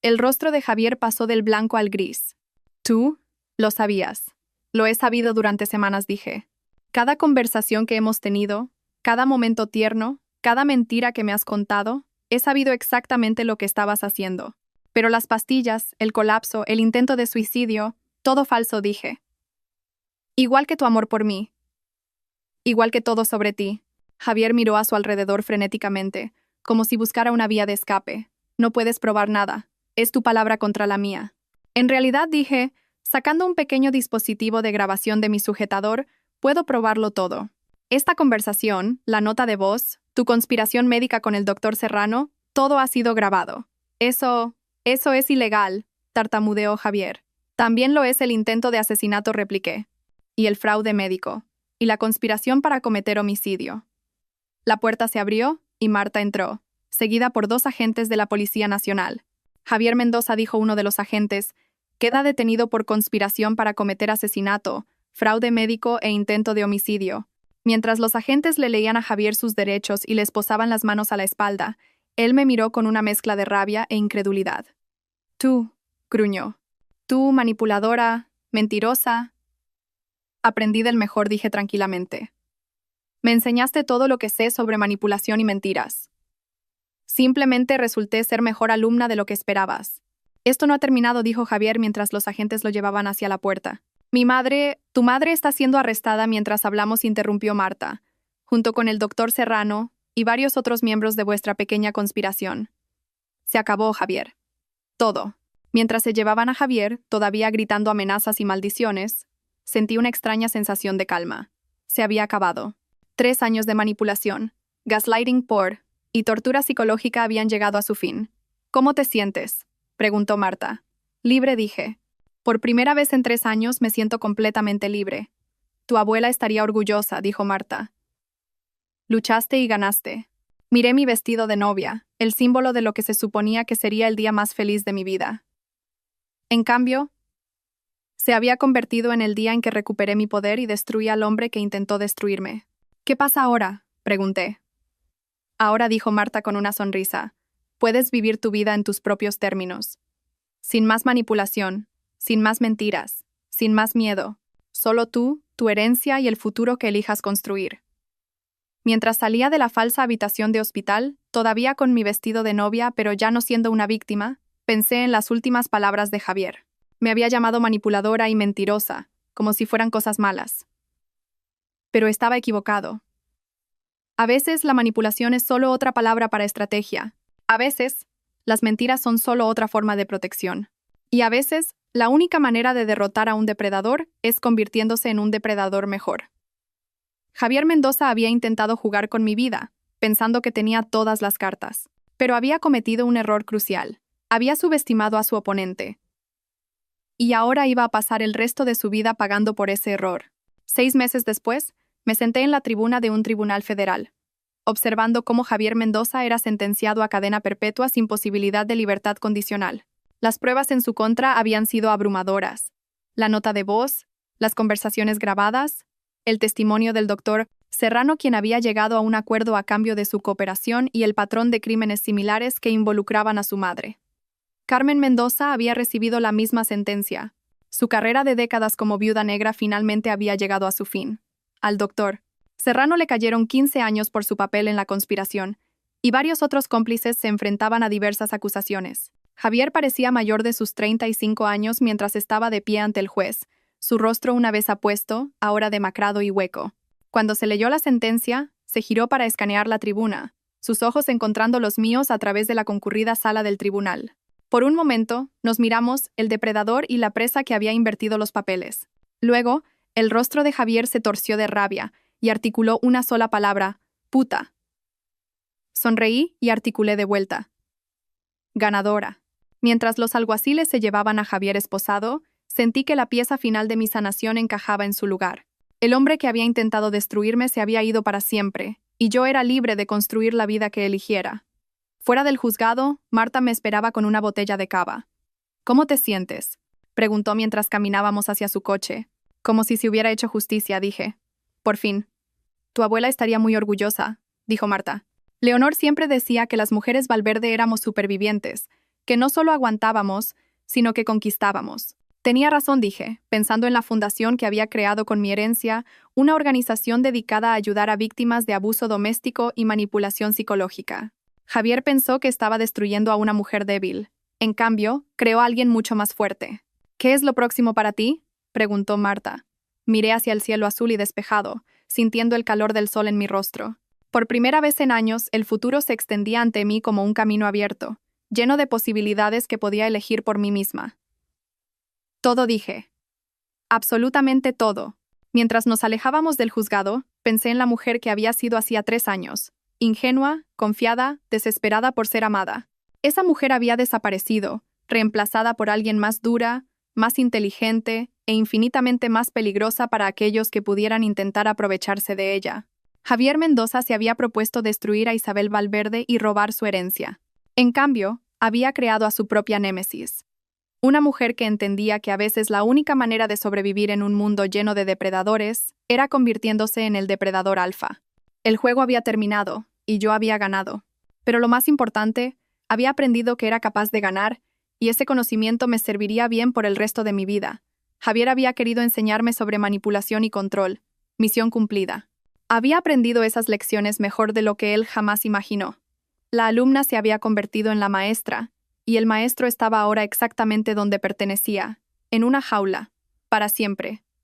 El rostro de Javier pasó del blanco al gris. Tú, lo sabías. Lo he sabido durante semanas, dije. Cada conversación que hemos tenido, cada momento tierno, cada mentira que me has contado, he sabido exactamente lo que estabas haciendo. Pero las pastillas, el colapso, el intento de suicidio, todo falso, dije. Igual que tu amor por mí. Igual que todo sobre ti. Javier miró a su alrededor frenéticamente, como si buscara una vía de escape. No puedes probar nada. Es tu palabra contra la mía. En realidad, dije, sacando un pequeño dispositivo de grabación de mi sujetador, puedo probarlo todo. Esta conversación, la nota de voz, tu conspiración médica con el doctor Serrano, todo ha sido grabado. Eso es ilegal, tartamudeó Javier. También lo es el intento de asesinato, repliqué. Y el fraude médico. Y la conspiración para cometer homicidio. La puerta se abrió y Marta entró, seguida por 2 agentes de la Policía Nacional. Javier Mendoza, dijo uno de los agentes, Queda detenido por conspiración para cometer asesinato, fraude médico e intento de homicidio. Mientras los agentes le leían a Javier sus derechos y le esposaban las manos a la espalda, él me miró con una mezcla de rabia e incredulidad. Tú, gruñó. Tú, manipuladora, mentirosa. Aprendí del mejor, dije tranquilamente. Me enseñaste todo lo que sé sobre manipulación y mentiras. Simplemente resulté ser mejor alumna de lo que esperabas. Esto no ha terminado, dijo Javier mientras los agentes lo llevaban hacia la puerta. Tu madre está siendo arrestada mientras hablamos, interrumpió Marta, junto con el doctor Serrano y varios otros miembros de vuestra pequeña conspiración. Se acabó, Javier. Todo. Mientras se llevaban a Javier, todavía gritando amenazas y maldiciones, sentí una extraña sensación de calma. Se había acabado. 3 años de manipulación, gaslighting y tortura psicológica habían llegado a su fin. ¿Cómo te sientes?, preguntó Marta. Libre, dije. Por primera vez en 3 años me siento completamente libre. Tu abuela estaría orgullosa, dijo Marta. Luchaste y ganaste. Miré mi vestido de novia, el símbolo de lo que se suponía que sería el día más feliz de mi vida. En cambio, se había convertido en el día en que recuperé mi poder y destruí al hombre que intentó destruirme. ¿Qué pasa ahora?, pregunté. Ahora, dijo Marta con una sonrisa, puedes vivir tu vida en tus propios términos. Sin más manipulación, sin más mentiras, sin más miedo. Solo tú, tu herencia y el futuro que elijas construir. Mientras salía de la falsa habitación de hospital, todavía con mi vestido de novia pero ya no siendo una víctima, pensé en las últimas palabras de Javier. Me había llamado manipuladora y mentirosa, como si fueran cosas malas. Pero estaba equivocado. A veces la manipulación es solo otra palabra para estrategia. A veces, las mentiras son solo otra forma de protección. Y a veces, la única manera de derrotar a un depredador es convirtiéndose en un depredador mejor. Javier Mendoza había intentado jugar con mi vida, pensando que tenía todas las cartas. Pero había cometido un error crucial. Había subestimado a su oponente. Y ahora iba a pasar el resto de su vida pagando por ese error. 6 meses después, me senté en la tribuna de un tribunal federal, observando cómo Javier Mendoza era sentenciado a cadena perpetua sin posibilidad de libertad condicional. Las pruebas en su contra habían sido abrumadoras. La nota de voz, las conversaciones grabadas, el testimonio del doctor Serrano, quien había llegado a un acuerdo a cambio de su cooperación, y el patrón de crímenes similares que involucraban a su madre. Carmen Mendoza había recibido la misma sentencia. Su carrera de décadas como viuda negra finalmente había llegado a su fin. Al doctor Serrano le cayeron 15 años por su papel en la conspiración, y varios otros cómplices se enfrentaban a diversas acusaciones. Javier parecía mayor de sus 35 años mientras estaba de pie ante el juez, su rostro una vez apuesto, ahora demacrado y hueco. Cuando se leyó la sentencia, se giró para escanear la tribuna, sus ojos encontrando los míos a través de la concurrida sala del tribunal. Por un momento, nos miramos, el depredador y la presa que había invertido los papeles. Luego, el rostro de Javier se torció de rabia y articuló una sola palabra: puta. Sonreí y articulé de vuelta: ganadora. Mientras los alguaciles se llevaban a Javier esposado, sentí que la pieza final de mi sanación encajaba en su lugar. El hombre que había intentado destruirme se había ido para siempre, y yo era libre de construir la vida que eligiera. Fuera del juzgado, Marta me esperaba con una botella de cava. ¿Cómo te sientes?, preguntó mientras caminábamos hacia su coche. Como si se hubiera hecho justicia, dije. Por fin. Tu abuela estaría muy orgullosa, dijo Marta. Leonor siempre decía que las mujeres Valverde éramos supervivientes, que no solo aguantábamos, sino que conquistábamos. Tenía razón, dije, pensando en la fundación que había creado con mi herencia, una organización dedicada a ayudar a víctimas de abuso doméstico y manipulación psicológica. Javier pensó que estaba destruyendo a una mujer débil. En cambio, creó a alguien mucho más fuerte. ¿Qué es lo próximo para ti?, preguntó Marta. Miré hacia el cielo azul y despejado, sintiendo el calor del sol en mi rostro. Por primera vez en años, el futuro se extendía ante mí como un camino abierto, lleno de posibilidades que podía elegir por mí misma. Todo, dije. Absolutamente todo. Mientras nos alejábamos del juzgado, pensé en la mujer que había sido hacía 3 años. Ingenua, confiada, desesperada por ser amada. Esa mujer había desaparecido, reemplazada por alguien más dura, más inteligente e infinitamente más peligrosa para aquellos que pudieran intentar aprovecharse de ella. Javier Mendoza se había propuesto destruir a Isabel Valverde y robar su herencia. En cambio, había creado a su propia némesis. Una mujer que entendía que a veces la única manera de sobrevivir en un mundo lleno de depredadores era convirtiéndose en el depredador alfa. El juego había terminado, y yo había ganado. Pero lo más importante, había aprendido que era capaz de ganar, y ese conocimiento me serviría bien por el resto de mi vida. Javier había querido enseñarme sobre manipulación y control. Misión cumplida. Había aprendido esas lecciones mejor de lo que él jamás imaginó. La alumna se había convertido en la maestra, y el maestro estaba ahora exactamente donde pertenecía, en una jaula, para siempre.